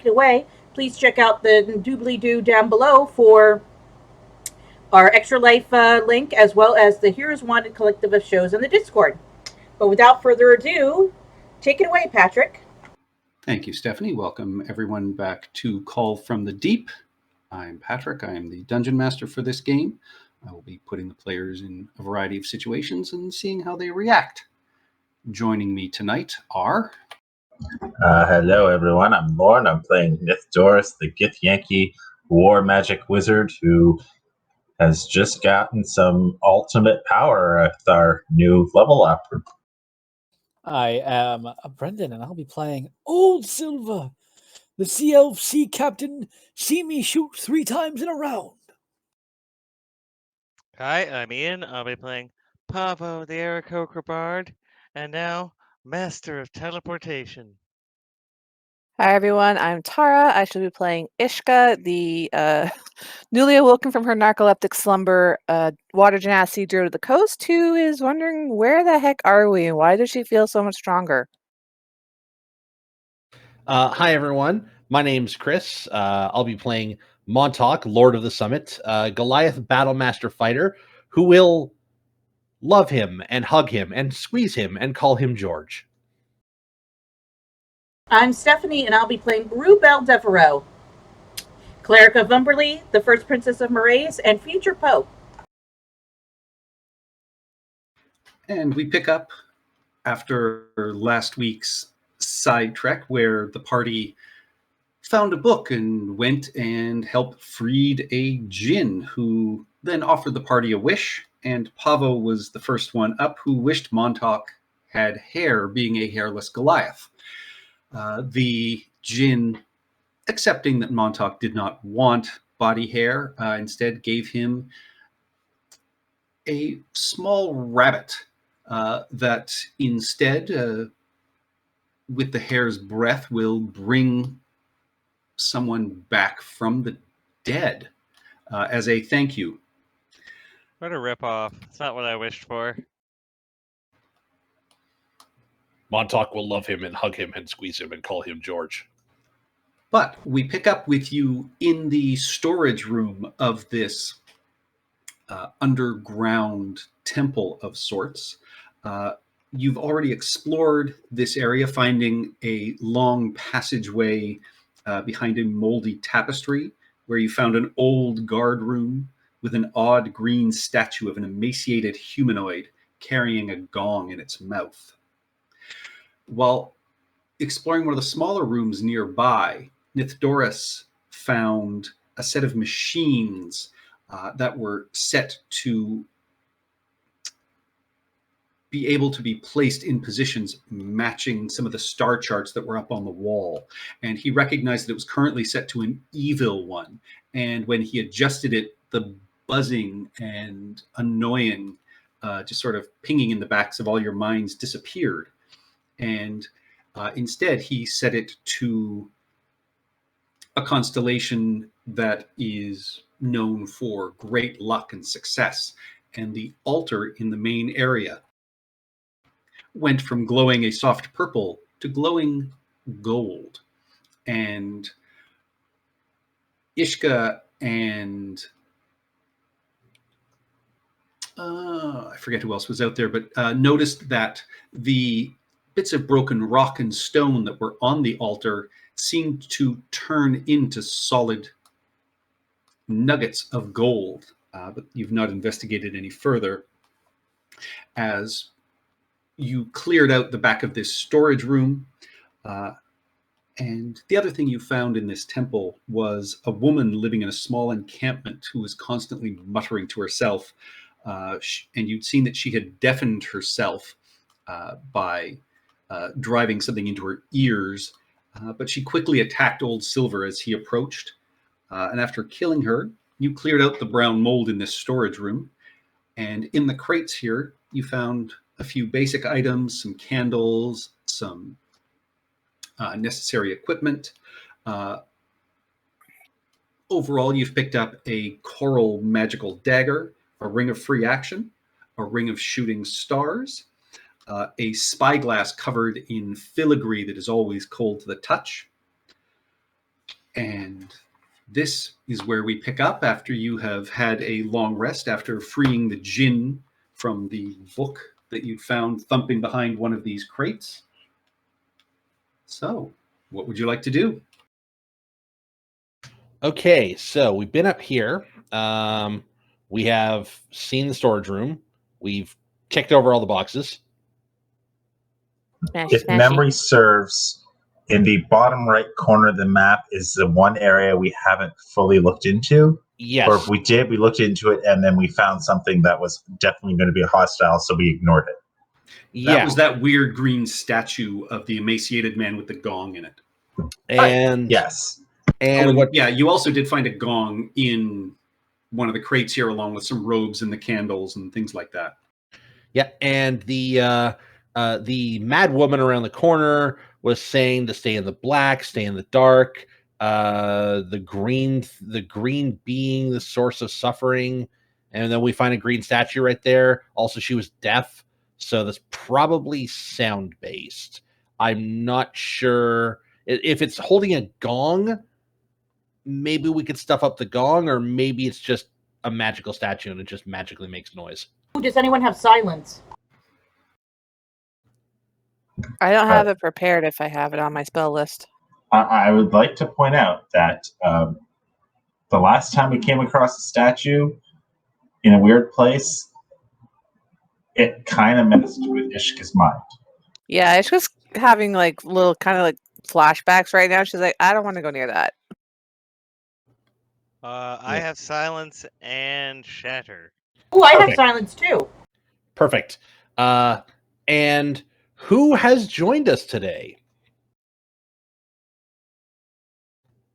away, please check out the doobly-doo down below for our Extra Life link, as well as the Heroes Wanted collective of shows in the Discord. But without further ado, take it away, Patrick. Thank you, Stephanie. Welcome everyone back to Call from the Deep. I'm Patrick. I am the Dungeon Master for this game. I will be putting the players in a variety of situations and seeing how they react. Joining me tonight are... Hello, everyone. I'm Lorne. I'm playing Nithdoris, the Githyanki war magic wizard who has just gotten some ultimate power with our new level up. I am Brendan, and I'll be playing Old Silver, the Sea Elf Sea Captain. See me shoot 3 times in a round. Hi, I'm Ian. I'll be playing Pavo, the Aarakocra Bard, and now Master of Teleportation. Hi everyone, I'm Tara. I shall be playing Ishka, the newly awoken from her narcoleptic slumber water genasi druid of the coast, who is wondering where the heck are we and why does she feel so much stronger? Hi everyone, my name's Chris. I'll be playing Montauk, Lord of the Summit, Goliath Battlemaster Fighter, who will love him and hug him and squeeze him and call him George. I'm Stephanie, and I'll be playing Rubel Devereaux, Cleric of Umberly, the First Princess of Moraes, and future Pope. And we pick up after last week's side trek where the party found a book and went and helped freed a djinn who then offered the party a wish, and Pavo was the first one up who wished Montauk had hair, being a hairless Goliath. The djinn, accepting that Montauk did not want body hair, instead gave him a small rabbit that instead, with the hair's breath, will bring someone back from the dead as a thank you. What a ripoff. It's not what I wished for. Montauk will love him and hug him and squeeze him and call him George. But we pick up with you in the storage room of this underground temple of sorts. You've already explored this area, finding a long passageway behind a moldy tapestry, where you found an old guard room with an odd green statue of an emaciated humanoid carrying a gong in its mouth. While exploring one of the smaller rooms nearby, Nithdoris found a set of machines that were set to be able to be placed in positions matching some of the star charts that were up on the wall. And he recognized that it was currently set to an evil one. And when he adjusted it, the buzzing and annoying, just sort of pinging in the backs of all your minds disappeared. And instead, he set it to a constellation that is known for great luck and success. And the altar in the main area went from glowing a soft purple to glowing gold. And Ishka and I forget who else was out there, but noticed that the bits of broken rock and stone that were on the altar seemed to turn into solid nuggets of gold, but you've not investigated any further. As you cleared out the back of this storage room, and the other thing you found in this temple was a woman living in a small encampment who was constantly muttering to herself, and you'd seen that she had deafened herself by driving something into her ears, but she quickly attacked Old Silver as he approached, and after killing her, you cleared out the brown mold in this storage room, and in the crates here, you found a few basic items, some candles, some necessary equipment. Overall, you've picked up a coral magical dagger, a ring of free action, a ring of shooting stars, a spyglass covered in filigree that is always cold to the touch, This is where we pick up after you have had a long rest after freeing the djinn from the book that you found thumping behind one of these crates. So, what would you like to do? Okay, so we've been up here. We have seen the storage room. We've checked over all the boxes. Smash, If smashy. memory serves, in the bottom right corner of the map is the one area we haven't fully looked into. Yes. Or if we did, we looked into it and then we found something that was definitely going to be hostile, so we ignored it. That was that weird green statue of the emaciated man with the gong in it. And yes. And you also did find a gong in one of the crates here, along with some robes and the candles and things like that. Yeah, and the mad woman around the corner was saying to stay in the black, stay in the dark. The green being the source of suffering, and then we find a green statue right there. Also, she was deaf, so that's probably sound based. I'm not sure if it's holding a gong. Maybe we could stuff up the gong, or maybe it's just a magical statue and it just magically makes noise. Does anyone have silence? I don't have it prepared if I have it on my spell list. I would like to point out that the last time we came across a statue in a weird place, it kind of messed with Ishka's mind. Yeah, it's just having like little kind of like flashbacks right now. She's like, I don't want to go near that. I have silence and shatter. Oh, I have silence too. Perfect. And who has joined us today?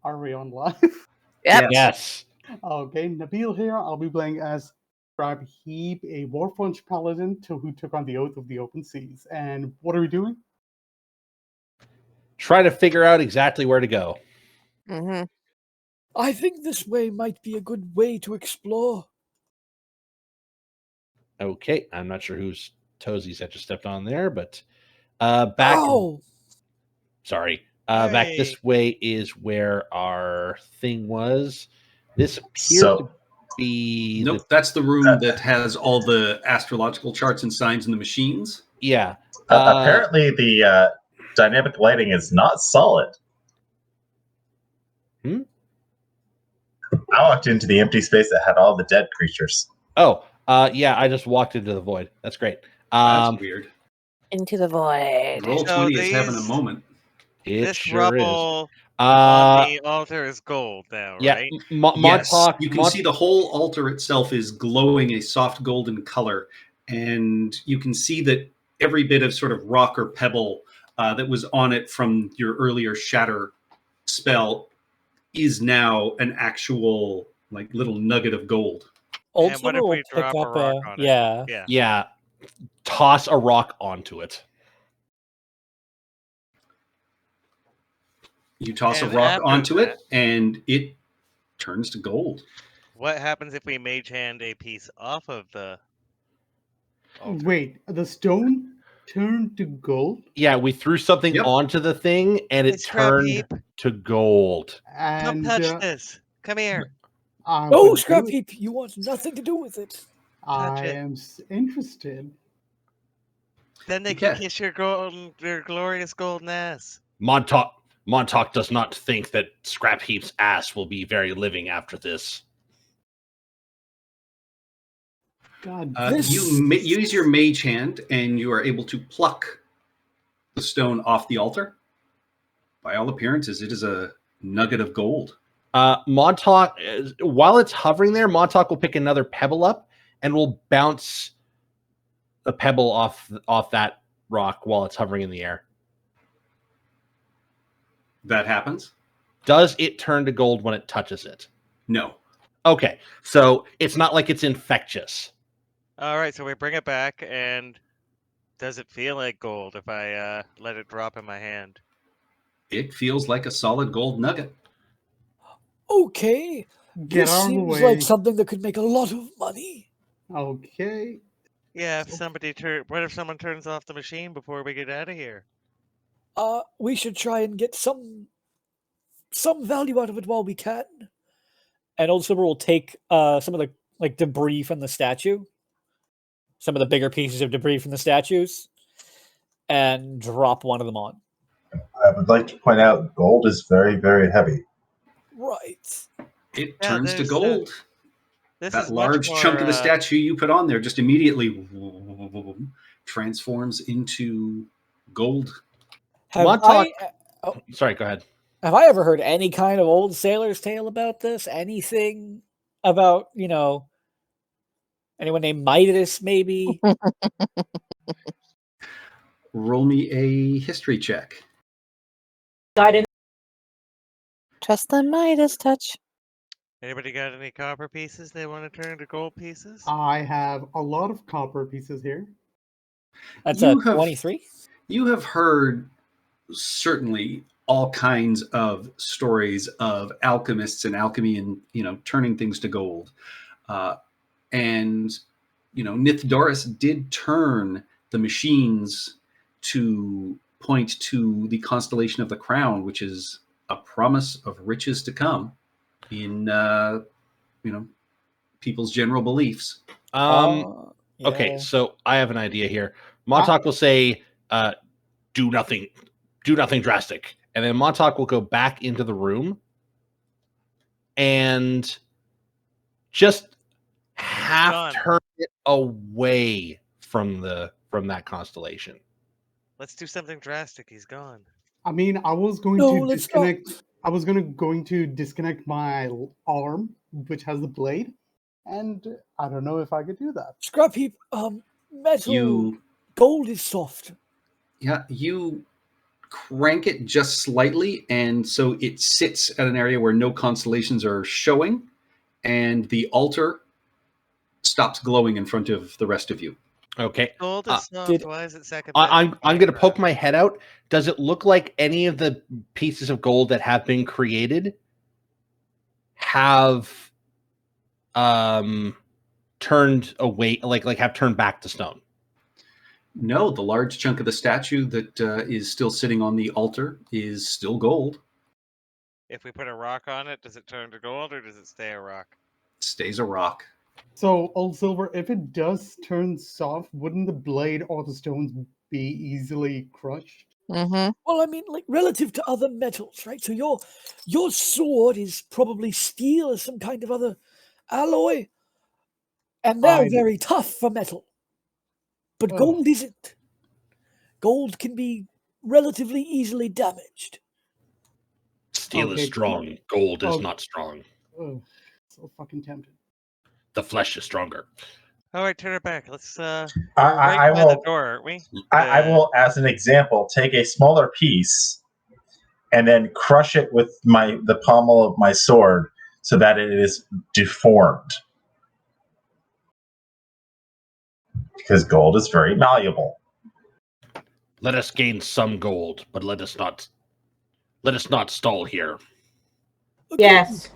Are we on live? Yep. Yes. Okay, Nabil here. I'll be playing as Scrap Heap, a Warforged Paladin who took on the Oath of the Open Seas. And what are we doing? Try to figure out exactly where to go. Mm-hmm. I think this way might be a good way to explore. Okay, I'm not sure whose toesies I just stepped on there, but back. Oh! Sorry. Back this way is where our thing was. This appears to be. Nope, that's the room that has all the astrological charts and signs in the machines. Yeah. Apparently, the dynamic lighting is not solid. I walked into the empty space that had all the dead creatures. Oh, yeah, I just walked into the void. That's great. That's weird. Into the void. Roll20 is having a moment. This sure rubble on the altar is gold now, yeah, right? Yes, you can see the whole altar itself is glowing a soft golden color, and you can see that every bit of sort of rock or pebble that was on it from your earlier shatter spell is now an actual like little nugget of gold. Also, what if we pick drop a up rock on it? Yeah. Toss a rock onto it. You toss a rock onto it, and it turns to gold. What happens if we mage hand a piece off of the altar? Wait, the stone turned to gold? Yeah, we threw something onto the thing, and it turned to gold. And, Don't touch this. Come here. No, Scrap Heap, you want nothing to do with it. I am interested. Then they can kiss your glorious golden ass. Montauk does not think that Scrap Heap's ass will be very living after this. God, you use your mage hand, and you are able to pluck the stone off the altar. By all appearances, it is a nugget of gold. Montauk, while it's hovering there, Montauk will pick another pebble up and will bounce a pebble off that rock while it's hovering in the air. That happens. Does it turn to gold when it touches it? No. Okay, so it's not like it's infectious. All right, so we bring it back, and does it feel like gold if I let it drop in my hand? It feels like a solid gold nugget. Okay. Get this out of the seems way. like something that could make a lot of money. Okay. Yeah, what if someone turns off the machine before we get out of here? We should try and get some value out of it while we can. and Old Silver will take some of the debris from the statue, some of the bigger pieces of debris from the statues, and drop one of them on. I would like to point out gold is very, very heavy. Right. It Yeah, turns to there's, gold. This That is much large more, chunk of the statue you put on there just immediately transforms into gold. Have Montauk- I, Sorry, go ahead. have I ever heard any kind of old sailor's tale about this? Anything about, anyone named Midas, maybe? Roll me a history check. Guidance. Trust the Midas touch. Anybody got any copper pieces they want to turn into gold pieces? I have a lot of copper pieces here. That's You a have- 23. You have heard certainly all kinds of stories of alchemists and alchemy and turning things to gold. And Nithdoris did turn the machines to point to the constellation of the crown, which is a promise of riches to come in people's general beliefs. Okay, Yeah. so I have an idea here. Montauk will say, do nothing drastic. And then Montauk will go back into the room and just half gone. turn it away from that constellation. Let's do something drastic. He's gone. I mean, I was going No, to let's disconnect. not. I was going to disconnect my arm, which has the blade, and I don't know if I could do that. Scrap heap, metal, gold is soft. You crank it just slightly, and so it sits at an area where no constellations are showing, and the altar stops glowing in front of the rest of you. Okay. Gold is soft. did- Why is it second? I'm going to poke my head out. Does it look like any of the pieces of gold that have been created have turned away, like have turned back to stone? No, the large chunk of the statue that is still sitting on the altar is still gold. If we put a rock on it, does it turn to gold or does it stay a rock? It stays a rock. So, Old Silver, if it does turn soft, wouldn't the blade or the stones be easily crushed? Mm-hmm. Well, I mean, like relative to other metals, right? So your sword is probably steel or some kind of other alloy, and they're I'd- very tough for metal. But Ugh. gold isn't. Gold can be relatively easily damaged. Steel is Okay. strong. Gold is Oh. not strong. Ugh, so fucking tempted. The flesh is stronger. All right, turn it back. Let's. I Right by the will. door, aren't we? I will, as an example, take a smaller piece and then crush it with the pommel of my sword so that it is deformed. Because gold is very malleable. Let us gain some gold, but let us not stall here. Okay. Yes.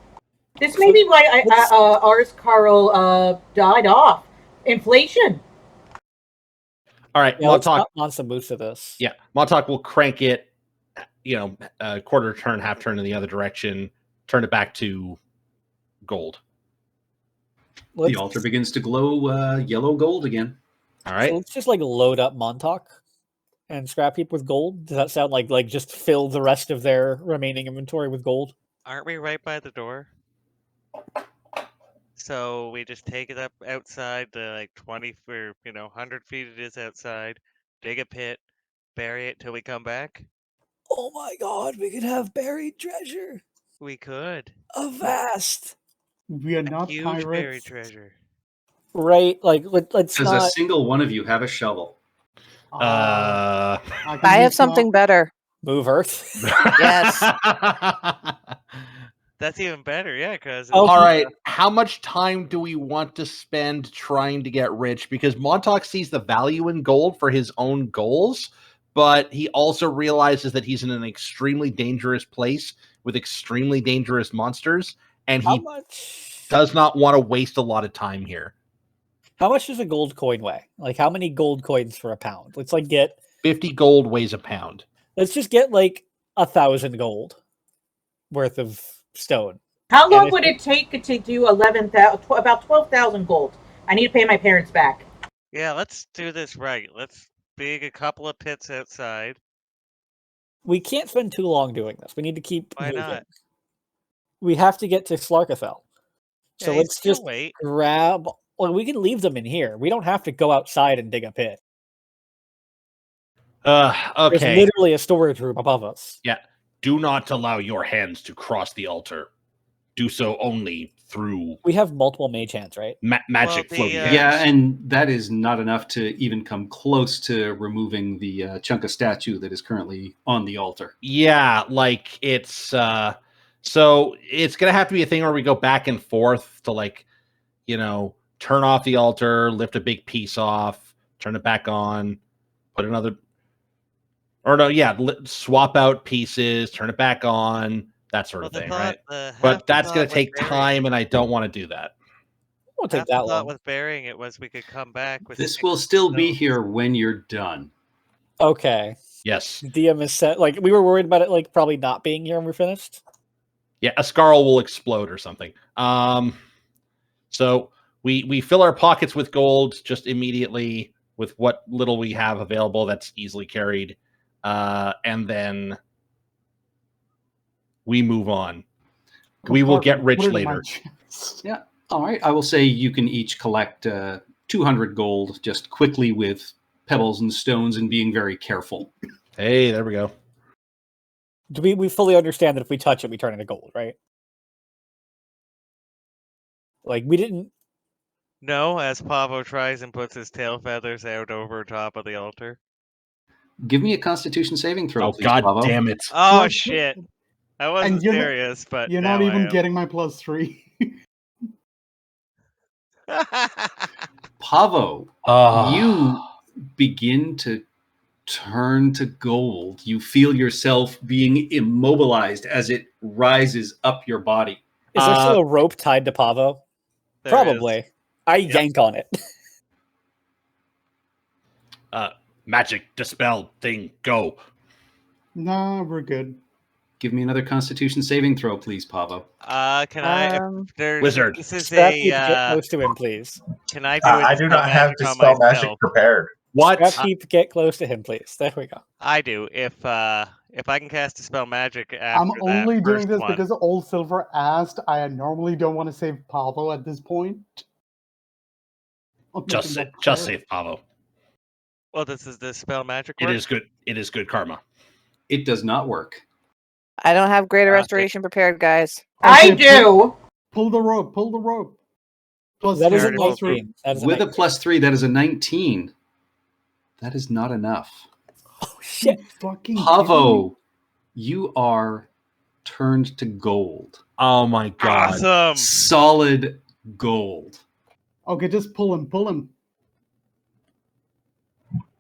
This may be why ours Carl died off. Inflation. All right, Yeah, let's Montauk. on some boost of this. Yeah, Montauk will crank it, quarter turn, half turn in the other direction, turn it back to gold. The altar begins to glow yellow gold again. All So right. let's just load up Montauk and Scrap Heap with gold. Does that sound like just fill the rest of their remaining inventory with gold? Aren't we right by the door? So we just take it up outside to 20 for 100 feet. It is outside. Dig a pit, bury it till we come back. Oh my god, we could have buried treasure. We could. A vast. We are not Huge pirates. buried treasure. Right, let's Does a not. single one of you have a shovel? I can I have use something my- better. Move Earth. Yes. That's even better, yeah, because Oh, All right. How much time do we want to spend trying to get rich? Because Montauk sees the value in gold for his own goals, but he also realizes that he's in an extremely dangerous place with extremely dangerous monsters, and How he much? does not want to waste a lot of time here. How much does a gold coin weigh? How many gold coins for a pound? Let's get. 50 gold weighs a pound. Let's just get 1,000 gold worth of stone. How long if would it take to do 11,000? About 12,000 gold. I need to pay my parents back. Yeah, let's do this right. Let's dig a couple of pits outside. we can't spend too long doing this. We need to keep Why moving. not? We have to get to Slarkathel. So Yeah, let's he'll just wait. grab. Well, we can leave them in here. We don't have to go outside and dig a pit. There's Okay. literally a storage room above us. Yeah. Do not allow your hands to cross the altar. Do so only through We have multiple mage hands, right? magic the, floating hands. Yeah, and that is not enough to even come close to removing the chunk of statue that is currently on the altar. Yeah, like it's so it's gonna have to be a thing where we go back and forth to like, turn off the altar, lift a big piece off, turn it back on, put another, or no, yeah, swap out pieces, turn it back on, that sort of thing, right? But that's gonna take time, and I don't want to do that. It won't take Half the that thought long. with burying it was we could come back with. This 6 will still be stones. here when you're done. Okay. Yes. DM is set. Like, we were worried about it, like, probably not being here when we're finished. Yeah, a Scarl will explode or something. So we fill our pockets with gold just immediately with what little we have available that's easily carried, and then we move on. We will get rich Put it in my later. chest. Yeah. All right. I will say you can each collect 200 gold just quickly with pebbles and stones and being very careful. Hey, there we go. Do we fully understand that if we touch it, we turn into gold, right? Like, we didn't. No, as Pavo tries and puts his tail feathers out over top of the altar. Give me a Constitution saving throw, Oh, please, God Pavo. damn it. Oh Well, shit! I and wasn't you're serious, but You're now not even I getting my +3. am. Pavo, Ah. you begin to turn to gold. You feel yourself being immobilized as it rises up your body. Is there still a rope tied to Pavo? There Probably. is. I yank on it. Magic dispel thing, go. Nah, we're good. Give me another Constitution saving throw, please, Pavo. Can I? Wizard. This is Scrapheap, get a. close to him, please. Can I do I a do dispel not have magic on dispel magic myself? prepared. What? Scrapheap, get close to him, please. There we go. I do. If I can cast dispel magic after I'm that only doing first this one. because Old Silver asked. I normally don't want to save Pavo at this point. I'm Just making that just clear. save Pavo. Well, this is the spell magic. It Work? is good. It is good karma. It does not work. I don't have greater Okay. restoration prepared, guys. I Okay, do. Pull the rope. Pull the rope. Plus That is a Already pulled through. 19. That is With a 19. +3, that is a 19. That is not enough. Oh, shit. fucking Pavo, you are turned to gold. Oh my God. Awesome. Solid gold. Okay, just pull him. Pull him.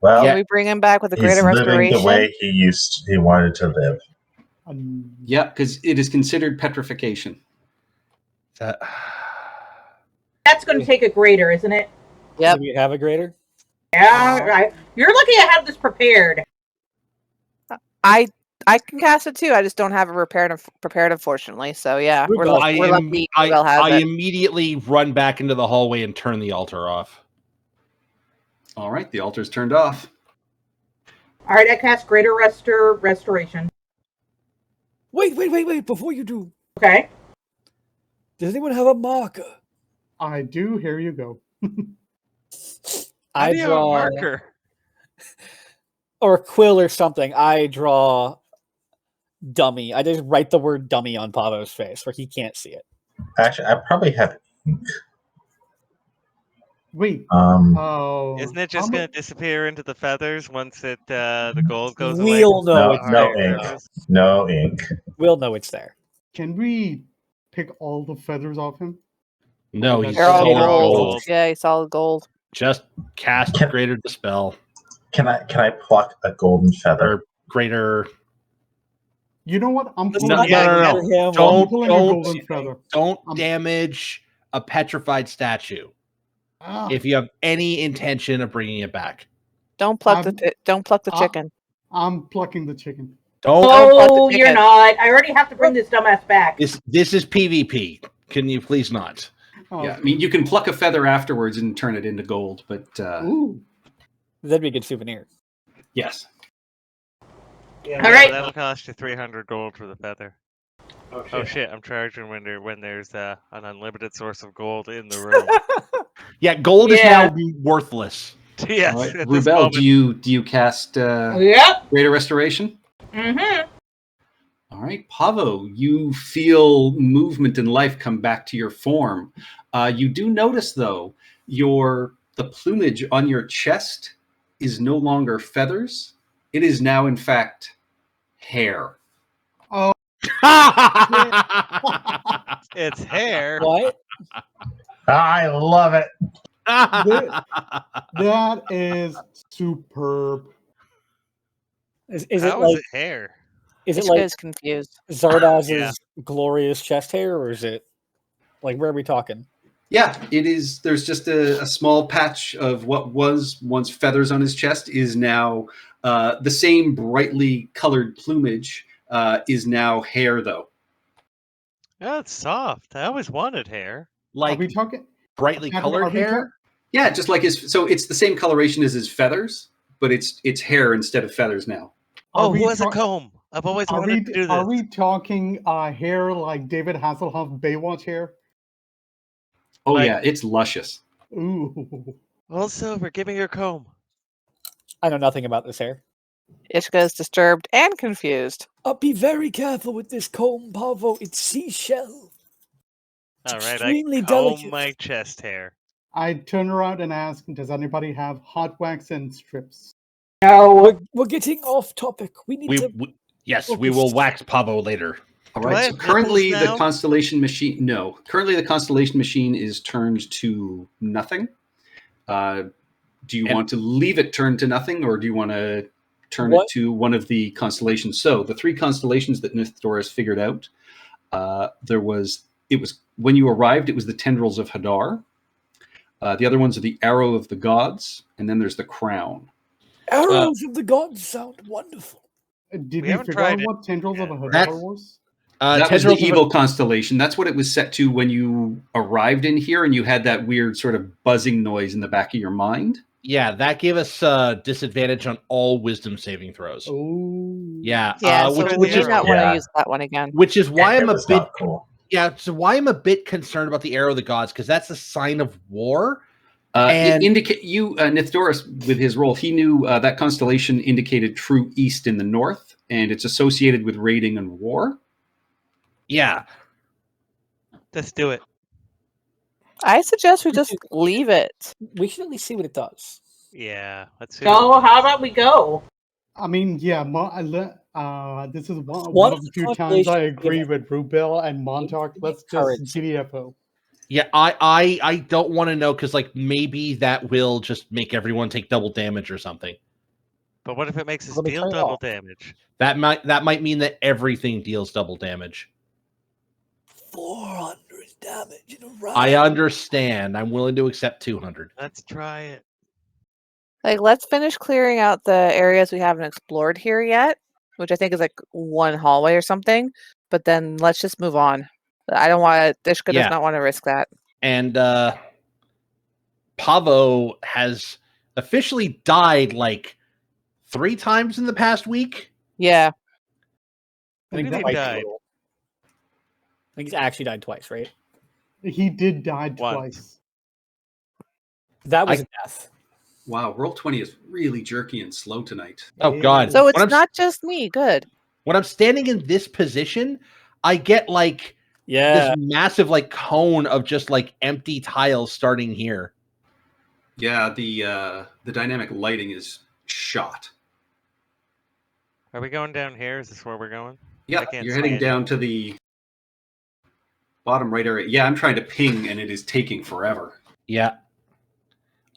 Well, Can we bring him back with a he's greater living restoration? the way he wanted to live. Yeah, because it is considered petrification. That- That's going to take a greater, isn't it? Yep. Do we have a greater? Yeah, right. You're lucky I have this prepared. I can cast it too. I just don't have it prepared, unfortunately. So yeah, we're lucky. We'll have I it. immediately run back into the hallway and turn the altar off. All right, the altar's turned off. All right, I cast greater restoration. Wait. Before you do, Okay. does anyone have a marker? I do. Here you go. How I do you have a draw. marker? Or a quill or something. I draw dummy. I just write the word dummy on Pavo's face where he can't see it. Actually, I probably have ink. Wait. Oh. Isn't it just going to disappear into the feathers once it the gold goes We'll away? know No, it's no there. ink. No ink. We'll know it's there. Can we pick all the feathers off him? No, he's They're all solid gold. gold. Yeah, he's solid gold. Just cast greater dispel Can I pluck a golden feather? or greater. You know what? I'm Let's pulling, not yeah, anger him. I'm Don't pulling a golden feather. don't damage a petrified statue Ah, if you have any intention of bringing it back. Don't pluck the chicken. I'm plucking the chicken. Don't. Oh, the you're ticket. not. I already have to bring this dumbass back. This is PvP. Can you please not? Oh, Yeah, I mean, you can pluck a feather afterwards and turn it into gold, but ooh. That'd be a good souvenir. yes. Yeah, All right. but that'll cost you 300 gold for the feather. Oh shit! I'm charging when there's an unlimited source of gold in the room. Yeah, gold is Yeah. now worthless. Yes, All right. at this Rubel, moment. do you cast Yep. Greater Restoration? Mm-hmm. All right, Pavo, you feel movement and life come back to your form. You do notice, though, the plumage on your chest is no longer feathers. It is now, in fact, hair. Oh, It's hair. What? I love it. that is superb. Is How it is like it hair? is it Ishka like is confused. Zardaz's Yeah. glorious chest hair, or is it like where are we talking? Yeah, it is. There's just a small patch of what was once feathers on his chest is now the same brightly colored plumage is now hair, though. Oh, it's soft. I always wanted hair. Are Like we talking? brightly Patrick, are colored we hair. Yeah, just like so it's the same coloration as his feathers, but it's hair instead of feathers now. Are Oh, we who has a talk- comb? I've always Are wanted to do we this. are we talking hair like David Hasselhoff Baywatch hair? Oh Like- yeah, it's luscious. Ooh. Well, Silver, give me your comb. I know nothing about this hair. Ishka is disturbed and confused. Be very careful with this comb, Pavo. It's seashell. All right, extremely I comb delicate. my chest hair. I turn around and ask, does anybody have hot wax and strips? No. We're getting off topic. We need to. Yes, we will wax Pavo later. All Do I right. have So currently nipples the now? constellation machine currently the constellation machine is turned to nothing. Do you And- want to leave it turned to nothing, or do you want to turn What? it to one of the constellations? So the three constellations that Nithdoris figured out, it was when you arrived, it was the tendrils of Hadar. The other ones are the arrow of the gods, and then there's the crown. Arrows of the gods sound wonderful. Did We we haven't figure tried out it what tendrils of a yet. Hadar was? That was the Tendrils of evil constellation. That's what it was set to when you arrived in here, and you had that weird sort of buzzing noise in the back of your mind. Yeah, that gave us disadvantage on all wisdom saving throws. Oh. Yeah, Yeah, which so is we the do not want to Yeah. use that one again. which is why It I'm a was bit not cool. so why I'm a bit concerned about the arrow of the gods, because that's a sign of war. It indicate you Nithdoris with his role. He knew that constellation indicated true east in the north, and it's associated with raiding and war. Yeah, Let's do it. I suggest we just leave it. We should at least see what it does. Yeah, let's see. So how about we go? I mean, yeah, this is one One of of the the few times I constellations agree give with Rubel and Montauk. Let's courage. just GDFO. yeah. I don't want to know, because like maybe that will just make everyone take double damage or something. But what if it makes us Let me deal turn it double off. damage? That might mean that everything deals double damage. 400 damage in a round. I understand. I'm willing to accept 200. Let's try it. Like, let's finish clearing out the areas we haven't explored here yet, which I think is like one hallway or something. But then let's just move on. I don't want to. Ishka Yeah. does not want to risk that. And Pavo has officially died like 3 times in the past week. Yeah. I think Who did he twice die? total. I think he's actually died twice, right? He did die Once. twice. That was I- a death. Wow, Roll20 is really jerky and slow tonight. Oh God! So When it's I'm- not just me. Good. when I'm standing in this position, I get like Yeah. this massive like cone of just like empty tiles starting here. Yeah, the dynamic lighting is shot. Are we going down here? Is this where we're going? Yeah, I can't you're see heading it. down to the bottom right area. Yeah, I'm trying to ping, and it is taking forever. Yeah.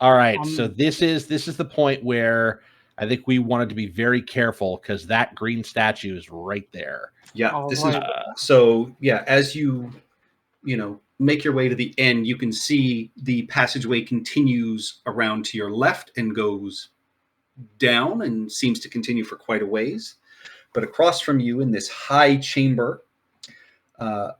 All right. So Um, this is the point where I think we wanted to be very careful, because that green statue is right there. Yeah, All this right. is so. Yeah, as you make your way to the end, you can see the passageway continues around to your left and goes down and seems to continue for quite a ways. But across from you in this high chamber, the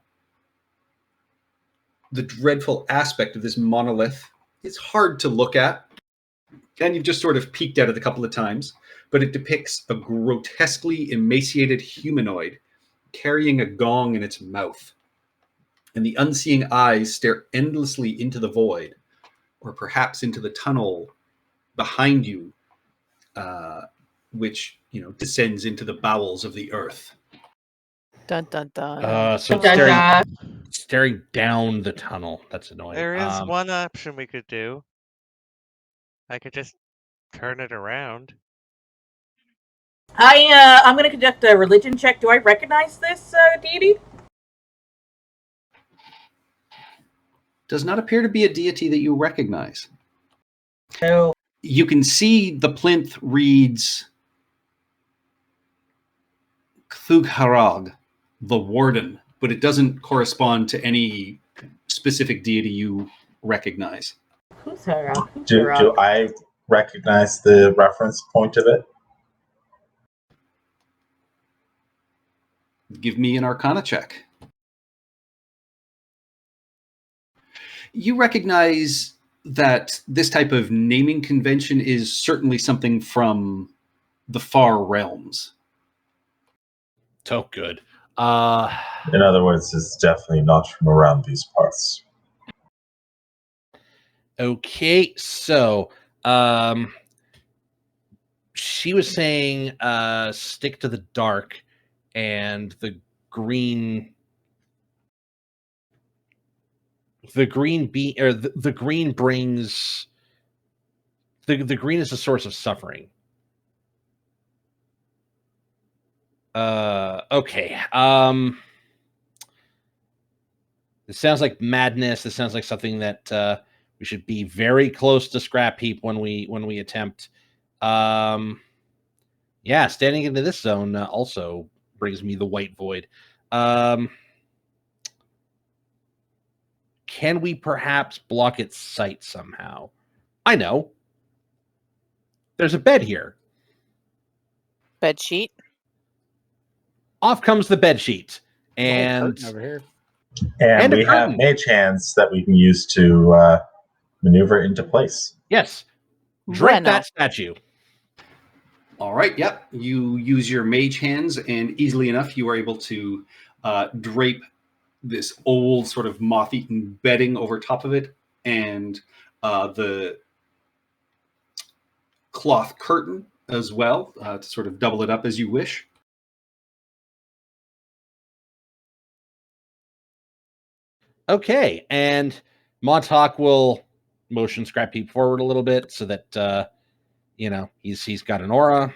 dreadful aspect of this monolith is hard to look at. And you've just sort of peeked at it a couple of times, but it depicts a grotesquely emaciated humanoid carrying a gong in its mouth. And the unseeing eyes stare endlessly into the void, or perhaps into the tunnel behind you, which, descends into the bowels of the earth. Dun dun dun. So it's Dun, dun, staring down the tunnel. That's annoying. There is one option we could do. I could just turn it around. I'm going to conduct a religion check. Do I recognize this deity? Does not appear to be a deity that you recognize. No. You can see the plinth reads Cthugharag, the warden, but it doesn't correspond to any specific deity you recognize. Do I recognize the reference point of it? Give me an Arcana check. You recognize that this type of naming convention is certainly something from the far realms. Oh, good. In other words, it's definitely not from around these parts. Okay, so she was saying stick to the dark, and the green brings the green is a source of suffering. Okay. This sounds like madness. This sounds like something that we should be very close to Scrap Heap when we attempt. Yeah, standing into this zone also brings me the white void. Can we perhaps block its sight somehow? I know. There's a bed here. Bed sheet. Off comes the bed sheet, and over here. And a we have curtain. mage hands that we can use to maneuver into place. Yes, drape Bueno. that statue. All right, yep. You use your mage hands, and easily enough, you are able to drape this old sort of moth-eaten bedding over top of it, and the cloth curtain as well, to sort of double it up as you wish. Okay, and Montauk will motion Scrap Heap forward a little bit so that he's got an aura,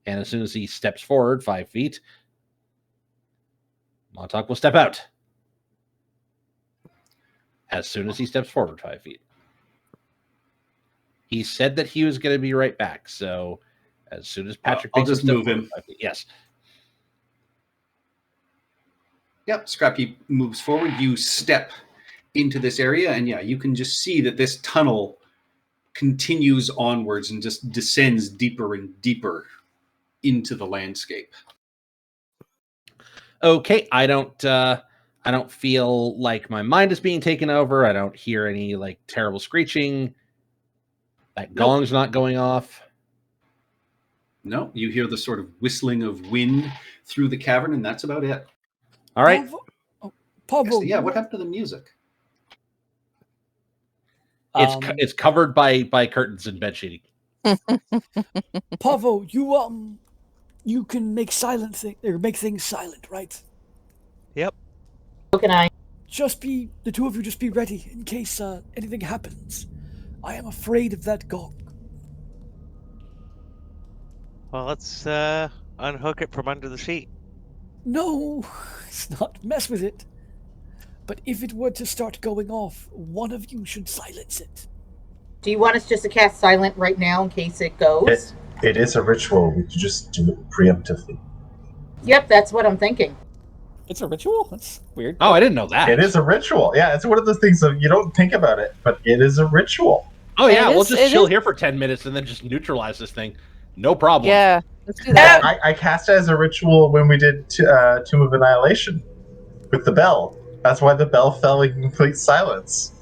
and as soon as he steps forward 5 feet, Montauk will step out. As soon as he steps forward 5 feet, he said that he was going to be right back. So as soon as Patrick, I'll takes a just step move him. forward 5 feet, yes. Yep, Scrap Heap moves forward. You step into this area, and yeah, you can just see that this tunnel continues onwards and just descends deeper and deeper into the landscape. Okay, I don't feel like my mind is being taken over. I don't hear any like terrible screeching. That gong's not going off. No, you hear the sort of whistling of wind through the cavern, and that's about it. All right. Pavo, Yeah, what happened to the music? It's covered by curtains and bed sheeting. Pavo, you can make make things silent, right? Yep. How can I? The two of you just be ready in case anything happens. I am afraid of that gong. Well, let's unhook it from under the sheet. No, it's not. Mess with it. But if it were to start going off, one of you should silence it. Do you want us just to cast silent right now in case it goes? It is a ritual. We could just do it preemptively. Yep, that's what I'm thinking. It's a ritual? That's weird. Oh, I didn't know that. It is a ritual. Yeah, it's one of those things that you don't think about it, but it is a ritual. Oh yeah, It we'll is- just it chill is- here for 10 minutes and then just neutralize this thing. No problem. Yeah, Let's do that. I cast it as a ritual when we did Tomb of Annihilation with the bell. That's why the bell fell in complete silence.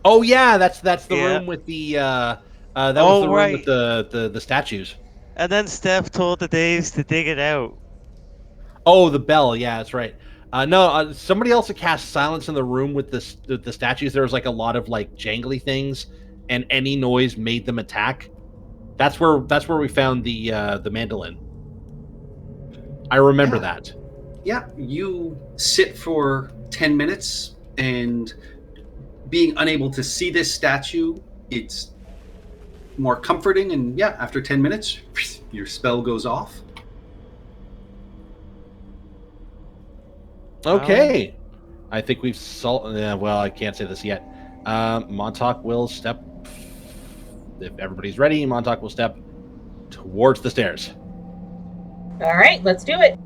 Oh yeah, that's the Yeah. room with the that was the room with right. the statues. And then Steph told the Daves to dig it out. Oh, the bell. Yeah, that's right. No, somebody else had cast silence in the room with the statues. There was like a lot of like jangly things, and any noise made them attack. That's where we found the mandolin. I remember that. Yeah, you sit for 10 minutes, and being unable to see this statue, it's more comforting. And yeah, after 10 minutes, your spell goes off. Okay. I think we've well, I can't say this yet. Montauk will step. If everybody's ready, Montauk will step towards the stairs. All right, let's do it.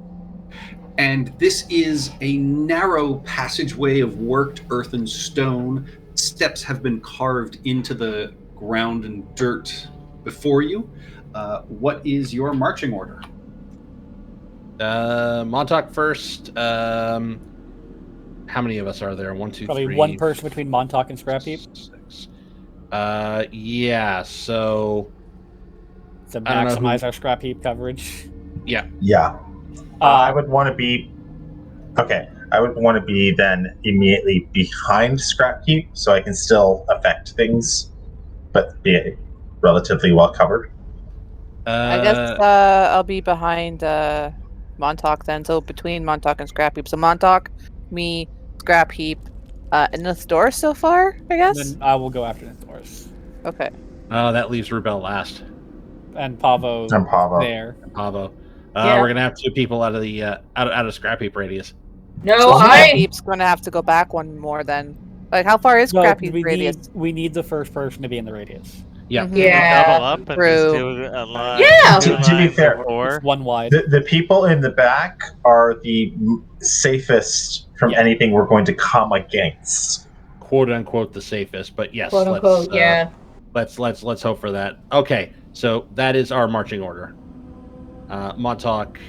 And this is a narrow passageway of worked earth and stone. Steps have been carved into the ground and dirt before you. What is your marching order? Montauk first. How many of us are there? 1, 2, Probably 3, one person between Montauk and Scrap Heap. 6. Yeah. So To I don't know maximize who- our Scrap Heap coverage. Yeah. I would want to be. Okay. I would want to be then immediately behind Scrap Heap so I can still affect things, but be relatively well covered. I guess I'll be behind Montauk then. So between Montauk and Scrap Heap. So Montauk, me, Scrap Heap, and Nithdoris so far, I guess? Then I will go after Nithdoris. Okay. that leaves Rubel last. And Pavo And Pavo. there. And Pavo. Yeah. We're gonna have 2 people out of the out of Scrap Heap radius. No, So Scrap I. Heap's going to have to go back one more then. Like, how far is No, Scrap Heap's we radius? need the first person to be in the radius. Yeah. Mhm. Yeah. Double up and True. just do a line. Yeah. Two To be lines fair, of 4. It's one wide. The people in the back are the safest from Yeah. anything we're going to come against. Quote unquote the safest, but yes, Quote unquote, yeah. Let's hope for that. Okay, so that is our marching order. Montauk,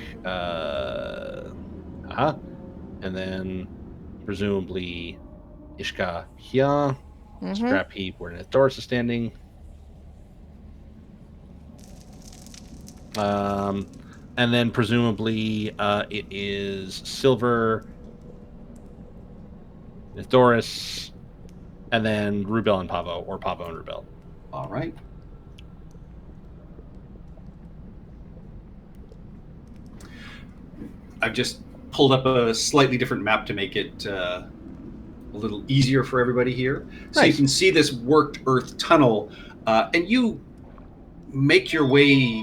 and then presumably Ishka here, Mhm. Scrap Heap where Nithdoris is standing. And then presumably it is Silver, Nithdoris, and then Rubel and Pavo, or Pavo and Rubel. All right. I've just pulled up a slightly different map to make it a little easier for everybody here. So you Nice. can see this worked earth tunnel, and you make your way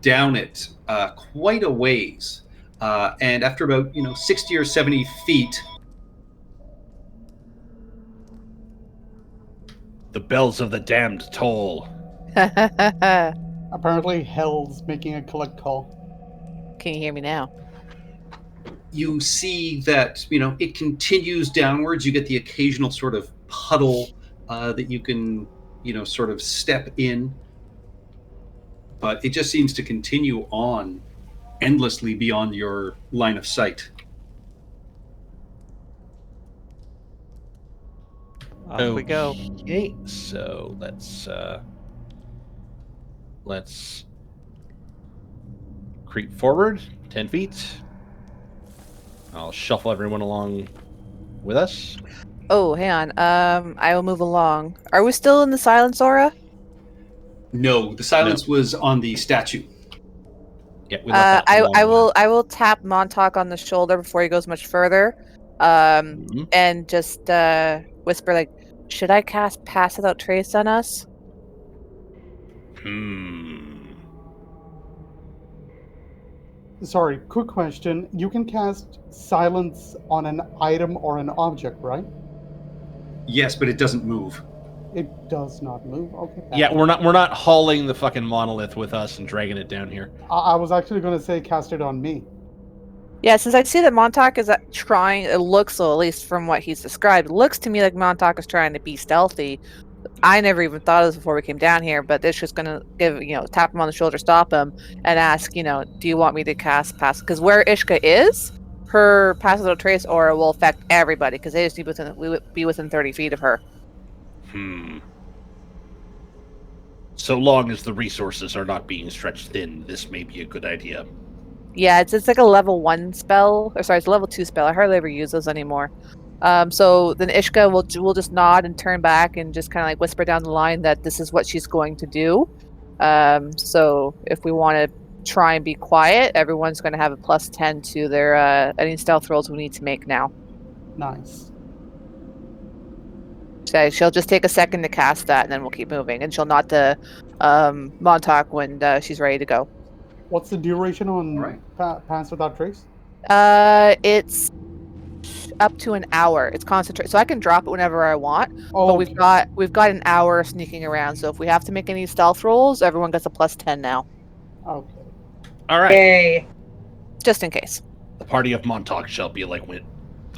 down it quite a ways. And after about 60 or 70 feet, The bells of the damned toll. Apparently, Hell's making a collect call. Can you hear me now? you see that it continues downwards. You get the occasional sort of puddle that you can sort of step in, but it just seems to continue on endlessly beyond your line of sight. Off we go. Okay, so let's creep forward 10 feet. I'll shuffle everyone along with us. Oh, hang on. I will move along. Are we still in the silence aura? No, the silence was on the statue. Yeah, we left that long ago. I will tap Montauk on the shoulder before he goes much further, and just whisper like, "Should I cast Pass Without Trace on us?" Sorry, quick question. You can cast silence on an item or an object, right? Yes, but it doesn't move. It does not move. Okay. Yeah, we're not hauling the fucking monolith with us and dragging it down here. I was actually going to say cast it on me. Yeah, since I see that Montauk is trying, it looks, so at least from what he's described, it looks to me like Montauk is trying to be stealthy. I never even thought of this before we came down here, but it's just gonna give tap him on the shoulder, stop him, and ask do you want me to cast pass? Because where Ishka is, her pass without trace aura will affect everybody because they just need we would be within 30 feet of her. So long as the resources are not being stretched thin, this may be a good idea. Yeah, it's like a level 1 spell, or sorry, it's a level 2 spell. I hardly ever use those anymore. So then Ishka will just nod and turn back and just kind of like whisper down the line that this is what she's going to do. So if we want to try and be quiet, everyone's going to have a +10 to their any stealth rolls we need to make now. Nice. So she'll just take a second to cast that, and then we'll keep moving. And she'll nod to Montauk when she's ready to go. What's the duration on Alright. Pass Without Trace? It's up to an hour. It's concentrate, so I can drop it whenever I want. Oh, But we've got an hour sneaking around. So if we have to make any stealth rolls, everyone gets a +10 now, okay. All right. Yay. just in case. The party of Montauk shall be like the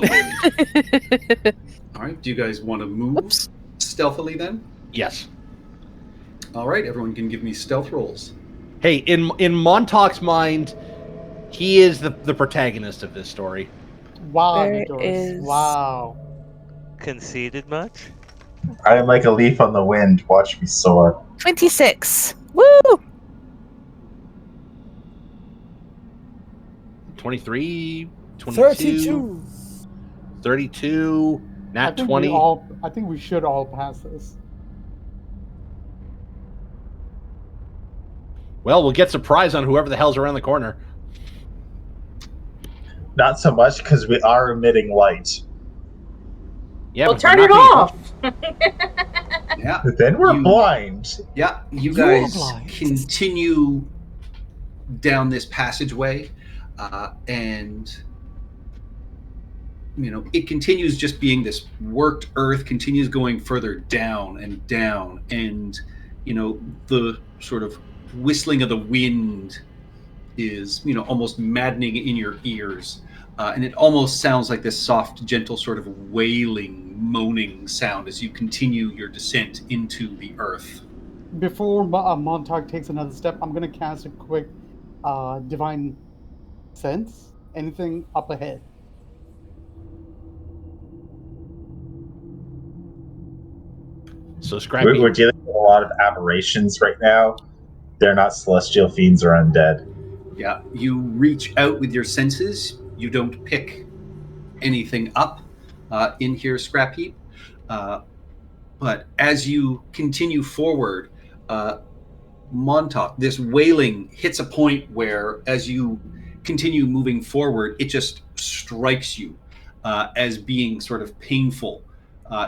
wind. All right. Do you guys want to move stealthily then? Yes. All right. Everyone can give me stealth rolls. Hey, in Montauk's mind, he is the protagonist of this story. Wow, There Doris. is- Wow. Conceded much? I am like a leaf on the wind. Watch me soar. 26. Woo! 23, 22, 32, nat 20. I think we should all pass this. Well, we'll get surprise on whoever the hell's around the corner. Not so much because we are emitting light. Yeah, Well, but we're turn it not off. Yeah. But then we're You- blind. Yeah. You You're guys blind. continue down this passageway, and it continues just being this worked earth, continues going further down and down, and the sort of whistling of the wind is almost maddening in your ears, and it almost sounds like this soft, gentle sort of wailing, moaning sound as you continue your descent into the earth. Before Montauk takes another step, I'm going to cast a quick Divine Sense. Anything up ahead? So Scrappy. We're dealing with a lot of aberrations right now. They're not celestial fiends or undead. Yeah, you reach out with your senses. You don't pick anything up in here, Scrap Heap. But as you continue forward, Montauk, this wailing hits a point where, as you continue moving forward, it just strikes you as being sort of painful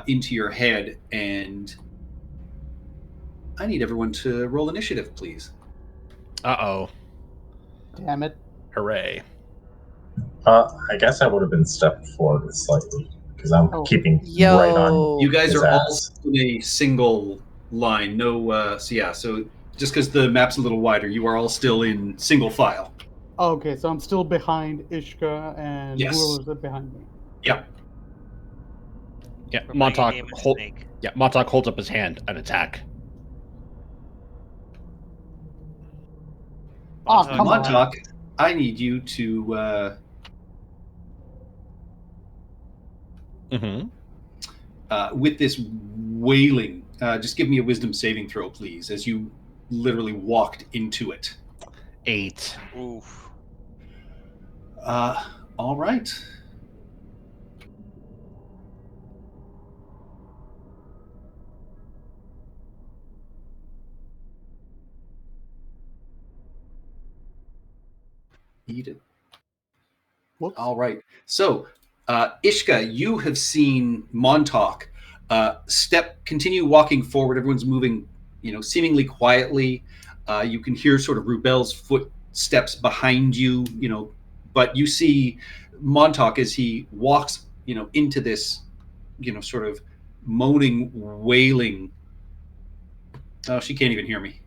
into your head. And I need everyone to roll initiative, please. Uh-oh. Damn it. Hooray. I guess I would have been stepped forward slightly because I'm keeping Yo. right on. You guys his are all ass. in a single line. No, so just because the map's a little wider, you are all still in single file. Okay, so I'm still behind Ishka and Yes. whoever's behind me. Yep. Yeah, For my Montauk, name is hold, Snake. yeah, Montauk holds up his hand, an attack. Oh, Montauk- come on. Montauk, I need you to with this wailing, just give me a wisdom saving throw, please, as you literally walked into it. 8. Oof. All right. Eat it. Whoops. All right. So, Ishka, you have seen Montauk continue walking forward. Everyone's moving, seemingly quietly. You can hear sort of Rubel's footsteps behind you, but you see Montauk as he walks, into this, sort of moaning, wailing. Oh, she can't even hear me.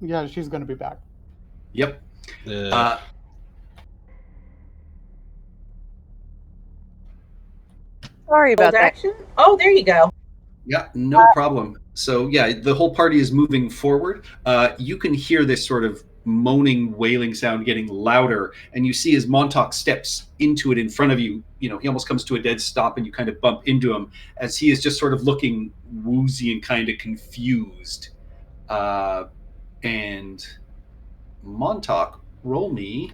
Yeah, she's going to be back. Yep. Sorry about Hold that. action. Oh, there you go. Yeah, no problem. So yeah, the whole party is moving forward. You can hear this sort of moaning, wailing sound getting louder, and you see as Montauk steps into it in front of you. He almost comes to a dead stop, and you kind of bump into him as he is just sort of looking woozy and kind of confused. And Montauk, roll me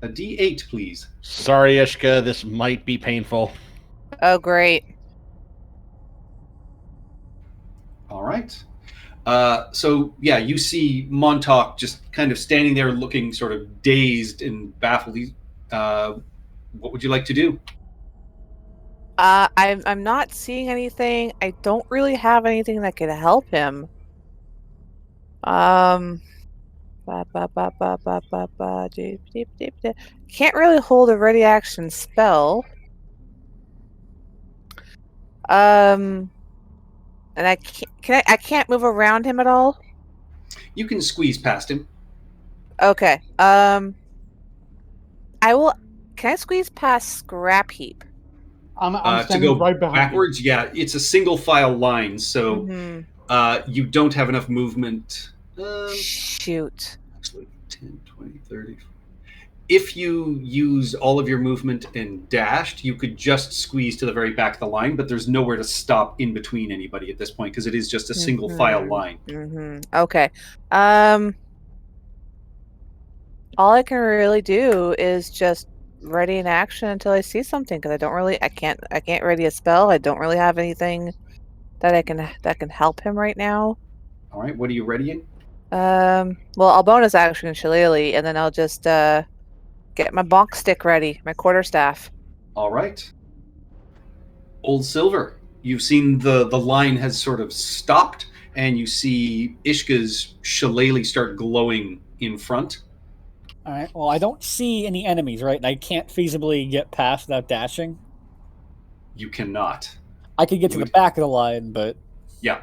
a D8, please. Sorry, Ishka, this might be painful. Oh, great. All right. So yeah, you see Montauk just kind of standing there, looking sort of dazed and baffled. What would you like to do? I'm not seeing anything. I don't really have anything that could help him. Can't really hold a ready action spell. And I can't move around him at all. You can squeeze past him. Okay. I will. Can I squeeze past Scrap Heap? I'm To standing go right behind backwards, yeah, it's a single file line, so you don't have enough movement. Shoot. Actually, 10, 20, 30. If you use all of your movement and dashed, you could just squeeze to the very back of the line, but there's nowhere to stop in between anybody at this point because it is just a single file line. Okay. All I can really do is just ready an action until I see something because I can't ready a spell. I don't really have anything that can help him right now. All right, what are you readying? Well, I'll bonus action Shillelagh, and then I'll just get my bonk stick ready, my quarterstaff. All right. Old Silver, you've seen the line has sort of stopped, and you see Ishka's shillelagh start glowing in front. All right. Well, I don't see any enemies, right? And I can't feasibly get past without dashing. You cannot. I could get to the back of the line, but yeah.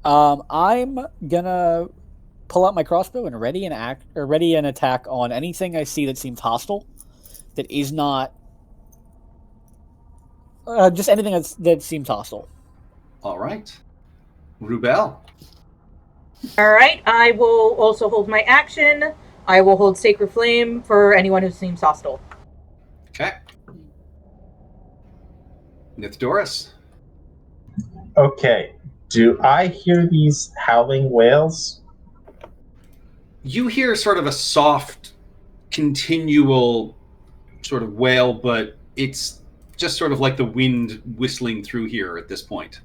I'm gonna pull out my crossbow and ready an attack on anything I see that seems hostile, that is not just anything that seems hostile. All right, Rubel. All right, I will also hold my action. I will hold Sacred Flame for anyone who seems hostile. Okay. Nithdoris. Okay. Do I hear these howling whales? You hear sort of a soft, continual sort of wail, but it's just sort of like the wind whistling through here at this point.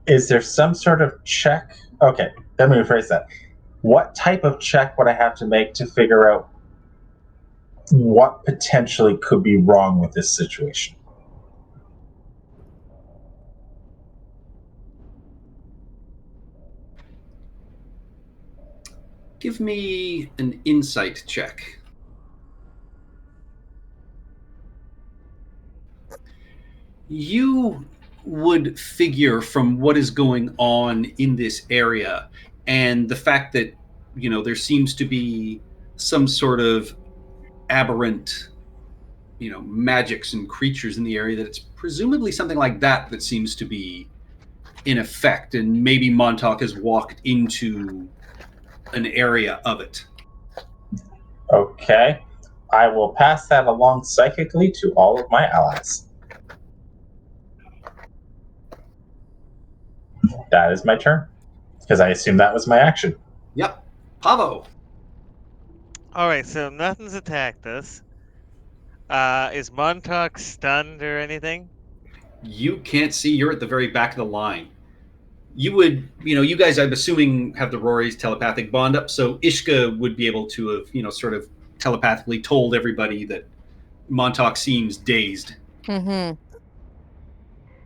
Is there some sort of check? Okay, let me rephrase that. What type of check would I have to make to figure out what potentially could be wrong with this situation? Give me an insight check. You would figure from what is going on in this area and the fact that, there seems to be some sort of aberrant, magics and creatures in the area, that it's presumably something like that seems to be in effect, and maybe Montauk has walked into an area of it. Okay. I will pass that along psychically to all of my allies. That is my turn, because I assume that was my action. Yep. Pavo. All right, so nothing's attacked us. Is Montauk stunned or anything? You can't see. You're at the very back of the line. You would, you guys, I'm assuming, have the Rory's telepathic bond up, so Ishka would be able to have, sort of telepathically told everybody that Montauk seems dazed. Mm-hmm.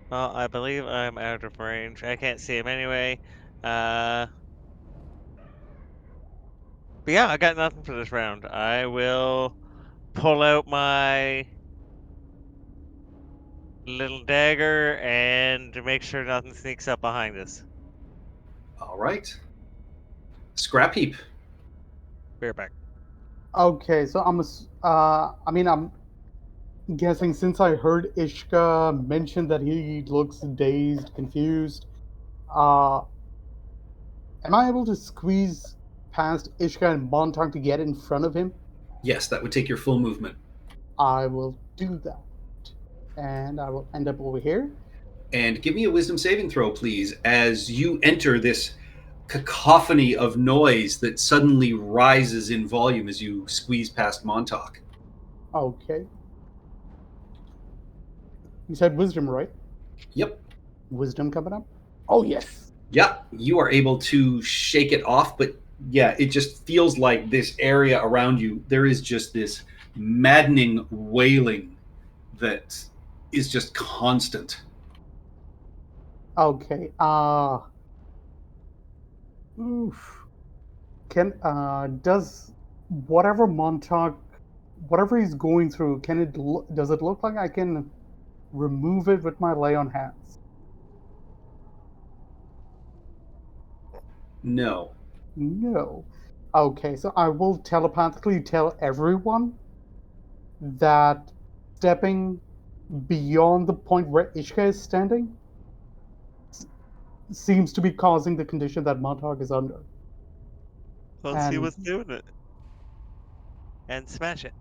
Well, I believe I'm out of range. I can't see him anyway. But yeah, I got nothing for this round. I will pull out my little dagger and make sure nothing sneaks up behind us. All right. Scrap heap. Bear back. Okay, so I'm guessing since I heard Ishka mention that he looks dazed, confused, am I able to squeeze past Ishka and Montauk to get in front of him? Yes, that would take your full movement. I will do that. And I will end up over here. And give me a wisdom saving throw, please, as you enter this cacophony of noise that suddenly rises in volume as you squeeze past Montauk. Okay. You said wisdom, right? Yep. Wisdom coming up? Oh, yes. Yeah, you are able to shake it off, but yeah, it just feels like this area around you, there is just this maddening wailing that is just constant. Okay. Oof. Does whatever Montauk, whatever he's going through, does it look like I can remove it with my lay on hands? No. No. Okay, so I will telepathically tell everyone that stepping beyond the point where Ishka is standing seems to be causing the condition that Montauk is under. Well, see And- what's doing it. And smash it.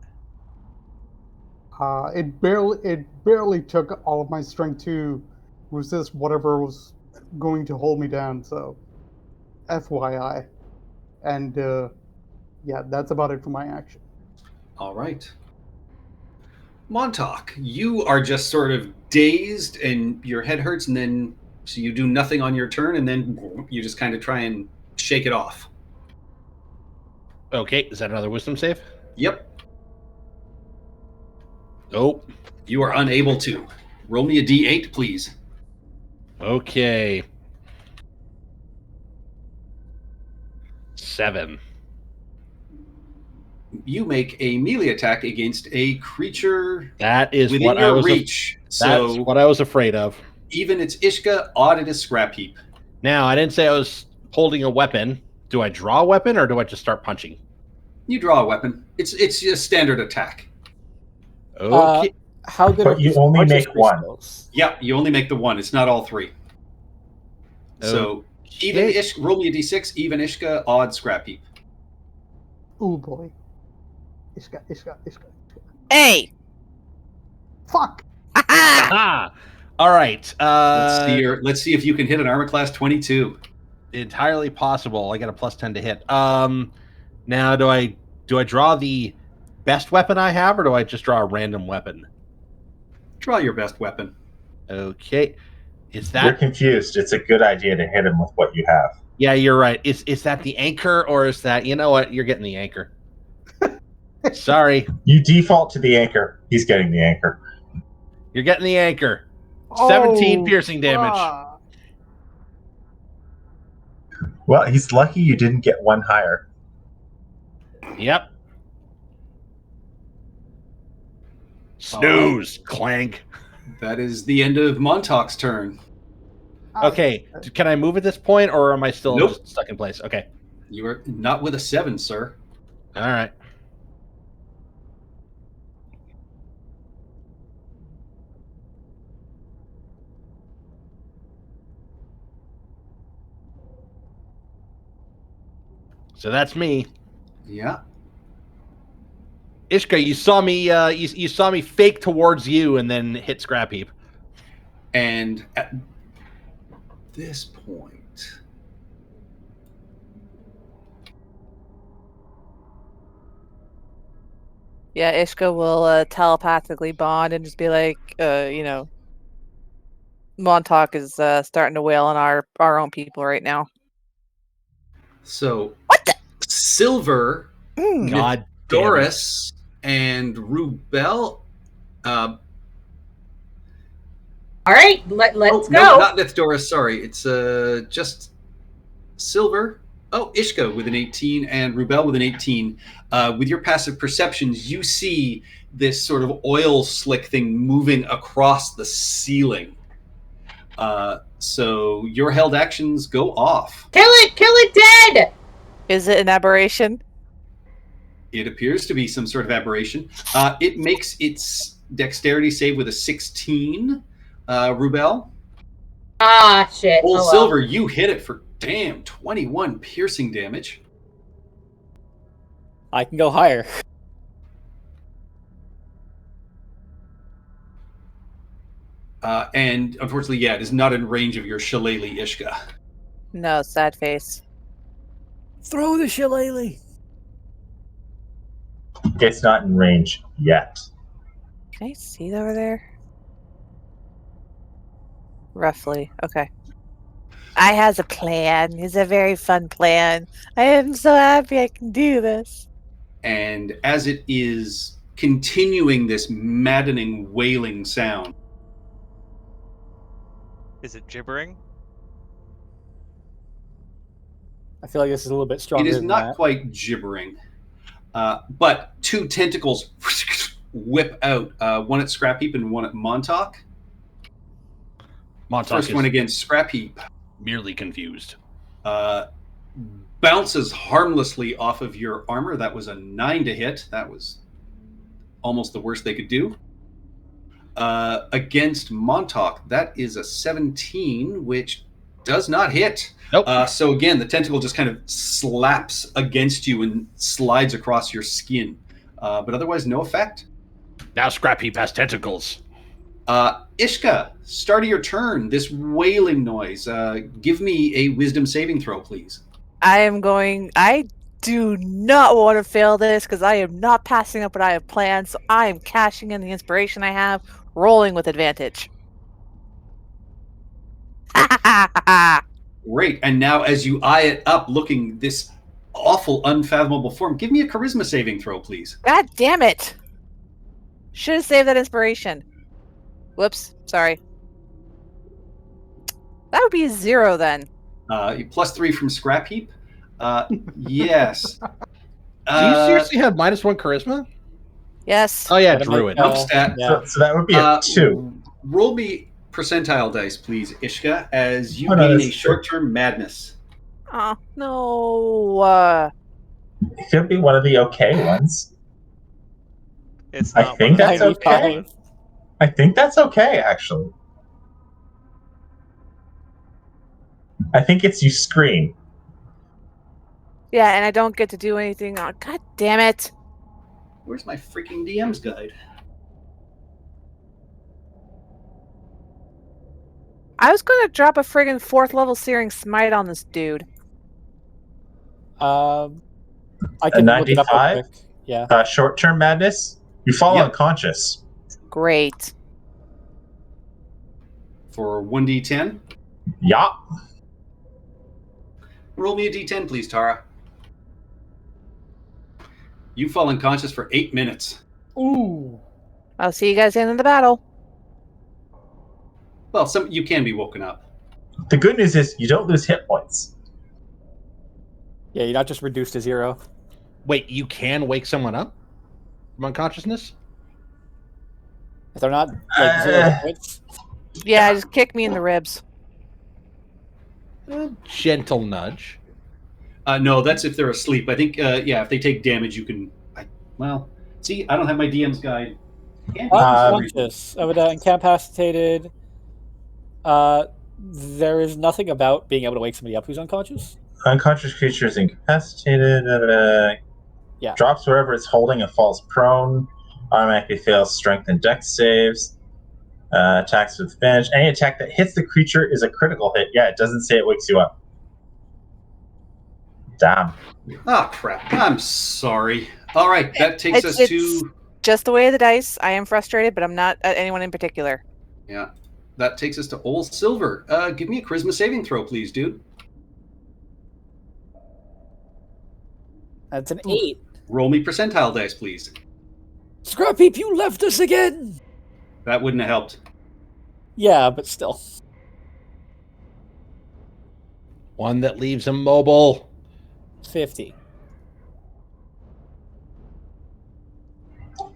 It barely took all of my strength to resist whatever was going to hold me down. So, FYI, and yeah, that's about it for my action. All right. Montauk, you are just sort of dazed and your head hurts, and then so you do nothing on your turn, and then you just kind of try and shake it off. Okay, is that another wisdom save? Yep. Nope. You are unable to. Roll me a d8, please. Okay. 7. You make a melee attack against a creature That is within what I your was. reach. That's So what I was afraid of. even it's Ishka, odd it is Scrap Heap. Now, I didn't say I was holding a weapon. Do I draw a weapon or do I just start punching? You draw a weapon. It's a standard attack. Okay. How good But are you his only make artistry one. skills? Yeah, you only make the one. It's not all three. So even Okay. roll me a d6, even Ishka, odd Scrap Heap. Oh boy, Ishka. Hey! Fuck. Aha! All right. Let's see if you can hit an armor class 22. Entirely possible. I got a +10 to hit. Now do I draw the best weapon I have, or do I just draw a random weapon? Draw your best weapon. Okay. Is You're that? confused. It's a good idea to hit him with what you have. Yeah, you're right. Is that the anchor, or is that? You know what? You're getting the anchor. Sorry, You default to the anchor. He's getting the anchor. you're getting the anchor. 17 Oh, piercing damage. fuck. Well, he's lucky you didn't get one higher. Yep. Snooze, clank. That is the end of Montauk's turn. Okay, can I move at this point, or am I still Nope. just stuck in place? Okay, You are not with a 7, sir. all right. So that's me. Yeah. Ishka, you saw me. You saw me fake towards you and then hit Scrap Heap. And at this point, Yeah, Ishka will telepathically bond and just be like, Montauk is starting to wail on our own people right now. so What the? Silver, Mm. God damn it. Doris, and Rubel. All right, let's go. No, not Nithdoris. Sorry, it's just Silver. Oh, Ishka with an 18 and Rubel with an 18. With your passive perceptions, you see this sort of oil slick thing moving across the ceiling. So your held actions go off. Kill it dead. Is it an aberration? It appears to be some sort of aberration. It makes its dexterity save with a 16. Rubel. Ah, shit. Old Oh, well. Silver, you hit it for 21 piercing damage. I can go higher. And unfortunately, yeah, it is not in range of your shillelagh, Ishka. No, sad face. Throw the shillelagh. It's not in range yet. Can I see it over there? Roughly. Okay. I has a plan. It's a very fun plan. I am so happy I can do this. And as it is continuing this maddening wailing sound, Is it gibbering? I feel like this is a little bit it stronger is than not that. quite gibbering, but two tentacles whip out, one at Scrap Heap and one at Montauk. Montauk First is one against Scrap Heap merely confused. bounces harmlessly off of your armor. That was a 9 to hit. That was almost the worst they could do. Against Montauk, that is a 17, which does not hit. Nope. So again, the tentacle just kind of slaps against you and slides across your skin. But otherwise, no effect. Now Scrap Heap has tentacles. Ishka, start of your turn. This wailing noise. Give me a wisdom saving throw, please. I do not want to fail this because I am not passing up what I have planned. So I am cashing in the inspiration I have, rolling with advantage. Great. And now as you eye it up, looking this awful, unfathomable form, give me a charisma saving throw, please. God damn it! Should have saved that inspiration. Whoops, sorry. That would be a 0 then. +3 from Scrap Heap. Yes. Do you seriously have -1 charisma? Yes. Oh yeah, Gotta make, druid. Stat. yeah. So that would be a 2. Roll me percentile dice, please, Ishka, as you Oh, no, gain that's a short-term madness. Oh, no. It could be one of the okay ones. It's I not think one of that's the- 95. I think that's okay, actually. I think it's you scream. Yeah, and I don't get to do anything. Oh, God damn it. Where's my freaking DM's guide? I was going to drop a friggin' 4th level Searing Smite on this dude. I can look it up real 95? quick. Yeah. Short-term madness. You fall Yep. unconscious. Great. For 1d10. Yeah. Roll me a d10, please, Tara. You fall unconscious for 8 minutes. Ooh. I'll see you guys at the end of the battle. Well, you can be woken up. The good news is you don't lose hit points. Yeah, you're not just reduced to 0. Wait, you can wake someone up from unconsciousness? If they're not like 0 hit points. Yeah, just kick me in the ribs. A gentle nudge. No, that's if they're asleep. I think, if they take damage, you can. See, I don't have my DM's guide. Unconscious. Incapacitated. There is nothing about being able to wake somebody up who's unconscious. Unconscious creature is incapacitated. Yeah. Drops wherever it's holding and falls prone. Automatically fails strength and dex saves. Attacks with advantage. Any attack that hits the creature is a critical hit. Yeah, it doesn't say it wakes you up. Damn. Ah, crap. I'm sorry. All right, that takes us It's to. just the way of the dice. I am frustrated, but I'm not at anyone in particular. Yeah, that takes us to Old Silver. Give me a charisma saving throw, please, dude. That's an 8. Roll me percentile dice, please. Scrap Heap, you left us again! That wouldn't have helped. Yeah, but still. One that leaves him mobile. 50.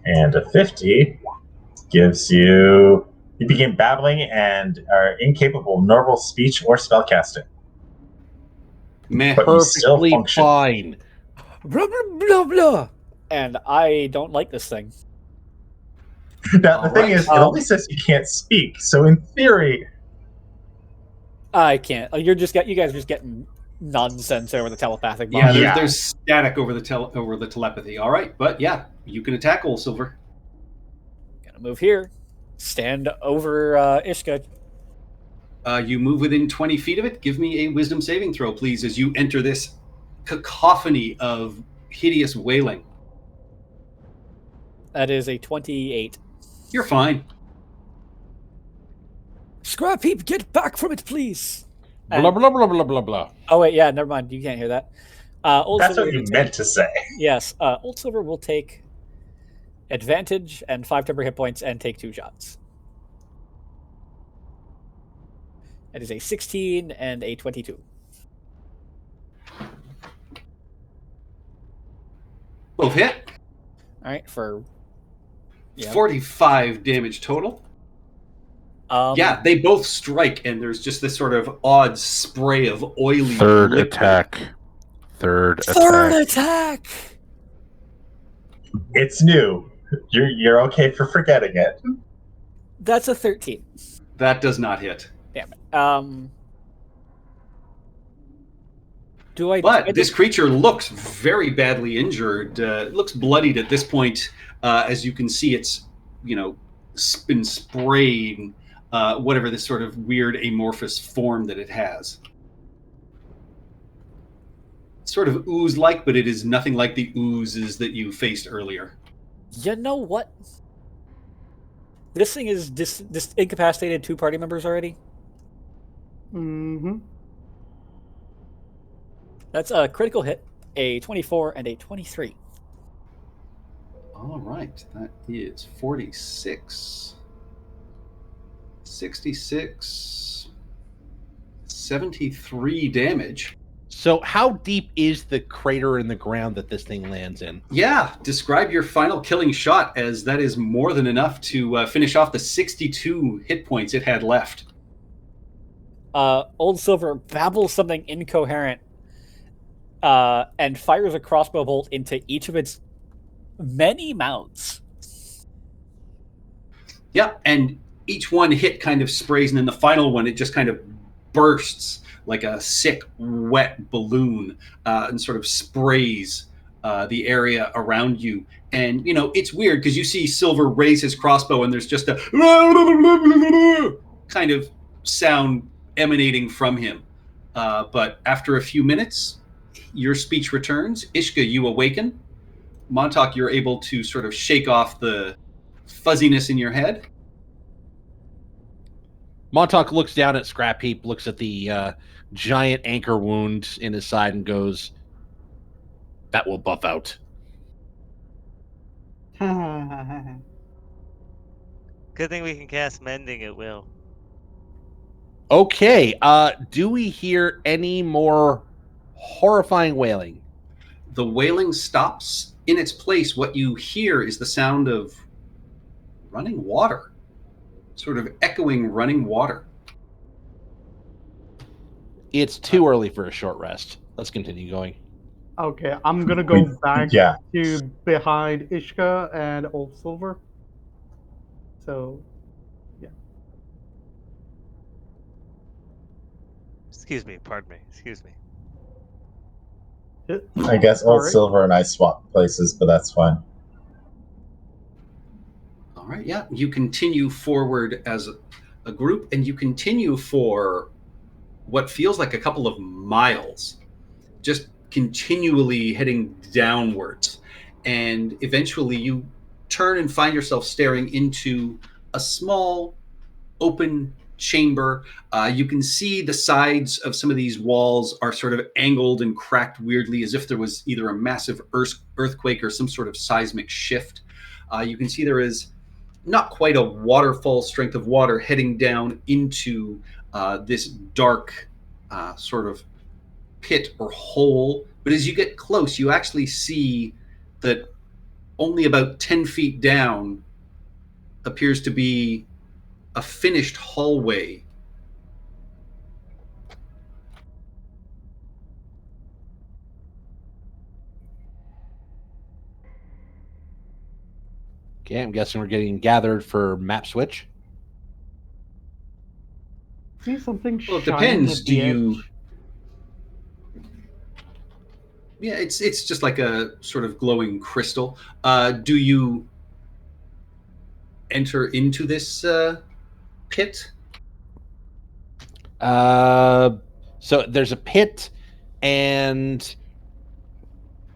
And a 50 gives you. You begin babbling and are incapable of normal speech or spellcasting. Meh. But you still Perfectly function. fine. Blah, blah, blah, blah. And I don't like this thing. Now, the thing Alright. is, it only says you can't speak. So, in theory, I can't. You guys are just getting nonsense over the telepathic Yeah, bond. Yeah. there's static over the telepathy. All right, but yeah, you can attack Old Silver. Gonna move here. Stand over Ishka. You move within 20 feet of it. Give me a wisdom saving throw, please, as you enter this cacophony of hideous wailing. That is a 28. You're fine. Scrap heap, get back from it, please. Blah blah blah blah blah blah. Oh wait, yeah, never mind. You can't hear that. Old that's Silver what you will meant to say. Yes, Old Silver will take advantage and 5 temporary hit points and take 2 shots. That is a 16 and a 22. Both hit. All right, for 45 damage total. Yeah, they both strike, and there's just this sort of odd spray of oily Third liquid. attack. Third attack. It's new. You're okay for forgetting it. That's a 13. That does not hit. Damn it. But this creature looks very badly injured. It looks bloodied at this point. As you can see, it's been spraying whatever this sort of weird amorphous form that it has. Sort of ooze-like, but it is nothing like the oozes that you faced earlier. You know what? This thing is incapacitated 2 party members already. Mm-hmm. That's a critical hit, a 24 and a 23. All right, that is 46, 66, 73 damage. So, how deep is the crater in the ground that this thing lands in? Yeah, describe your final killing shot, as that is more than enough to finish off the 62 hit points it had left. Old Silver babbles something incoherent and fires a crossbow bolt into each of its many mouths. Yeah, and each one hit kind of sprays, and then the final one, it just kind of bursts like a sick, wet balloon and sort of sprays the area around you. And, it's weird because you see Silver raise his crossbow and there's just a kind of sound emanating from him. But after a few minutes, your speech returns. Ishka, you awaken. Montauk, you're able to sort of shake off the fuzziness in your head. Montauk looks down at Scrap Heap, looks at the giant anchor wound in his side, and goes, "That will buff out." Good thing we can cast Mending at will. Okay, do we hear any more horrifying wailing? The wailing stops in its place. What you hear is the sound of running water, sort of echoing running water. It's too early for a short rest. Let's continue going. Okay, I'm gonna go back Yeah. to behind Ishka and Old Silver. So, yeah. Excuse me, pardon me. Excuse me. I guess Old Sorry. Silver and I swapped places, but that's fine. All right, yeah. You continue forward as a group, and you continue for what feels like a couple of miles, just continually heading downwards. And eventually you turn and find yourself staring into a small open chamber. You can see the sides of some of these walls are sort of angled and cracked weirdly, as if there was either a massive earthquake or some sort of seismic shift. You can see there is not quite a waterfall strength of water heading down into this dark sort of pit or hole. But as you get close, you actually see that only about 10 feet down appears to be a finished hallway. Okay, I'm guessing we're getting gathered for map switch. See something Well, it shining depends. at Do the you? edge? Yeah, it's just like a sort of glowing crystal. Do you enter into this pit? So there's a pit, and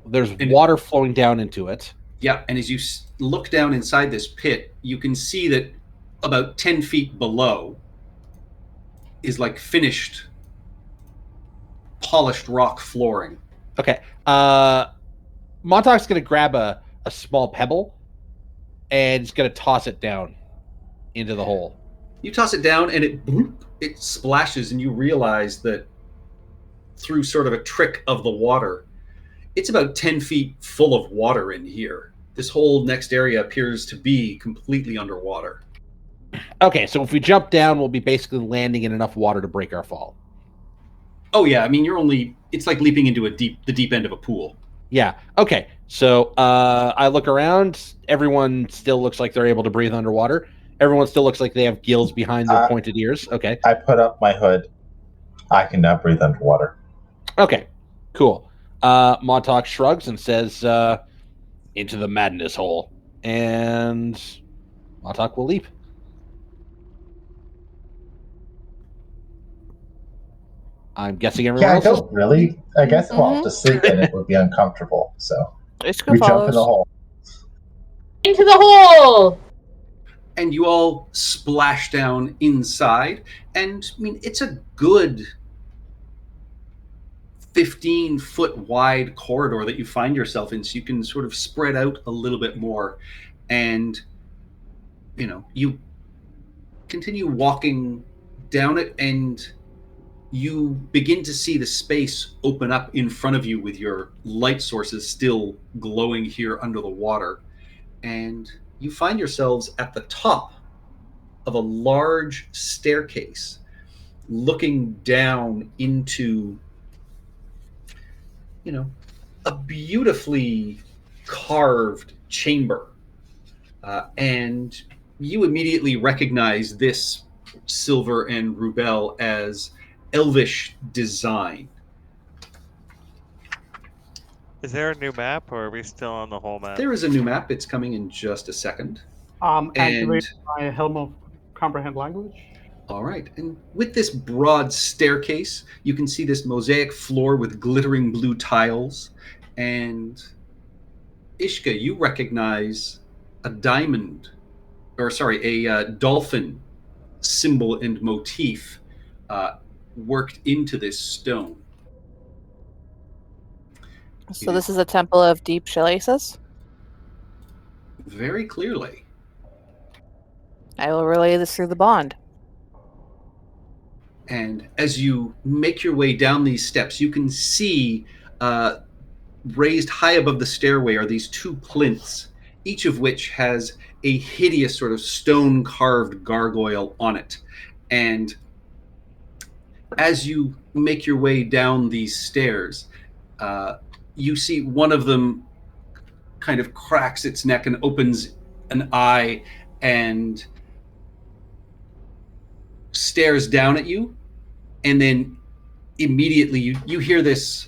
there's And- water flowing down into it. Yeah, and as you look down inside this pit, you can see that about 10 feet below is like finished, polished rock flooring. Okay. Montauk's going to grab a small pebble, and he's going to toss it down into the hole. You toss it down, and it splashes, and you realize that through sort of a trick of the water, it's about 10 feet full of water in here. This whole next area appears to be completely underwater. Okay, so if we jump down, we'll be basically landing in enough water to break our fall. Oh yeah, I mean it's like leaping into the deep end of a pool. Yeah. Okay. So I look around. Everyone still looks like they're able to breathe underwater. Everyone still looks like they have gills behind their pointed ears. Okay. I put up my hood. I can now breathe underwater. Okay. Cool. Montauk shrugs and says, "Into the madness hole," and Montauk will leap. I'm guessing everyone Yeah, I else is. don't really. I guess I'll have to sleep and it would be uncomfortable. So Ishka we jump follows. in the hole. Into the hole! And you all splash down inside, and I mean it's a good 15-foot wide corridor that you find yourself in, so you can sort of spread out a little bit more. And you continue walking down it, and you begin to see the space open up in front of you with your light sources still glowing here under the water. And you find yourselves at the top of a large staircase looking down into a beautifully carved chamber. And you immediately recognize this Silver and Rubel as elvish design. Is there a new map, or are we still on the whole map? There is a new map. It's coming in just a second. Activate my Helm of Comprehend Language. All right. And with this broad staircase, you can see this mosaic floor with glittering blue tiles. And Ishka, you recognize a dolphin symbol and motif worked into this stone. So this is a temple of deep shalaces? Very clearly. I will relay this through the bond. And as you make your way down these steps, you can see raised high above the stairway are these two plinths, each of which has a hideous sort of stone carved gargoyle on it. And as you make your way down these stairs, you see one of them kind of cracks its neck and opens an eye and stares down at you. And then immediately you hear this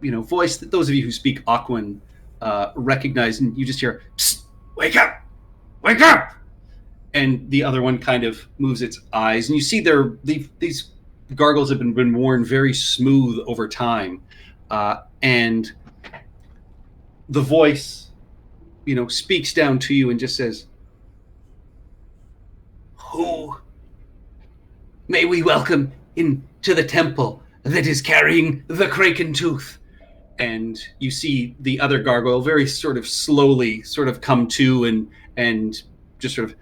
voice that those of you who speak Aquan recognize, and you just hear, "Psst, wake up! Wake up!" And the other one kind of moves its eyes, and you see these gargoyles have been worn very smooth over time, and the voice, speaks down to you and just says, "Who may we welcome into the temple that is carrying the Kraken Tooth?" And you see the other gargoyle very sort of slowly sort of come to and just sort of,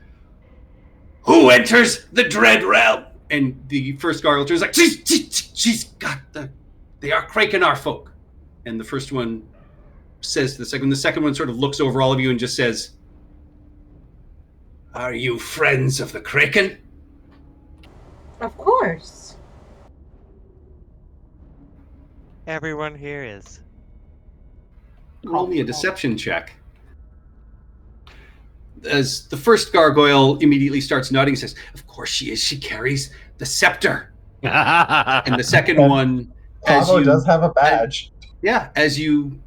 "Who enters the dread realm?" And the first gargoyle is like, she's got they are Kraken our folk. And the first one says to the second one sort of looks over all of you and just says, "Are you friends of the Kraken?" Of course. Everyone here is. Roll me a deception check. As the first gargoyle immediately starts nodding, says, "Of course she is. She carries the scepter." And the second And one, as Pavo you, does have a badge. as you,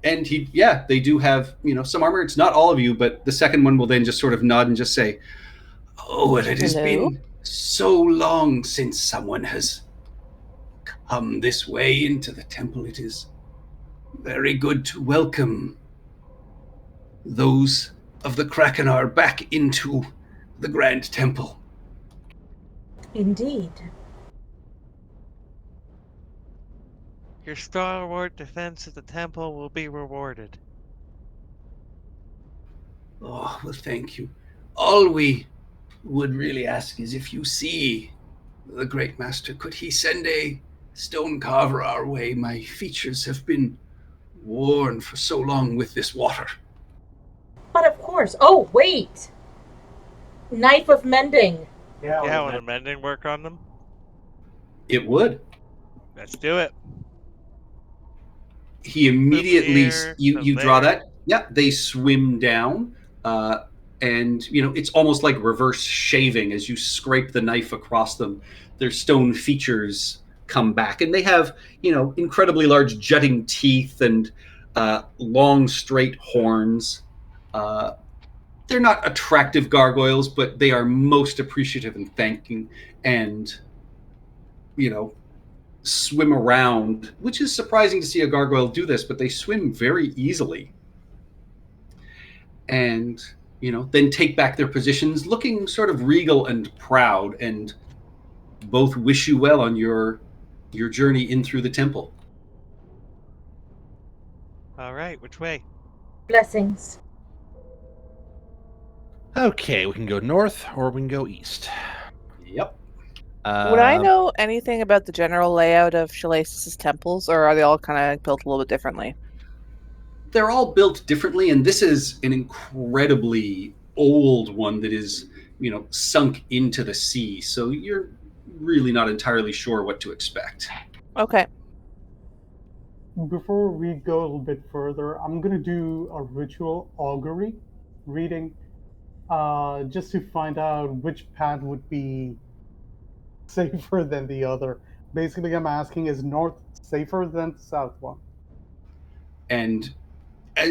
and they do have, some armor. It's not all of you, but the second one will then just sort of nod and just say, "Oh, well, it has Hello? been so long since someone has come this way into the temple. It is very good to welcome those of the Krakenar back into the Grand Temple." Indeed. Your stalwart defense of the temple will be rewarded. Oh, well, thank you. All we would really ask is, if you see the Great Master, could he send a stone carver our way? My features have been worn for so long with this water. But of course. Oh, wait. Knife of mending. Yeah, will the mending work on them? It would. Let's do it. He immediately, here, you from draw there. that. Yeah, they swim down. And it's almost like reverse shaving. As you scrape the knife across them, their stone features come back, and they have incredibly large jutting teeth and long straight horns. They're not attractive gargoyles, but they are most appreciative and thanking, and swim around, which is surprising to see a gargoyle do this, but they swim very easily. And then take back their positions, looking sort of regal and proud, and both wish you well on your journey in through the temple. All right, which way? Blessings. Okay, we can go north or we can go east. Yep. Would I know anything about the general layout of Shalasis' temples, or are they all kind of built a little bit differently? They're all built differently, and this is an incredibly old one that is, sunk into the sea. So you're really not entirely sure what to expect. Okay. Before we go a little bit further, I'm going to do a ritual augury reading just to find out which path would be safer than the other. Basically, I'm asking, is north safer than the south one? And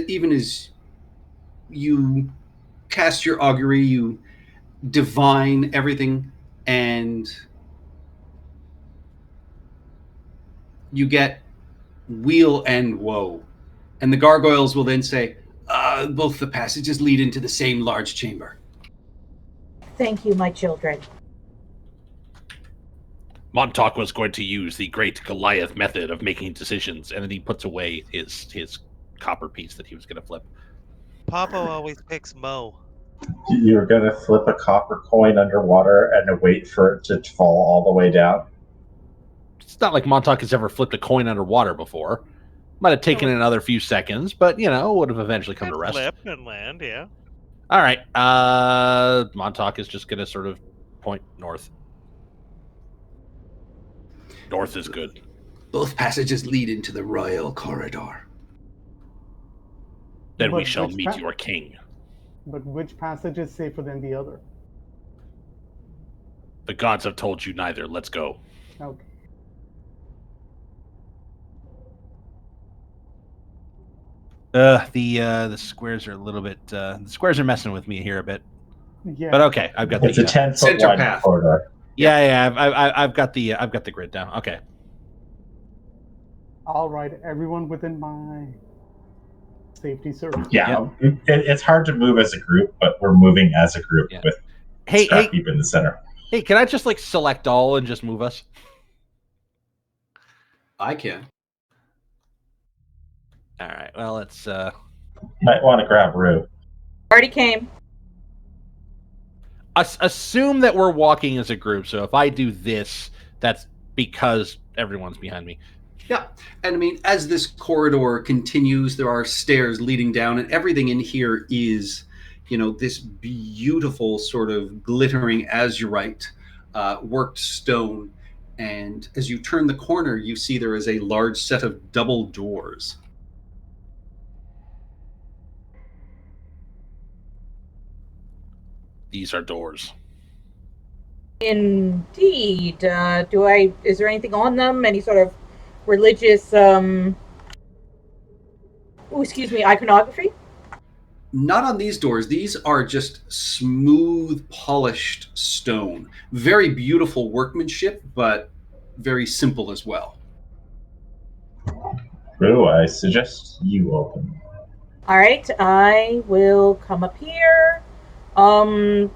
even as you cast your augury, you divine everything, and you get weal and woe. And the gargoyles will then say, both the passages lead into the same large chamber. Thank you, my children. Montauk was going to use the great Goliath method of making decisions, and then he puts away his copper piece that he was going to flip. Papa always picks Mo. You're going to flip a copper coin underwater and wait for it to fall all the way down? It's not like Montauk has ever flipped a coin underwater before. Might have taken another few seconds, but, would have eventually come to rest. Flip and land, yeah. All right. Montauk is just going to sort of point north. North is good. Both passages lead into the royal corridor. Then we But shall which meet your king. But which passage is safer than the other? The gods have told you neither. Let's go. Okay. The squares are a little bit. The squares are messing with me here a bit. Yeah. But okay, I've got It's a the 10-foot center wide path. corridor. yeah. I've got the grid down. Okay. All right, everyone within my safety circle. Yeah, it's hard to move as a group, but we're moving as a group with Scrapheap in the center. Hey, can I just select all and just move us? I can. All right. Well, let's. Might want to grab Rue. Already came. Assume that we're walking as a group. So if I do this, that's because everyone's behind me. Yeah. And I mean, as this corridor continues, there are stairs leading down, and everything in here is, this beautiful sort of glittering azurite, worked stone. And as you turn the corner, you see there is a large set of double doors. These are doors. Indeed. Is there anything on them? Any sort of religious, iconography? Not on these doors. These are just smooth, polished stone. Very beautiful workmanship, but very simple as well. Rue, I suggest you open. All right, I will come up here. Old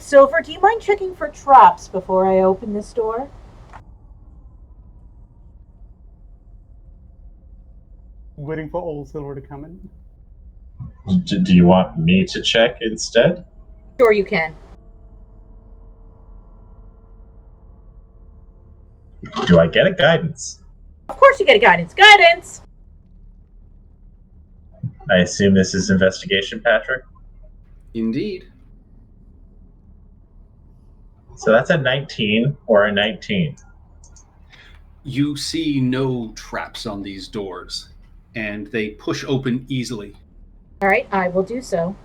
Silver, do you mind checking for traps before I open this door? Waiting for Old Silver to come in. Do you want me to check instead? Sure, you can. Do I get a guidance? Of course you get a guidance. Guidance! I assume this is investigation, Patrick? Indeed. So that's a 19 or a 19. You see no traps on these doors, and they push open easily. All right, I will do so.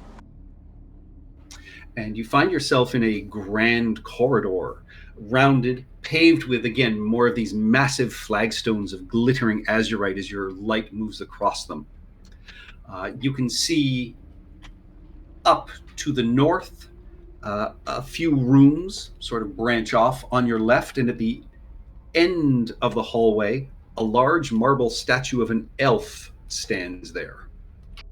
And you find yourself in a grand corridor, rounded, paved with, again, more of these massive flagstones of glittering azurite as your light moves across them. You can see up to the north a few rooms sort of branch off on your left, and at the end of the hallway, a large marble statue of an elf stands there.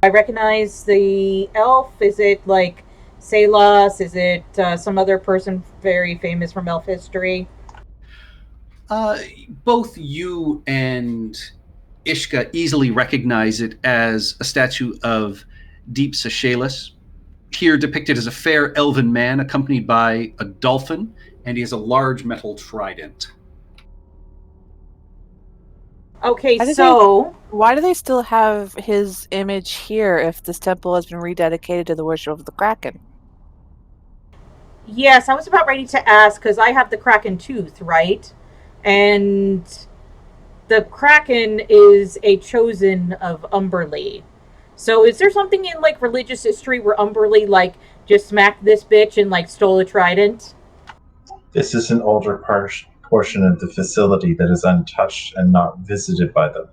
I recognize the elf. Is it like Salas? Is it some other person very famous from elf history? Both you and Ishka easily recognize it as a statue of Deep Seychelles, here depicted as a fair elven man accompanied by a dolphin, and he has a large metal trident. Okay, why do they still have his image here if this temple has been rededicated to the worship of the Kraken? Yes, I was about ready to ask because I have the Kraken tooth, right? And the Kraken is a chosen of Umberlee. So is there something in like religious history where Umberlee like just smacked this bitch and like stole a trident? This is an older portion of the facility that is untouched and not visited by them.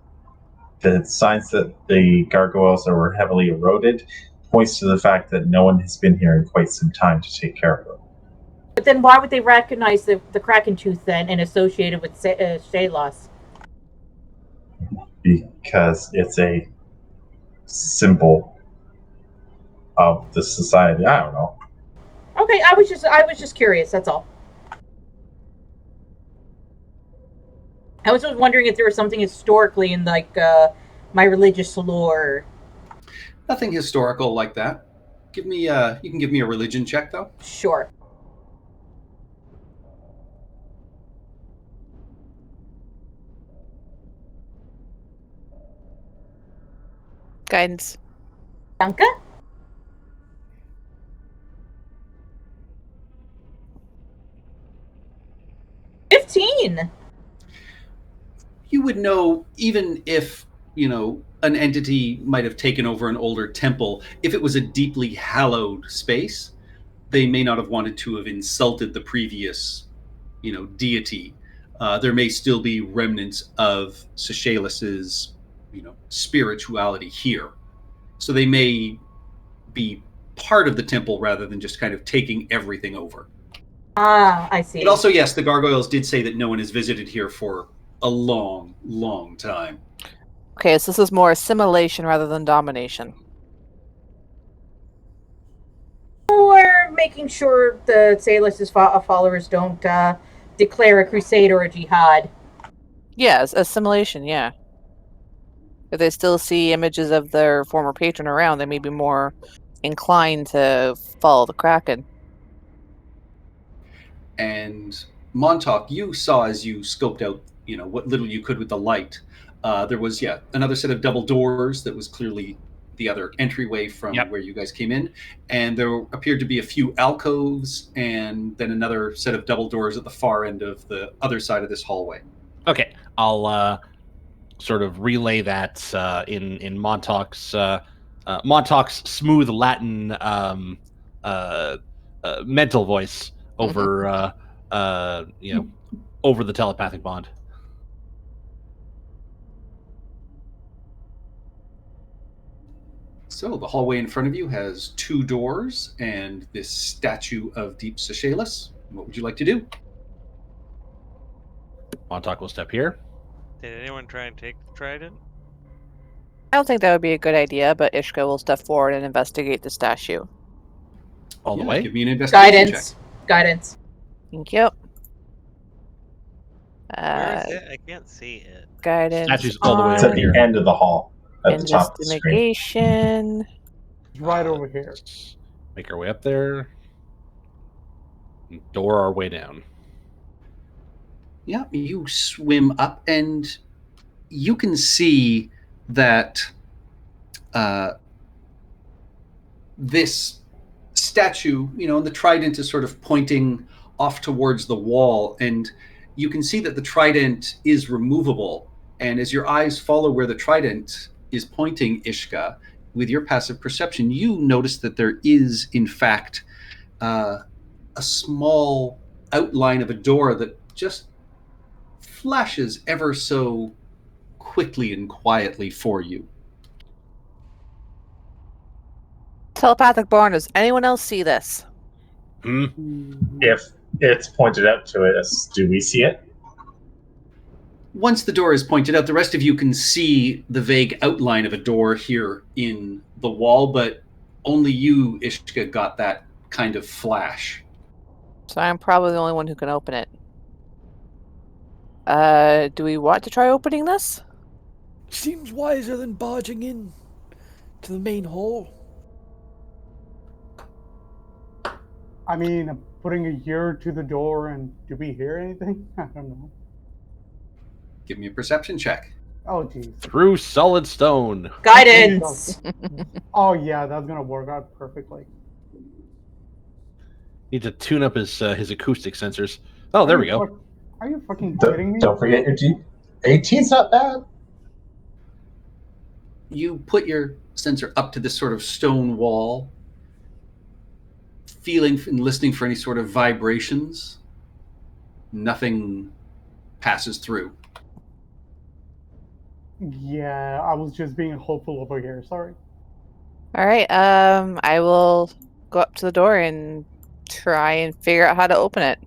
The signs that the gargoyles were heavily eroded points to the fact that no one has been here in quite some time to take care of them. But then why would they recognize the Kraken tooth then and associate it with Shalos? Because it's a symbol of the society. I don't know. Okay, I was just curious, that's all. I was just wondering if there was something historically in like my religious lore. Nothing historical like that. You can give me a religion check though. Sure. Guidance. Danke? $15. You would know, even if, an entity might have taken over an older temple, if it was a deeply hallowed space, they may not have wanted to have insulted the previous, deity. There may still be remnants of Seychelles' spirituality here. So they may be part of the temple rather than just kind of taking everything over. Ah, I see. But also, yes, the gargoyles did say that no one has visited here for a long, long time. Okay, so this is more assimilation rather than domination. Or making sure the Salas' followers don't declare a crusade or a jihad. Yes, assimilation, yeah. If they still see images of their former patron around, they may be more inclined to follow the Kraken. And Montauk, you saw as you scoped out, what little you could with the light. There was, another set of double doors that was clearly the other entryway from where you guys came in. And there appeared to be a few alcoves and then another set of double doors at the far end of the other side of this hallway. Okay, I'll sort of relay that in Montauk's Montauk's smooth Latin mental voice over over the telepathic bond. So the hallway in front of you has 2 doors and this statue of Deep Seychelles. What would you like to do? Montauk will step here. Did anyone try and take the trident? I don't think that would be a good idea, but Ishka will step forward and investigate the statue. All the way. Give me an investigation Guidance. Guidance. Thank you. Where is it? I can't see it. Guidance. Statue's all the way It's at over the here. end of the hall, at the top of the screen. Investigation. It's right over here. Make our way up there. Door our way down. Yeah, you swim up and you can see that this statue, and the trident is sort of pointing off towards the wall, and you can see that the trident is removable. And as your eyes follow where the trident is pointing, Ishka, with your passive perception, you notice that there is, in fact, a small outline of a door that just flashes ever so quickly and quietly for you. Telepathic barn. Does anyone else see this? If it's pointed out to us, do we see it? Once the door is pointed out, the rest of you can see the vague outline of a door here in the wall, but only you, Ishka, got that kind of flash. So I'm probably the only one who can open it. Do we want to try opening this? Seems wiser than barging in to the main hall. I mean, putting a ear to the door, and do we hear anything? I don't know. Give me a perception check. Oh, jeez. Through solid stone. Guidance. Oh, yeah, that's gonna work out perfectly. Need to tune up his acoustic sensors. Oh, there we go. Are you fucking kidding me? Don't forget your G. 18's not bad. You put your sensor up to this sort of stone wall, feeling and listening for any sort of vibrations. Nothing passes through. Yeah, I was just being hopeful over here. Sorry. All right. I will go up to the door and try and figure out how to open it.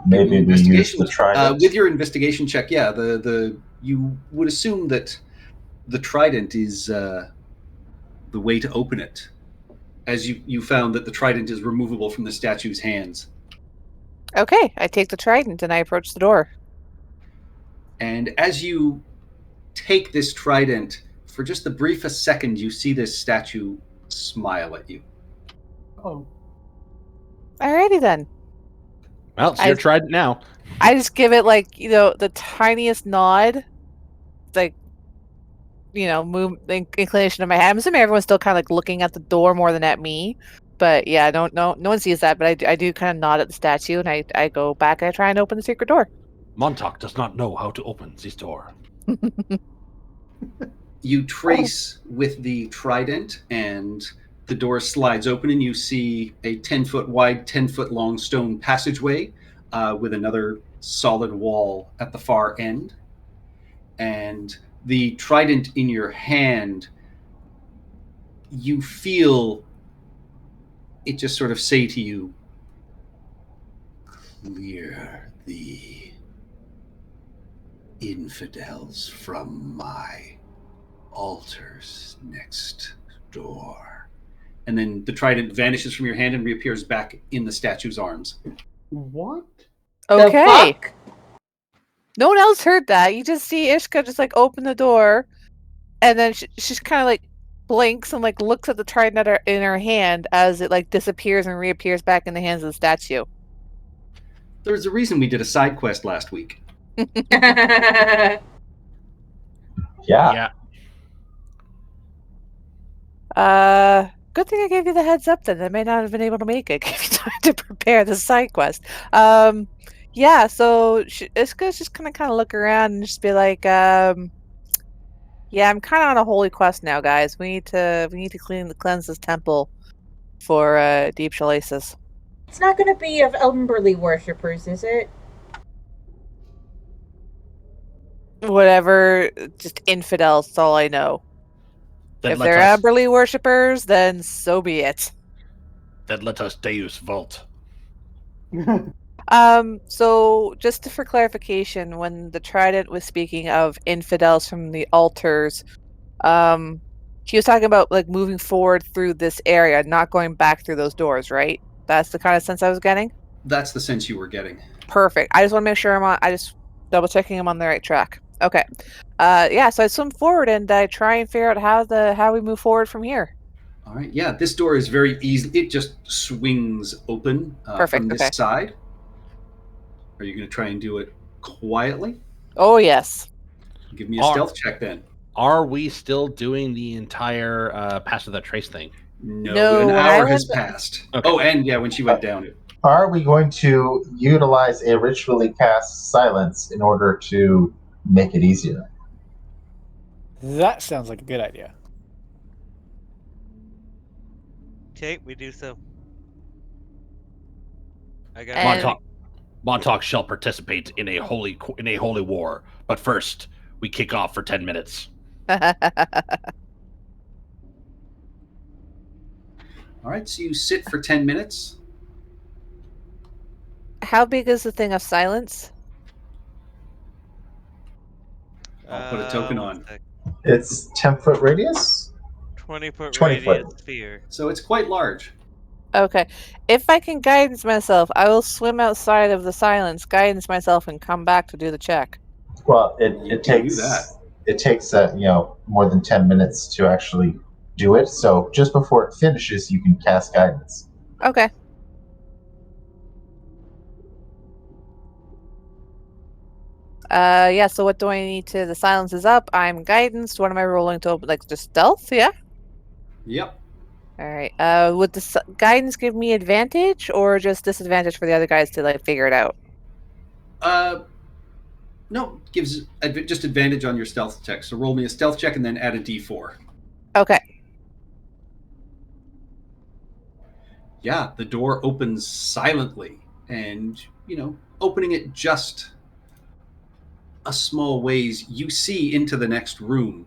Maybe we use the trident. With your investigation check, yeah, the you would assume that the trident is the way to open it, as you found that the trident is removable from the statue's hands. Okay, I take the trident and I approach the door. And as you take this trident, for just the briefest second, you see this statue smile at you. Oh. Alrighty then. Well, it's your trident now. I just give it the tiniest nod, move the inclination of my head. I'm assuming everyone's still kind of looking at the door more than at me. But yeah, no one sees that. But I do kind of nod at the statue, and I go back and I try and open the secret door. Montauk does not know how to open this door. You trace with the trident, and the door slides open, and you see a 10-foot wide, 10-foot long stone passageway with another solid wall at the far end. And the trident in your hand, you feel it just sort of say to you, "Clear the infidels from my altars next door." And then the trident vanishes from your hand and reappears back in the statue's arms. What? Okay. No one else heard that. You just see Ishka just open the door, and then she's kind of blinks and looks at the trident in her hand as it disappears and reappears back in the hands of the statue. There's a reason we did a side quest last week. Yeah. Good thing I gave you the heads up then. I may not have been able to make it. Gave you time to prepare the side quest. Yeah, so Ishka's just kind of look around and just be like, Yeah, I'm kind of on a holy quest now, guys. We need to cleanse this temple for Deep Shalaces. It's not going to be of Elmberley worshippers, is it? Whatever, just infidels. That's all I know. Then If let they're us Amberley worshippers, then so be it. Deus Vult. So just for clarification, when the Trident was speaking of infidels from the altars, he was talking about like moving forward through this area, not going back through those doors, right? That's the kind of sense I was getting. That's the sense you were getting. Perfect. I just want to make sure I just double checking I'm on the right track. Okay. Yeah. So I swim forward and I try and figure out how we move forward from here. All right. Yeah, this door is very easy. It just swings open Perfect. from this Okay. side. Are you going to try and do it quietly? Oh yes. Give me a stealth check then. Are we still doing the entire Pass Without Trace thing? No, an when I hour has was- passed. Okay. Oh, and yeah, when she went down it. Are we going to utilize a ritually cast silence in order to make it easier? That sounds like a good idea. Okay, we do so. I got And- it. Montauk shall participate in a holy war, but first we kick off for 10 minutes. All right, so you sit for 10 minutes. How big is the thing of silence? I'll put a token 1 on. sec. It's 10-foot radius? 20-foot 20 foot. radius sphere. So it's quite large. Okay. If I can guidance myself, I will swim outside of the silence, guidance myself, and come back to do the check. Well, You it can do takes that. more than 10 minutes to actually do it. So just before it finishes, you can cast guidance. Okay. Yeah, so what do I need to... The silence is up. I'm guidance. What am I rolling to open? Like, just stealth? Yeah? Yep. Alright. Would the guidance give me advantage, or just disadvantage for the other guys to, like, figure it out? No, gives just advantage on your stealth check. So roll me a stealth check and then add a d4. Okay. Yeah, the door opens silently, and opening it just a small ways, you see into the next room,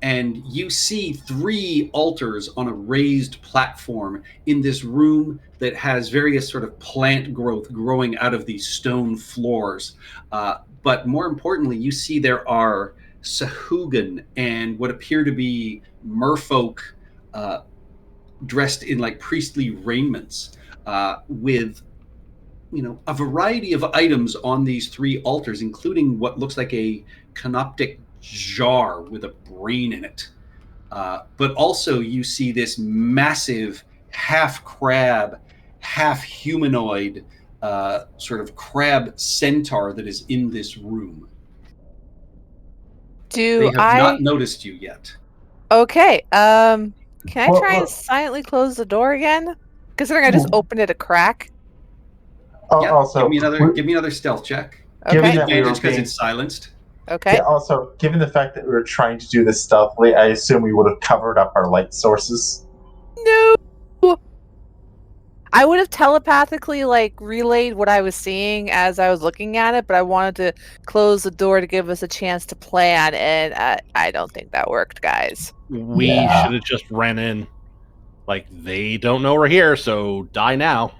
and you see 3 altars on a raised platform in this room that has various sort of plant growth growing out of these stone floors. But more importantly, you see there are Sahugan and what appear to be merfolk dressed in like priestly raiments with a variety of items on these 3 altars, including what looks like a canoptic jar with a brain in it. But also you see this massive half crab, half humanoid sort of crab centaur that is in this room. They have not noticed you yet. Okay. Can I Well, try and silently close the door again? Considering I just opened it a crack. Yeah, Also, give me another stealth check. Given Okay. that we were Advantage because being, it's silenced. Okay. yeah, also, given the fact that we were trying to do this stealthily, I assume we would have covered up our light sources. No. I would have telepathically relayed what I was seeing as I was looking at it, but I wanted to close the door to give us a chance to plan, and I don't think that worked, guys. We Yeah. should have just ran in. Like, they don't know we're here, so die now.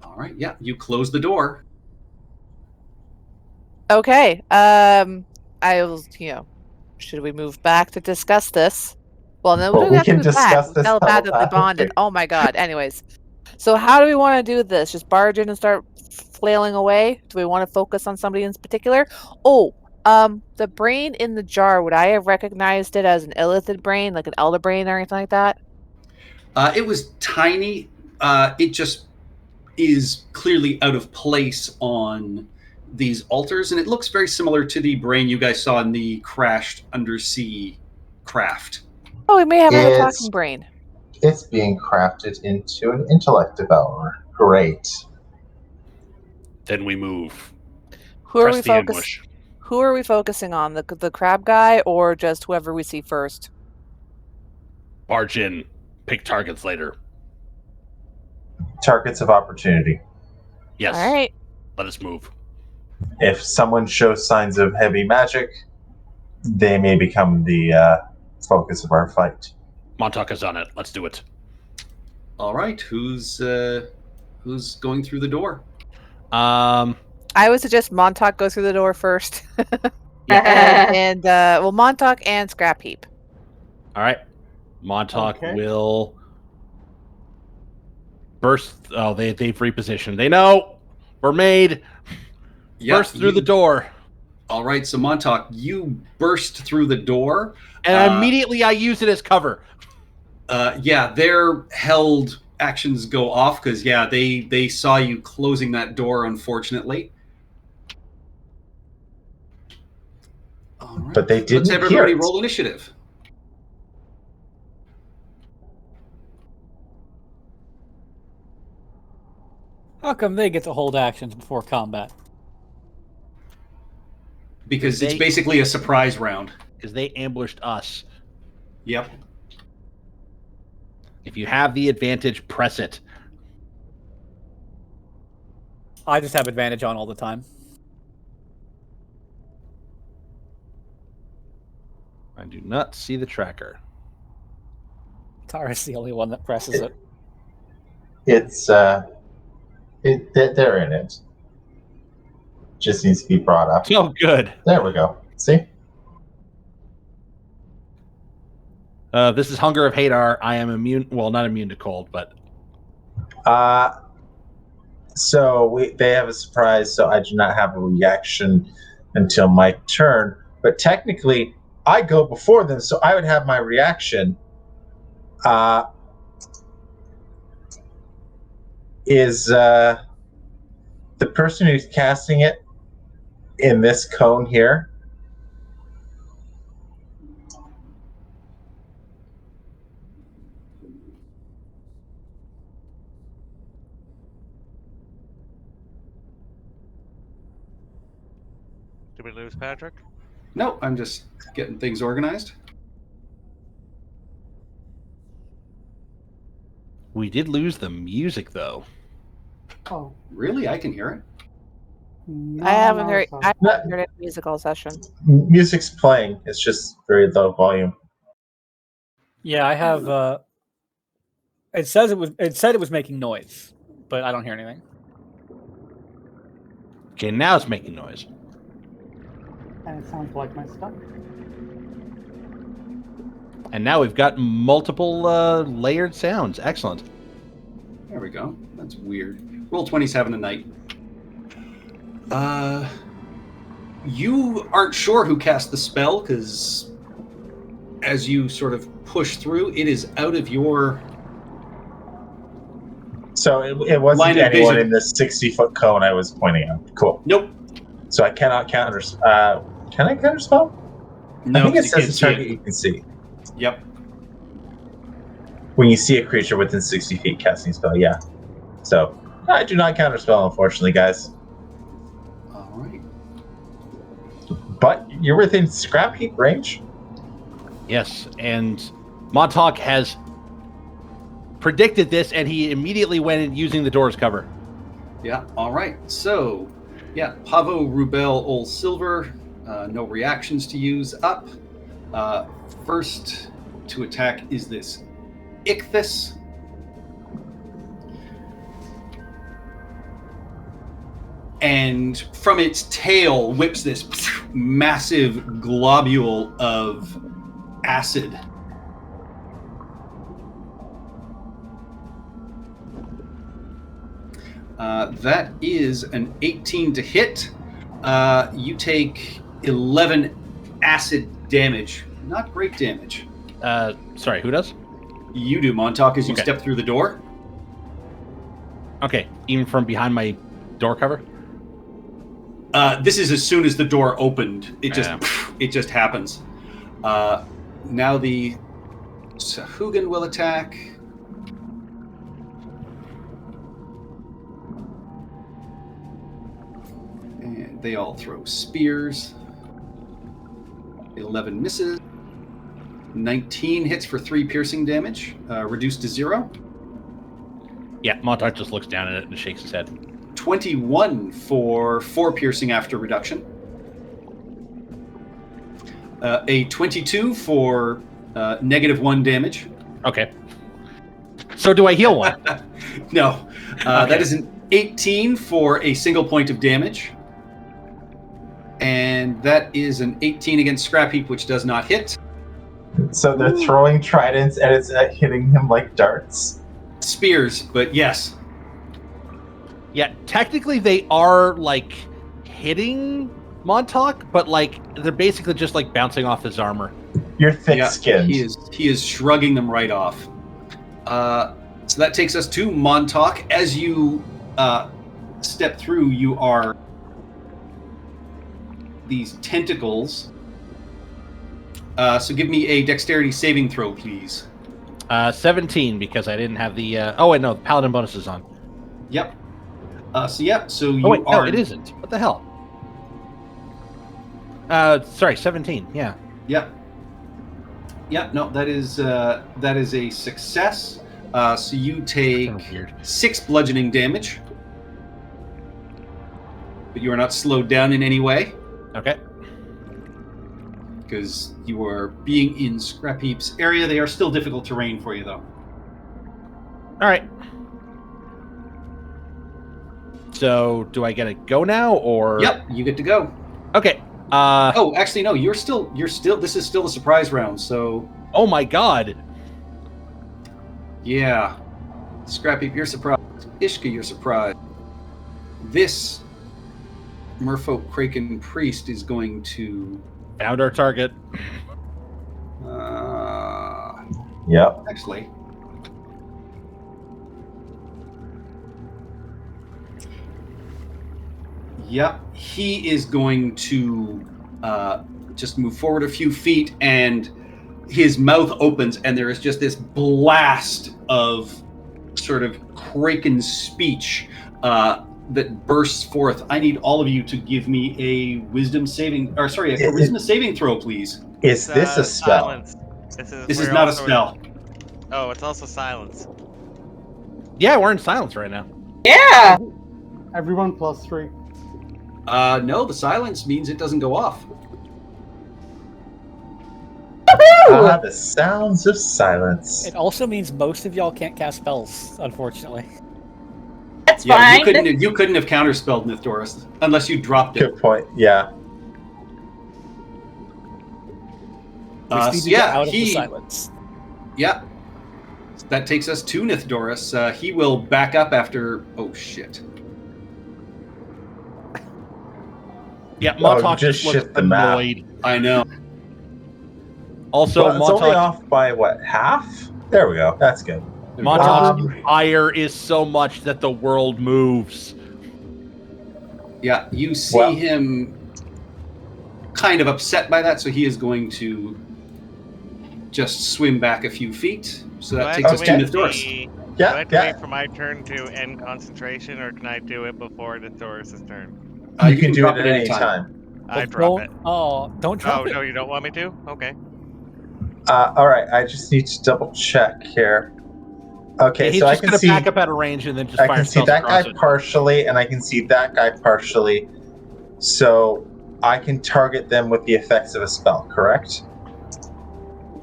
All right, yeah, you close the door. Okay. I was, should we move back to discuss this? Well, no, Well, we we have to can move back. discuss We this telepathically bonded. telepathically. Oh my god. Anyways, so how do we want to do this? Just barge in and start flailing away? Do we want to focus on somebody in particular? Oh, the brain in the jar. Would I have recognized it as an illithid brain, like an elder brain or anything like that? It was tiny. It just is clearly out of place on these altars, and it looks very similar to the brain you guys saw in the crashed undersea craft. Oh, we may have a It's- talking brain. It's being crafted into an intellect devourer. Great. Then we move. Who are Press we the focused? ambush. Who are we focusing on? The crab guy or just whoever we see first? Barge in. Pick targets later. Targets of opportunity. Yes. All right. Let us move. If someone shows signs of heavy magic, they may become the focus of our fight. Montauk is on it. Let's do it. All right, who's going through the door? I would suggest Montauk go through the door first. Yeah. and well, Montauk and Scrap Heap. All right. Montauk Okay. will burst. Oh, they've repositioned. They know we're made. Yeah, Burst through the door. All right, so Montauk, you burst through the door. And immediately I use it as cover. Yeah, their held actions go off because, yeah, they saw you closing that door, unfortunately. All right. But they didn't Let's have everybody hear it. roll initiative. How come they get to hold actions before combat? Because it's They- basically a surprise round. Because they ambushed us. Yep. If you have the advantage, press it. I just have advantage on all the time. I do not see the tracker. Tara's the only one that presses it. It's they're in it. Just needs to be brought up. Oh, good. There we go. See? This is Hunger of Hadar. I am immune. Well, not immune to cold, but So they have a surprise, so I do not have a reaction until my turn. But technically, I go before them, so I would have my reaction. Is the person who's casting it in this cone here? Did we lose Patrick? No, I'm just getting things organized. we did lose the music, though. Oh, Really? I can hear it. not I on haven't our heard. side. I haven't heard a musical session. Music's playing. It's just very low volume. Yeah, I have. It says it was. It said it was making noise, but I don't hear anything. Okay, now it's making noise. And it sounds like my stuff. And now we've got multiple layered sounds. Excellent. There we go. That's weird. Roll 27 tonight. You aren't sure who cast the spell because as you sort of push through, it is out of your... So it wasn't Line of anyone vision. in the 60-foot cone I was pointing out. Cool. Nope. So I cannot counter. Can I counterspell? No, I think it 'cause you says can't the see target it. you can see. Yep. When you see a creature within 60 feet casting spell, yeah. So I do not counterspell, unfortunately, guys. All right. But you're within scrap heap range. Yes, and Montauk has predicted this, and he immediately went in using the door's cover. Yeah. All right. So, yeah, Pavo, Rubel, Old Silver. No reactions to use up. First to attack is this Ichthus. And from its tail whips this massive globule of acid. That is an 18 to hit. You take 11 acid damage. Not great damage. Sorry, who does? You do, Montauk, as you Okay. step through the door. Okay, even from behind my door cover? This is as soon as the door opened. It just Yeah. it just happens. Now the Sahugan will attack. And they all throw spears. 11 misses. 19 hits for 3 piercing damage, reduced to 0. Yeah, Montauk just looks down at it and shakes his head. 21 for 4 piercing after reduction. A 22 for -1 damage. Okay. So do I heal one? No. Okay. That is an 18 for a single point of damage. And that is an 18 against Scrap Heap, which does not hit. So they're throwing tridents and it's hitting him like darts. Spears, but yes. Yeah, technically they are like hitting Montauk, but like they're basically just like bouncing off his armor. You're thick-skinned. He is shrugging them right off. So that takes us to Montauk. As you step through, you are these tentacles. So give me a dexterity saving throw, please. 17 because I didn't have the. Oh wait, no, the paladin bonus is on. Yep. So you Oh wait, are. no, it isn't. What the hell? Sorry, 17. Yeah. Yep. Yeah. No, that is a success. So you take Weird. 6 bludgeoning damage, but you are not slowed down in any way. Okay. Because you are being in Scrap Heap's area. They are still difficult terrain for you, though. All right. So, do I get to go now, or? Yep, you get to go. Okay. Oh, actually, no. You're still. This is still a surprise round. So. Oh my God. Yeah. Scrap Heap, you're surprised. Ishka, you're surprised. This Merfolk Kraken priest is going to. Found our target. Yep. Actually. Yep. He is going to just move forward a few feet, and his mouth opens, and there is just this blast of sort of Kraken speech that bursts forth. I need all of you to give me a wisdom saving, or sorry, a charisma saving throw, please. Is this a spell? Silence. This is not a spell. Oh, it's also silence. Yeah, we're in silence right now. Yeah. Everyone +3. No, the silence means it doesn't go off. The sounds of silence. It also means most of y'all can't cast spells, unfortunately. That's Yeah, fine. you couldn't have counterspelled Nithdoris unless you dropped it. Good point. Yeah. We just need to get out of the silence. Yeah. That takes us to Nithdoris. He will back up after. Oh shit. Yeah, Montauk just looks shift the map. annoyed. I know. Also, Well, it's only Montauk, off by what, half? There we go. That's good. Montauk's Um, ire is so much that the world moves. Yeah, you see him kind of upset by that, so he is going to just swim back a few feet. So that takes us to Nithdoris. Do Yeah, I have to yeah. wait for my turn to end concentration, or can I do it before Nithdoris' turn? You can do drop it at any time. I But drop it. Don't drop Oh, it. no, you don't want me to? Okay. All right, I just need to double check here. Okay, He's so I just can going to see back up at a range and then just I fire can see spells that guy across it. partially, and I can see that guy partially. So I can target them with the effects of a spell, correct?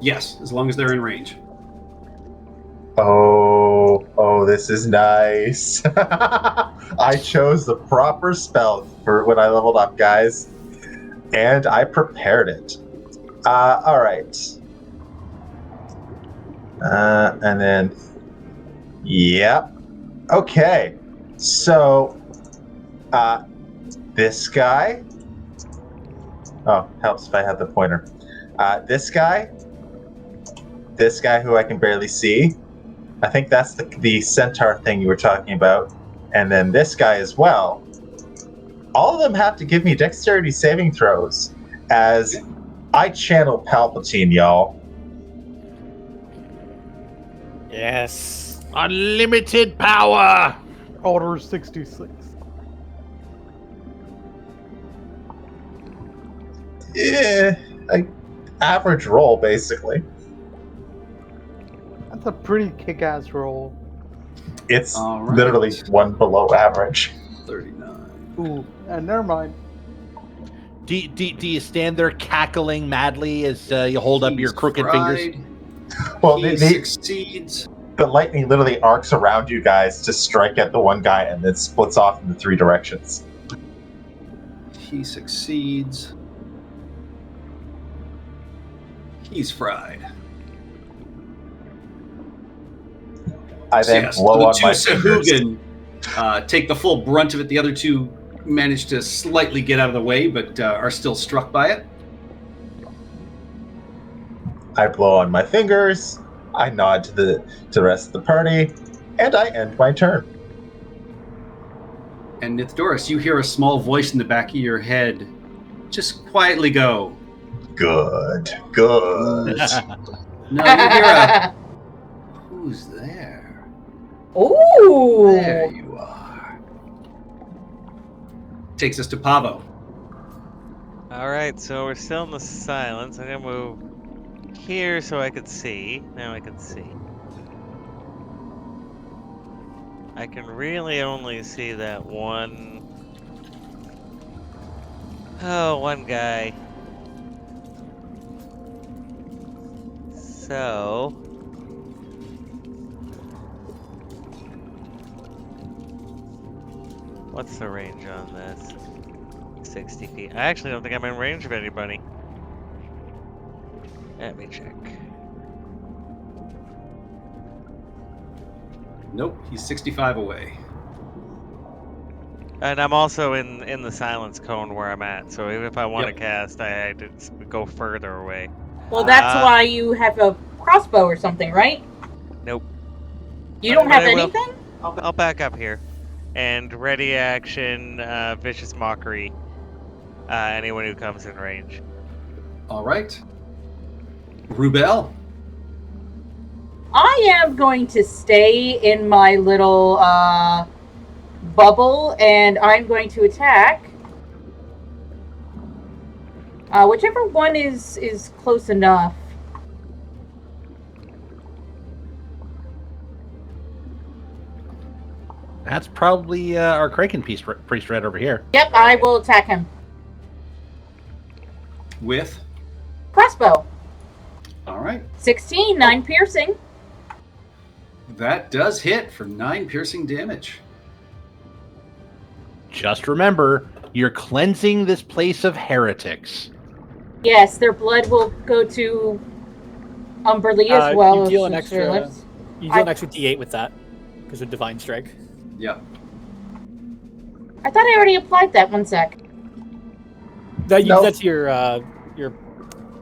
Yes, as long as they're in range. Oh, this is nice. I chose the proper spell for when I leveled up, guys. And I prepared it. All right. And then, yep. Okay. So, this guy. Oh, helps if I have the pointer. This guy who I can barely see. I think that's the centaur thing you were talking about. And then this guy as well. All of them have to give me dexterity saving throws as I channel Palpatine, y'all. Yes. Unlimited power! Order 66. Yeah, average roll, basically. That's a pretty kick-ass roll. It's All right. literally one below average. 39. Ooh, and never mind. Do you stand there cackling madly as you hold up your He's crooked fingers? fried. Well, He succeeds. the lightning literally arcs around you guys to strike at the one guy and then splits off in the 3 directions. He succeeds. He's fried. I then Yes, blow the on two my fingers. Sahuagin take the full brunt of it. The other two manage to slightly get out of the way, but are still struck by it. I blow on my fingers. I nod to the rest of the party, and I end my turn. And Nithdoris, you hear a small voice in the back of your head just quietly go, Good. No, you hear a, who's there? Ooh. There you are. Takes us to Pavo. All right, so we're still in the silence. I'm gonna move here so I could see. Now I can see. I can really only see that one. Oh, one guy. So. What's the range on this? 60 feet. I actually don't think I'm in range of anybody. Let me check. Nope, he's 65 away. And I'm also in the silence cone where I'm at, so even if I want Yep. to cast, I had to go further away. Well, that's why you have a crossbow or something, right? Nope. You don't But have I will. anything? I'll back up here. And ready action, vicious mockery. Anyone who comes in range. All right. Rubel. I am going to stay in my little bubble, and I'm going to attack whichever one is close enough. That's probably our Kraken priest right over here. Yep, I will attack him. With? Crossbow. All right. 16, 9 piercing. That does hit for 9 piercing damage. Just remember, you're cleansing this place of heretics. Yes, their blood will go to Umberly as well. You deal an as extra. Sheriff's. You deal an extra D8 with that because of divine strike. Yep. I thought I already applied that. 1 sec. That's your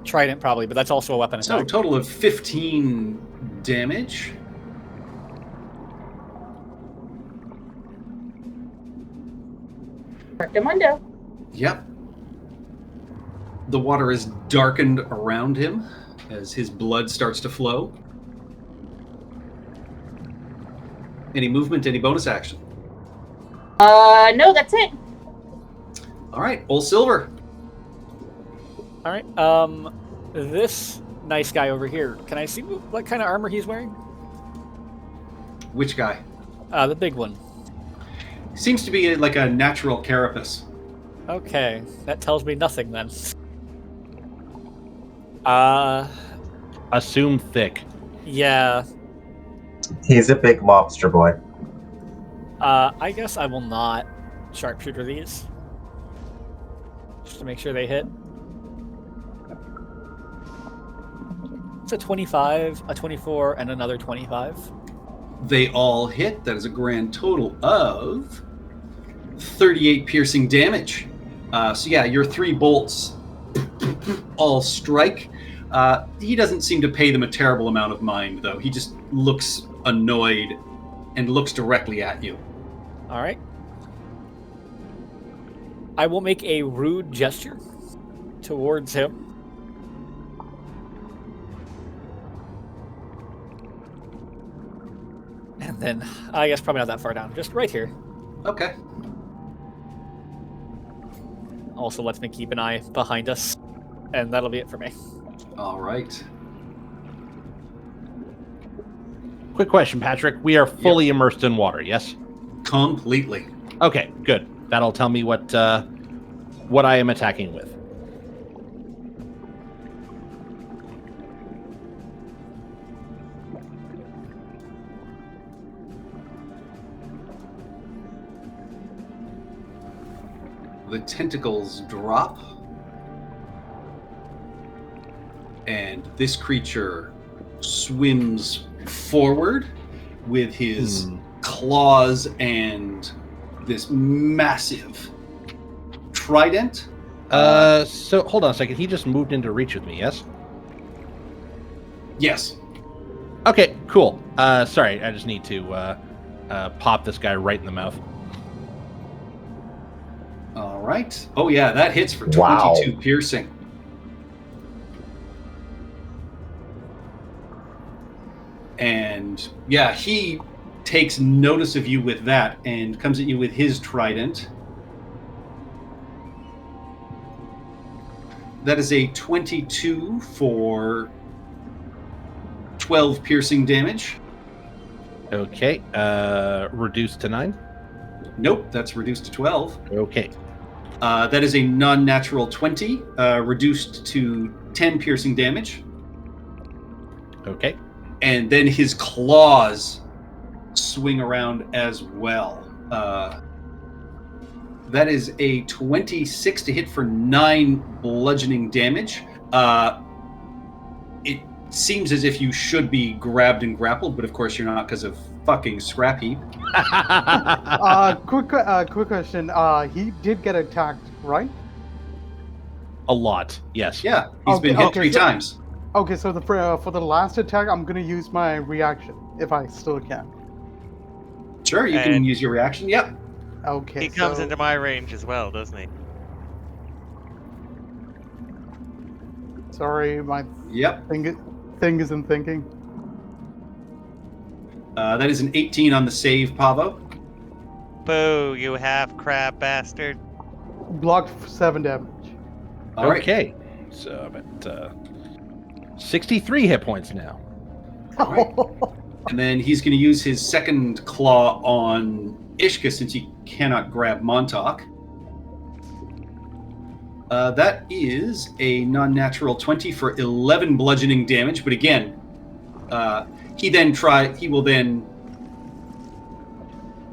trident probably, but that's also a weapon So a attack. total of 15 damage. Mundo. Yep. The water is darkened around him as his blood starts to flow. Any movement, any bonus action? No, that's it. All right, Old Silver. All right. This nice guy over here. Can I see what kind of armor he's wearing? Which guy? The big one. Seems to be like a natural carapace. Okay, that tells me nothing then. Assume thick. Yeah. He's a big mobster boy. I guess I will not sharpshooter these. Just to make sure they hit. It's a 25, a 24, and another 25. They all hit. That is a grand total of 38 piercing damage. So yeah, your 3 bolts all strike. He doesn't seem to pay them a terrible amount of mind, though. He just looks annoyed and looks directly at you. All right. I will make a rude gesture towards him. And then, I guess probably not that far down, just right here. Okay. Also lets me keep an eye behind us. And that'll be it for me. All right. Quick question, Patrick. We are fully immersed in water, yes? Completely. Okay, good. That'll tell me what I am attacking with. The tentacles drop, and this creature swims forward with his claws and this massive trident. So hold on a second. He just moved into reach with me, yes? Yes. Okay, cool. Sorry, I just need to pop this guy right in the mouth. All right. Oh, yeah, that hits for 22 Wow. piercing. And yeah, he takes notice of you with that and comes at you with his trident. That is a 22 for 12 piercing damage. Okay, reduced to 9. Nope, that's reduced to 12. Okay. That is a non-natural 20, reduced to 10 piercing damage. Okay. And then his claws swing around as well. That is a 26 to hit for 9 bludgeoning damage. It seems as if you should be grabbed and grappled, but of course you're not because of fucking Scrap Heap. Quick question. He did get attacked, right? A lot, yes. Yeah, he's been hit 3 times. Okay, so for the last attack, I'm gonna use my reaction if I still can. Sure, you can use your reaction. Yep. Okay. He comes into my range as well, doesn't he? Sorry, my thing isn't thinking. That is an 18 on the save, Pavo. Boo, you half crab bastard. Blocked 7 damage. All right. Okay. So I'm at 63 hit points now. And then he's going to use his second claw on Ishka since he cannot grab Montauk. That is a non-natural 20 for 11 bludgeoning damage, but again, he will then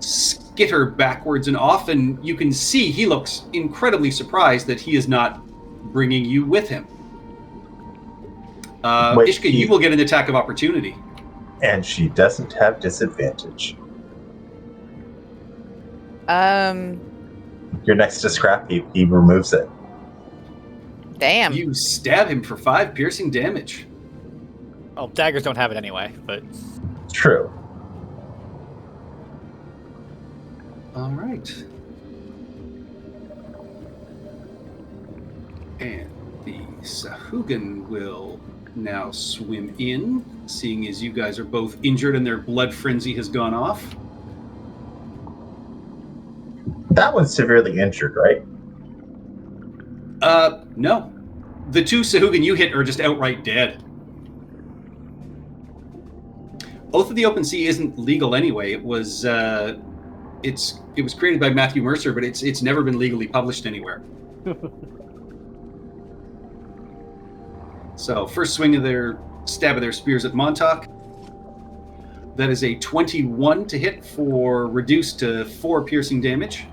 skitter backwards and off, and you can see he looks incredibly surprised that he is not bringing you with him. Ishka, you will get an attack of opportunity. And she doesn't have disadvantage. You're next to Scrap Heap. He removes it. Damn. You stab him for 5 piercing damage. Well, daggers don't have it anyway, but... True. All right. And the Sahugan will now swim in, seeing as you guys are both injured and their blood frenzy has gone off. That one's severely injured, right? No. The 2 Sahugan you hit are just outright dead. Oath of the Open Sea isn't legal anyway. It was created by Matthew Mercer, but it's never been legally published anywhere. So first swing of their stab of their spears at Montauk. That is a 21 to hit for reduced to 4 piercing damage.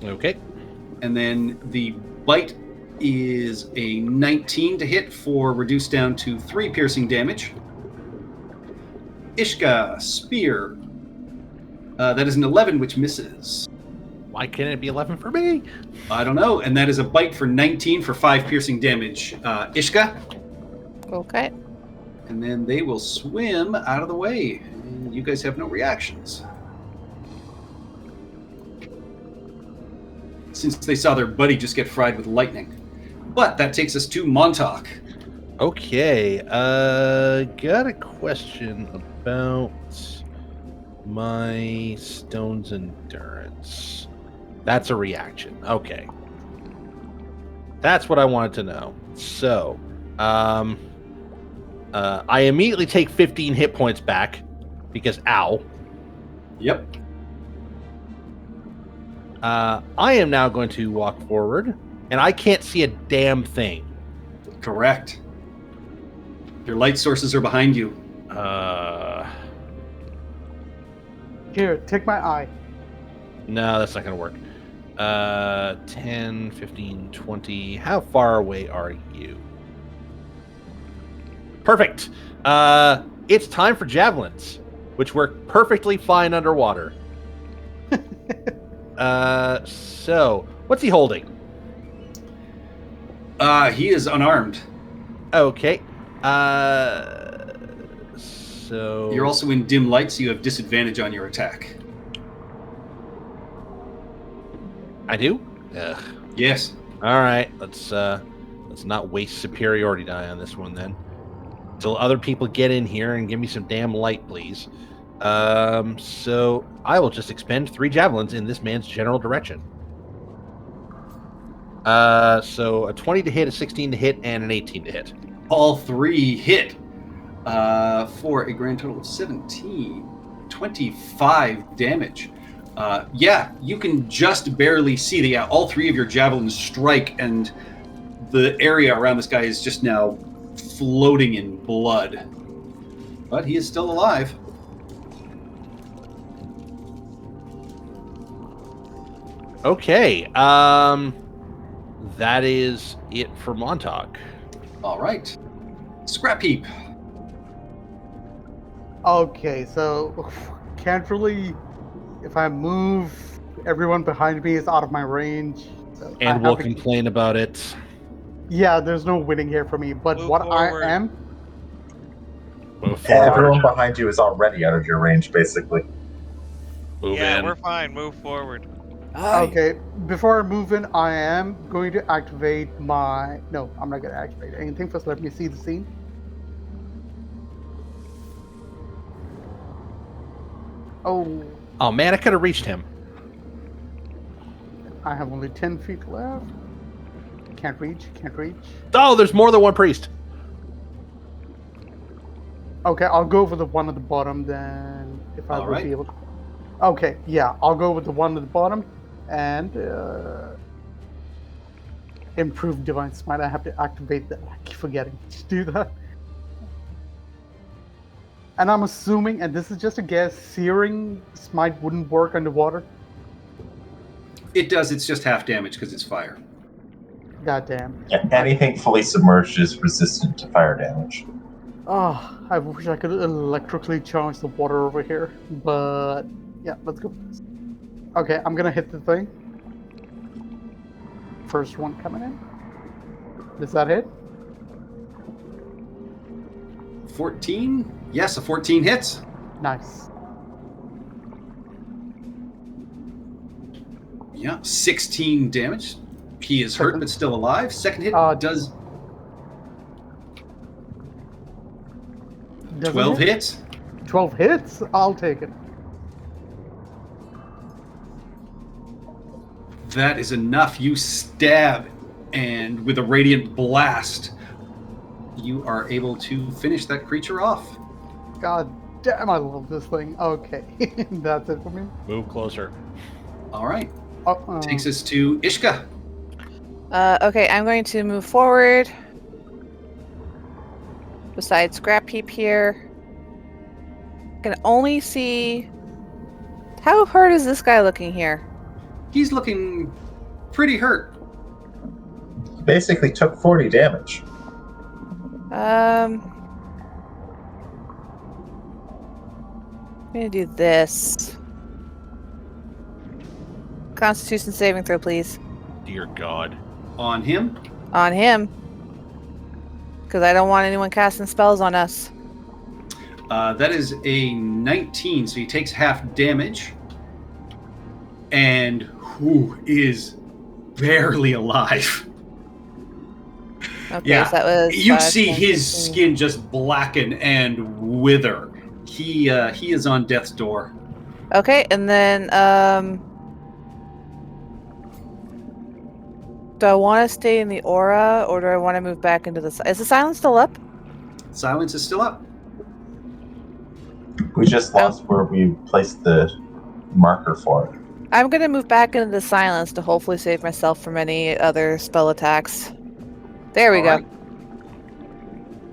Okay. And then the bite is a 19 to hit for reduced down to 3 piercing damage. Ishka, spear. That is an 11, which misses. Why can't it be 11 for me? I don't know. And that is a bite for 19 for 5 piercing damage. Ishka. Okay. And then they will swim out of the way. And you guys have no reactions. Since they saw their buddy just get fried with lightning. But that takes us to Montauk. Okay. Got a question about my Stone's Endurance. That's a reaction. Okay. That's what I wanted to know. So, I immediately take 15 hit points back because ow. Yep. I am now going to walk forward, and I can't see a damn thing. Correct. Your light sources are behind you. Here, take my eye. No, that's not going to work. 10, 15, 20. How far away are you? Perfect. It's time for javelins, which work perfectly fine underwater. So, what's he holding? He is unarmed. Okay. So You're also in dim light, so you have disadvantage on your attack. I do? Ugh. Yes. All right. Let's not waste superiority die on this one then. Till other people get in here and give me some damn light, please. So I will just expend 3 javelins in this man's general direction. So a 20 to hit, a 16 to hit, and an 18 to hit. All 3 hit for a grand total of 17. 25 damage. Yeah, you can just barely see all 3 of your javelins strike, and the area around this guy is just now floating in blood. But he is still alive. Okay. That is it for Montauk. All right. Scrap Heap. Okay, so can't really. If I move, everyone behind me is out of my range. So I And we'll have to- complain about it. Yeah, there's no winning here for me. But Move what forward. I am, Move forward. Everyone behind you is already out of your range, basically. Move Yeah, in. we're fine. Move forward. okay. Before I move in, I am going to activate my. No, I'm not going to activate anything. First, let me see the scene. Oh, Oh man, I could have reached him. I have only 10 feet left. Can't reach. Can't reach. Oh, there's more than one priest. Okay, I'll go for the one at the bottom then. If I All will right. be able to. Okay, yeah, I'll go with the one at the bottom and improve divine smite. I have to activate that. I keep forgetting to do that. And I'm assuming, and this is just a guess, searing smite wouldn't work underwater. It does. It's just half damage because it's fire. Goddamn. Yeah, anything fully submerged is resistant to fire damage. Oh, I wish I could electrically charge the water over here, but yeah, let's go. Okay, I'm gonna hit the thing. First one coming in. Does that hit? 14? Yes, a 14 hits. Nice. Yeah, 16 damage. He is hurt Second. but still alive. Second hit does Doesn't 12 hit? hits. 12 hits? I'll take it. That is enough. You stab, and with a radiant blast, you are able to finish that creature off. God damn, I love this thing. Okay, that's it for me. Move closer. All right. Uh-oh. Takes us to Ishka. Okay, I'm going to move forward. Besides Scrap Heap here. I can only see... How hurt is this guy looking here? He's looking pretty hurt. Basically took 40 damage. I'm gonna do this. Constitution saving throw, please. Dear God. On him. On him. Because I don't want anyone casting spells on us. That is a 19, so he takes half damage. And who is barely alive. Okay, Yeah, so that was... you 5, see 10, his 15. skin just blacken and wither. He is on death's door. Okay, and then Do I want to stay in the aura, or do I want to move back into the... Is the silence still up? Silence is still up. We just lost where we placed the marker for it. I'm going to move back into the silence to hopefully save myself from any other spell attacks. There we All go. right.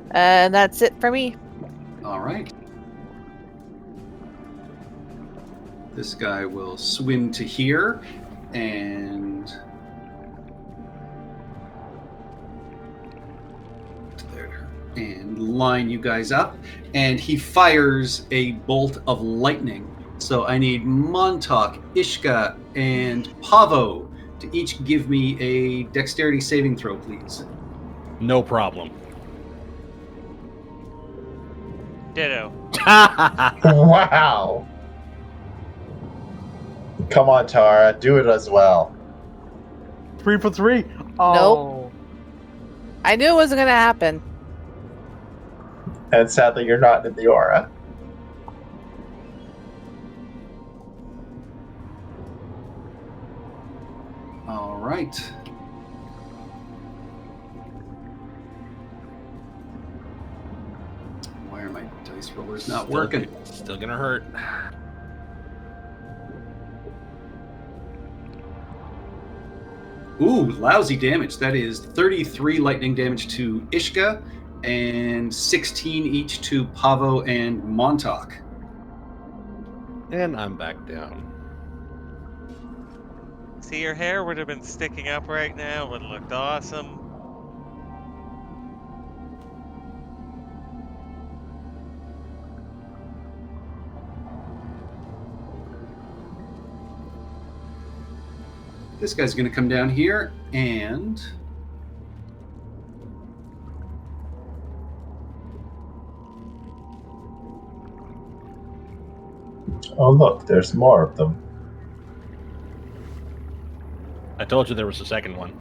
And that's it for me. All right. This guy will swim to here and line you guys up, and he fires a bolt of lightning. So I need Montauk, Ishka, and Pavo to each give me a dexterity saving throw, please. No problem. Ditto. Wow. Come on, Tara. Do it as well. 3 for 3. Oh. I knew it wasn't going to happen. And sadly, you're not in the aura. All right. Why are my dice rollers not working? Still gonna hurt. Ooh, lousy damage. That is 33 lightning damage to Ishka and 16 each to Pavo and Montauk. And I'm back down. See, your hair would have been sticking up right now. It would have looked awesome. This guy's going to come down here and Oh, look, there's more of them. I told you there was a second one.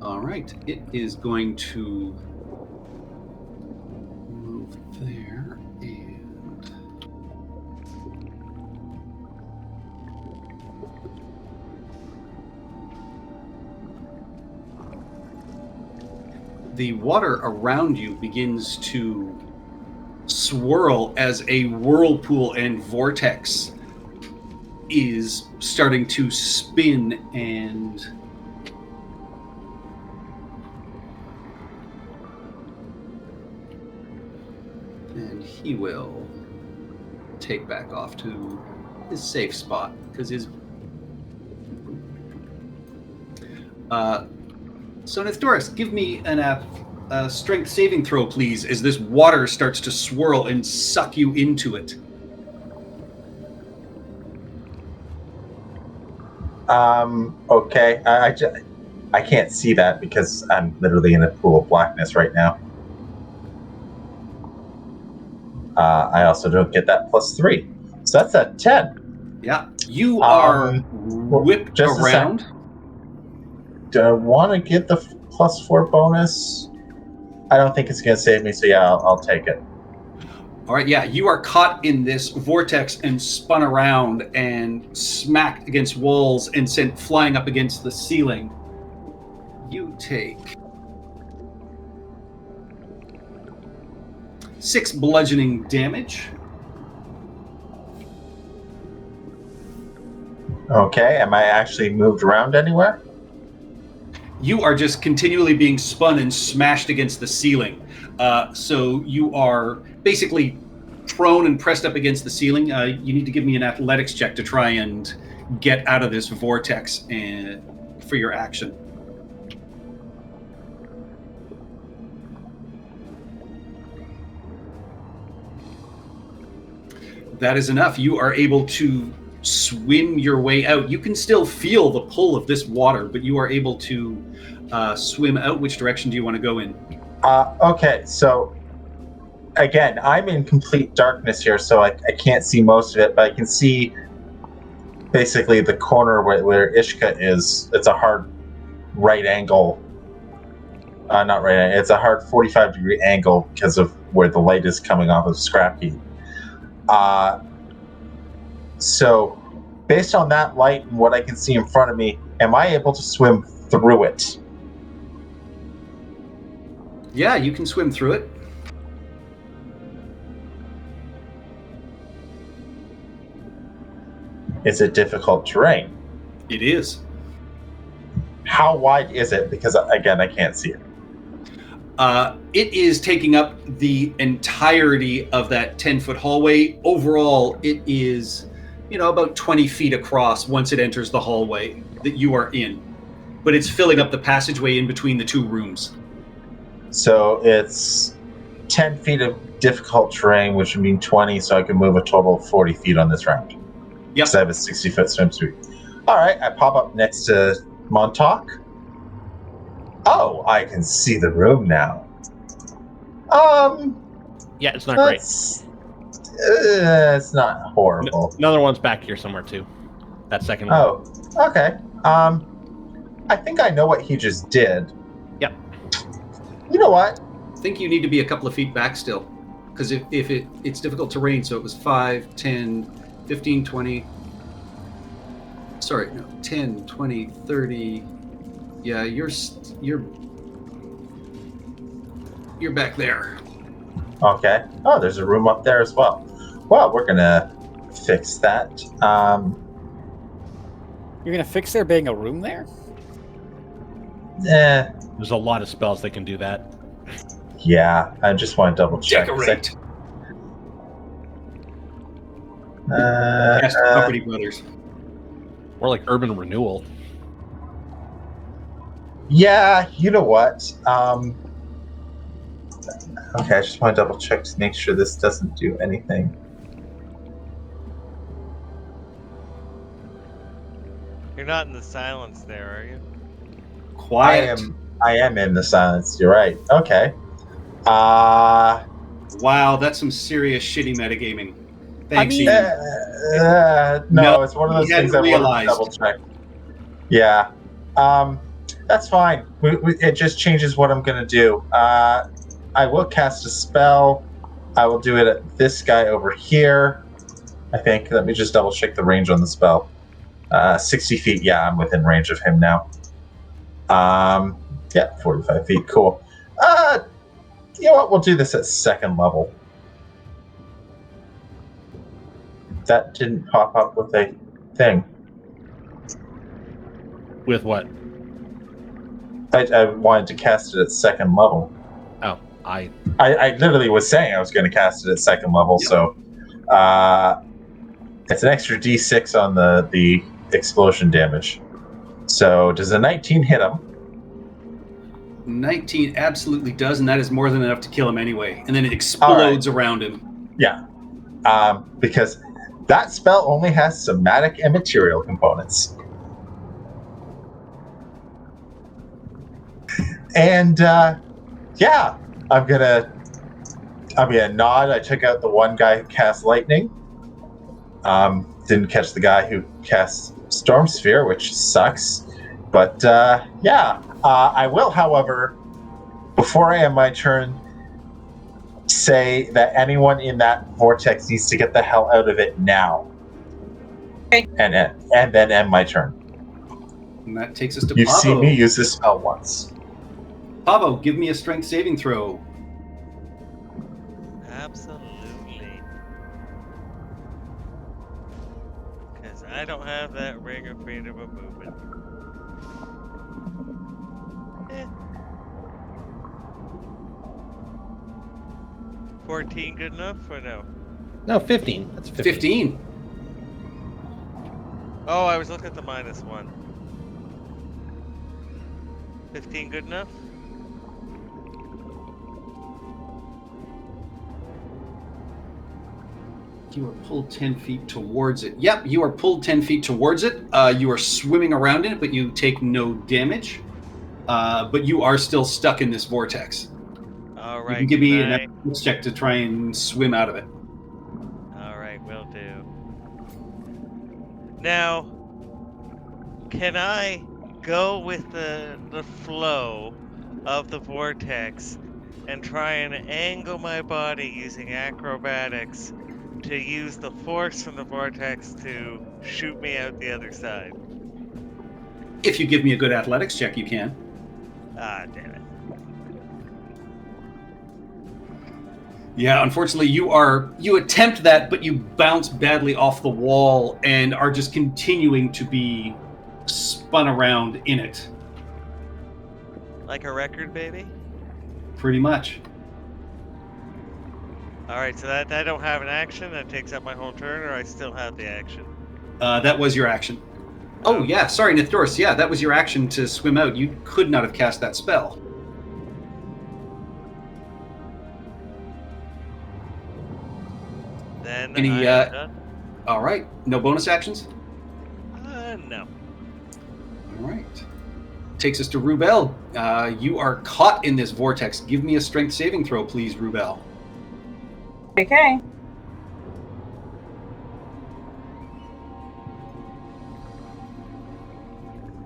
all right, it is going to move there and the water around you begins to swirl as a whirlpool and vortex is starting to spin, and he will take back off to his safe spot because his so Nithdoris, give me a strength saving throw, please, as this water starts to swirl and suck you into it. Okay. I can't see that because I'm literally in a pool of blackness right now. I also don't get that +3. So that's a 10. Yeah. You are whipped just around. Do I want to get the +4 bonus? I don't think it's going to save me, so yeah, I'll take it. All right, yeah, you are caught in this vortex and spun around and smacked against walls and sent flying up against the ceiling. You take 6 bludgeoning damage. Okay, am I actually moved around anywhere? You are just continually being spun and smashed against the ceiling. So you are basically prone and pressed up against the ceiling. You need to give me an athletics check to try and get out of this vortex for your action. That is enough. You are able to swim your way out. You can still feel the pull of this water, but you are able to swim out. Which direction do you want to go in? Okay, so again, I'm in complete darkness here, so I can't see most of it, but I can see basically the corner where Ishka is, it's a hard right angle. Not right angle. It's a hard 45-degree angle because of where the light is coming off of scrap heat. So, based on that light and what I can see in front of me, am I able to swim through it? Yeah, you can swim through it. Is it difficult terrain? It is. How wide is it? Because, again, I can't see it. It is taking up the entirety of that 10-foot hallway. Overall, it is, about 20 feet across once it enters the hallway that you are in. But it's filling up the passageway in between the two rooms. So it's 10 feet of difficult terrain, which would mean 20, so I can move a total of 40 feet on this round. Yep. Because I have a 60-foot swim speed. All right, I pop up next to Montauk. Oh, I can see the room now. Yeah, it's not great. It's not horrible. Another one's back here somewhere too. That second one. Oh, okay. I think I know what he just did. Yep. You know what? I think you need to be a couple of feet back still. Because if it's difficult terrain, so it was 5, 10, 15, 20. Sorry, no, 10, 20, 30. Yeah, you're back there. Okay. Oh, there's a room up there as well. Well, we're gonna fix that. You're gonna fix there being a room there? There's a lot of spells that can do that. Yeah, I just want to double check. Decorate. Cast Property Brothers. Or like urban renewal. Yeah, you know what? Okay, I just want to double check to make sure this doesn't do anything. You're not in the silence there, are you? Quiet. I am in the silence. You're right. Okay. Wow, that's some serious shitty metagaming. Thanks, Ian. No, it's one of those things I want to realized. double check. Yeah. That's fine. It just changes what I'm going to do. I will cast a spell. I will do it at this guy over here. I think. Let me just double check the range on the spell. 60 feet. Yeah, I'm within range of him now. Yeah, 45 feet. Cool. You know what? We'll do this at second level. That didn't pop up with a thing. With what? I wanted to cast it at second level. Oh, I literally was saying I was going to cast it at second level, Yep. so it's an extra d6 on the explosion damage. So does a 19 hit him? 19 absolutely does, and that is more than enough to kill him anyway. And then it explodes around him. Yeah. Because that spell only has somatic and material components. And yeah, I'm gonna nod. I took out the one guy who cast lightning. Didn't catch the guy who cast Storm Sphere, which sucks. But yeah, I will, however, before I end my turn, say that anyone in that vortex needs to get the hell out of it now. Okay. And then end my turn. And that takes us to You've Pavo. seen me use this spell once. Pavo, give me a strength saving throw. Absolutely. Because I don't have that ring of freedom of movement. 14 good enough or no? No, 15. That's 15. Oh, I was looking at the -1. 15 good enough? You are pulled 10 feet towards it. Yep, you are pulled 10 feet towards it. You are swimming around it, but you take no damage. But you are still stuck in this vortex. All You right. can give me can an athletics check to try and swim out of it. All right, will do. Now, can I go with the flow of the vortex and try and angle my body using acrobatics to use the force from the vortex to shoot me out the other side? If you give me a good athletics check, you can. Ah, damn it. Yeah, unfortunately, you attempt that, but you bounce badly off the wall and are just continuing to be spun around in it. Like a record, baby? Pretty much. Alright, so that I don't have an action, that takes up my whole turn, or I still have the action? That was your action. Oh, yeah, sorry, Nithdoris. Yeah, that was your action to swim out. You could not have cast that spell. Then Any, I am done. All right. No bonus actions? No. All right. Takes us to Rubel. You are caught in this vortex. Give me a strength saving throw, please, Rubel. Okay.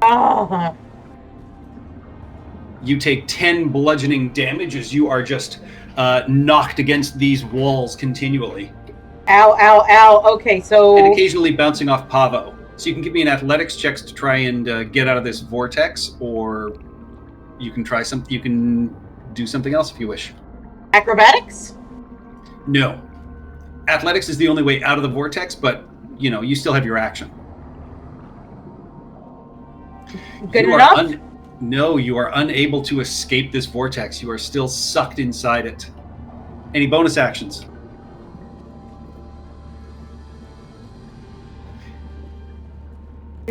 Ah. You take 10 bludgeoning damage as you are just knocked against these walls continually. Ow, ow, ow. Okay, so... And occasionally bouncing off Pavo. So you can give me an athletics check to try and get out of this vortex, or you can try something. You can do something else if you wish. Acrobatics? No. Athletics is the only way out of the vortex, but, you know, you still have your action. Good enough? No, you are unable to escape this vortex. You are still sucked inside it. Any bonus actions?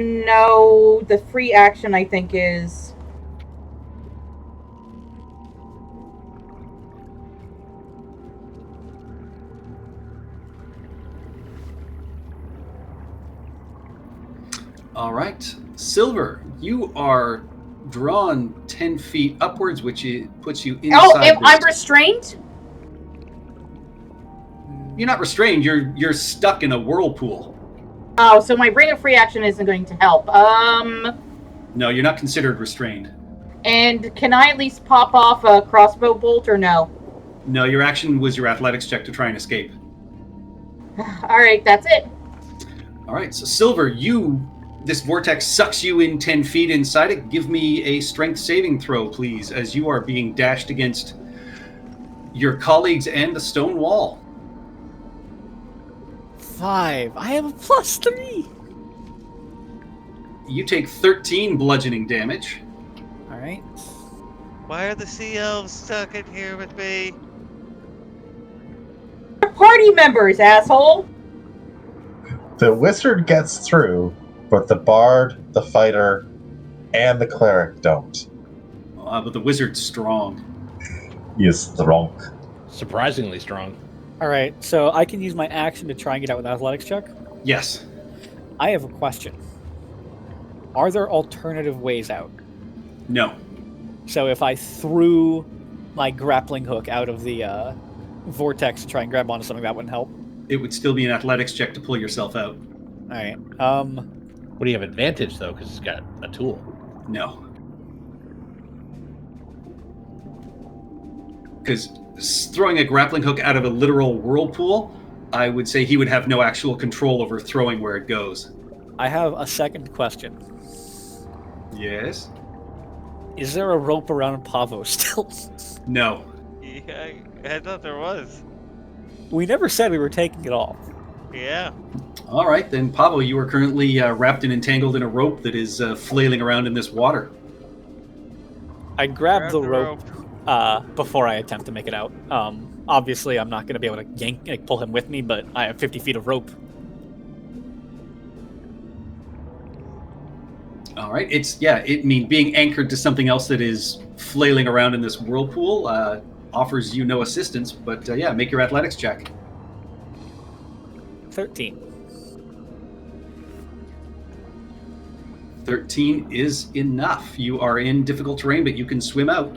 No, the free action I think is... All right. Silver, you are drawn 10 feet upwards, which puts you inside. Oh, I'm restrained? You're not restrained. You're stuck in a whirlpool. Oh, so my bring a free action isn't going to help. No, you're not considered restrained. And can I at least pop off a crossbow bolt or no? No, your action was your athletics check to try and escape. All right, that's it. All right, so Silver, this vortex sucks you in 10 feet inside it. Give me a strength saving throw, please, as you are being dashed against your colleagues and the stone wall. 5. I have a +3. You take 13 bludgeoning damage. All right. Why are the sea elves stuck in here with me? We're party members, asshole. The wizard gets through, but the bard, the fighter, and the cleric don't. But the wizard's strong. He is strong. Surprisingly strong. All right, so I can use my action to try and get out with an athletics check? Yes. I have a question. Are there alternative ways out? No. So if I threw my grappling hook out of the vortex to try and grab onto something, that wouldn't help? It would still be an athletics check to pull yourself out. All right. Would he have advantage, though, because he's got a tool? No. Because throwing a grappling hook out of a literal whirlpool, I would say he would have no actual control over throwing where it goes. I have a second question. Yes? Is there a rope around Pavo still? No. Yeah, I thought there was. We never said we were taking it all. Yeah. All right, then, Pablo, you are currently wrapped and entangled in a rope that is flailing around in this water. I grab the rope before I attempt to make it out. Obviously, I'm not going to be able to pull him with me, but I have 50 feet of rope. All right, being anchored to something else that is flailing around in this whirlpool offers you no assistance, but make your athletics check. 13. 13 is enough. You are in difficult terrain, but you can swim out.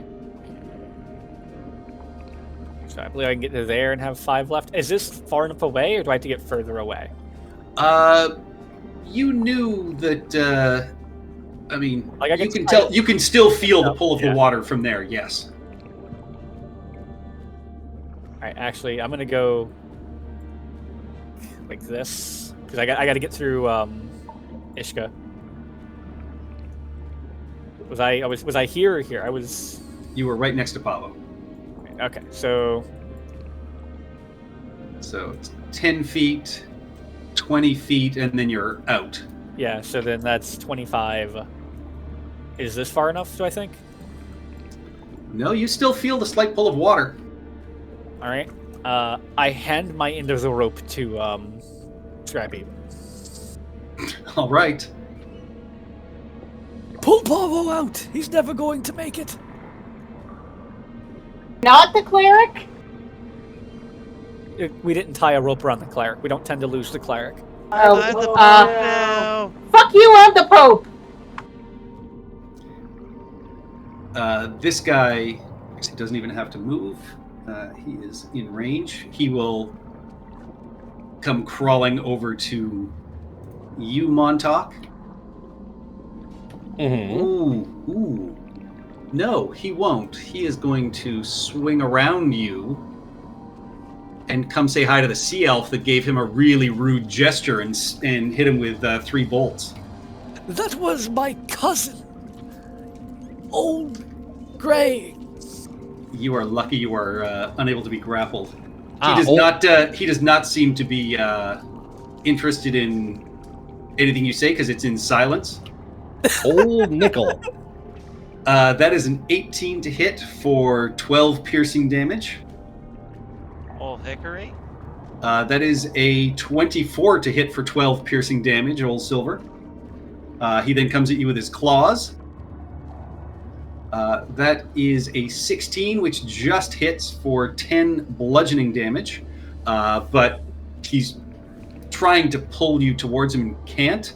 So I believe I can get to there and have 5 left. Is this far enough away, or do I have to get further away? You knew that. I mean, Like, I you can can tell. You can still feel the pull of Yeah. the water from there. Yes. All right, actually, I'm gonna go like this because I got to get through Ishka. Was I here or here? I was. You were right next to Pablo. Okay, so it's 10 feet, 20 feet, and then you're out. yeah, so then that's 25. Is this far enough? Do I think? No, you still feel the slight pull of water. All right. I hand my end of the rope to Scrappy. All right. Pull Pavo out! He's never going to make it! Not the cleric? We didn't tie a rope around the cleric. We don't tend to lose the cleric. Oh, I'm the Pope now. fuck you, I'm the Pope! This guy actually doesn't even have to move. He is in range. He will come crawling over to you, Montauk. Mm-hmm. Ooh. No, he won't. He is going to swing around you and come say hi to the sea elf that gave him a really rude gesture and hit him with 3 bolts. That was my cousin! Old Gray! You are lucky you are unable to be grappled. He does not seem to be interested in anything you say because it's in silence. Old Nickel. That is an 18 to hit for 12 piercing damage. Old Hickory. That is a 24 to hit for 12 piercing damage, Old Silver. He then comes at you with his claws. That is a 16, which just hits for 10 bludgeoning damage. But he's trying to pull you towards him and can't.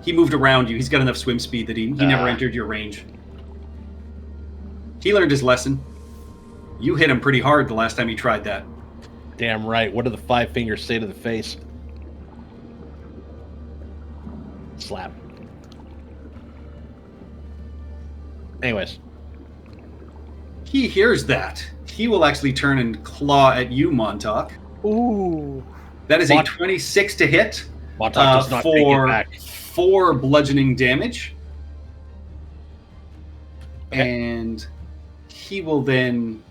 He moved around you. He's got enough swim speed that he never entered your range. He learned his lesson. You hit him pretty hard the last time he tried that. Damn right. What do the 5 fingers say to the face? Slap. Anyways. He hears that. He will actually turn and claw at you, Montauk. Ooh. That is a 26 to hit. Montauk does not take it back. 4 bludgeoning damage. Okay. And he will then...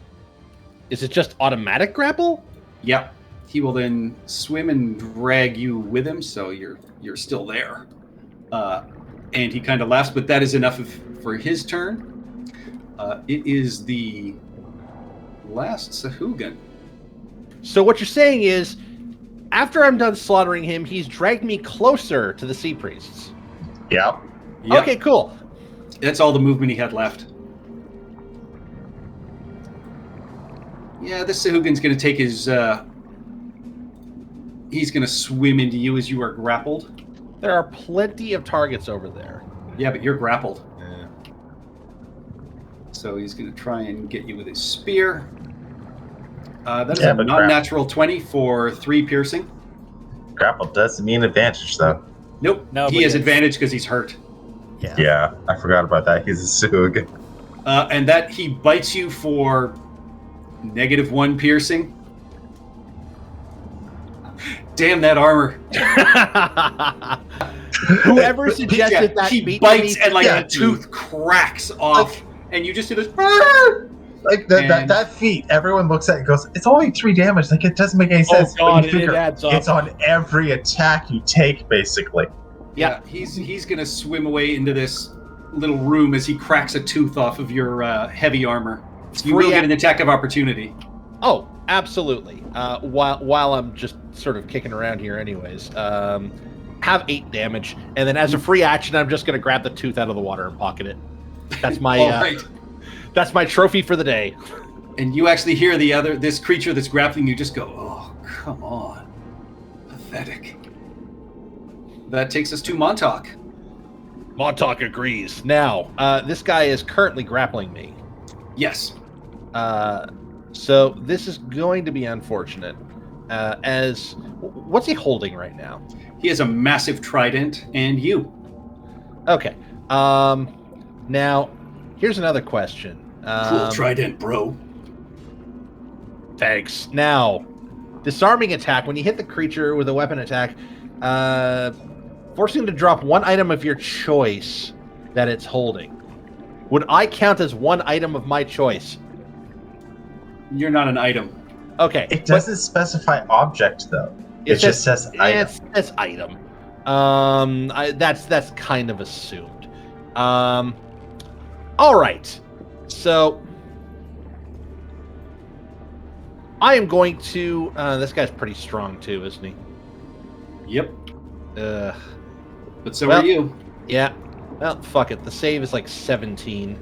Is it just automatic grapple? Yep. He will then swim and drag you with him, so you're still there. And he kind of laughs, but that is enough for his turn. It is the last Sahugan. So what you're saying is, after I'm done slaughtering him, he's dragged me closer to the sea priests. Yep. Yep. Okay, cool. That's all the movement he had left. Yeah, this Sahugan's going to take his... he's going to swim into you as you are grappled. There are plenty of targets over there. Yeah, but you're grappled. Yeah. So he's going to try and get you with his spear. That is Yeah, a but non-natural 20 for 3 piercing. Grapple doesn't mean advantage, though. Nope. No, He but has yes. advantage because he's hurt. Yeah, I forgot about that. He's a Sug. And that he bites you for -1 piercing. Damn that armor. Whoever suggested that he beat bites me- and like Yeah, a tooth cracks off, and you just hear this. "Arr!" Like And- that feat, everyone looks at it and goes, "It's only 3 damage. Like it doesn't make any sense." But God, you it figure adds up. It's on every attack you take, basically. Yeah, he's gonna swim away into this little room as he cracks a tooth off of your heavy armor. You will get an attack of opportunity. Oh, absolutely. While I'm just sort of kicking around here anyways. Have 8 damage, and then as a free action, I'm just going to grab the tooth out of the water and pocket it. That's my All right. That's my trophy for the day. And you actually hear this creature that's grappling you just go, "Oh, come on. Pathetic." That takes us to Montauk. Montauk agrees. Now, this guy is currently grappling me. Yes. So this is going to be unfortunate. What's he holding right now? He has a massive trident, and you. Okay. Now, here's another question. Cool trident, bro. Thanks. Now, disarming attack. When you hit the creature with a weapon attack, forcing them to drop one item of your choice that it's holding. Would I count as one item of my choice? You're not an item. Okay. It doesn't specify object, though. It just says item. It's item. That's kind of assumed. All right. So I am going to. This guy's pretty strong too, isn't he? Yep. But so well, are you. Yeah. Well, fuck it. The save is like 17.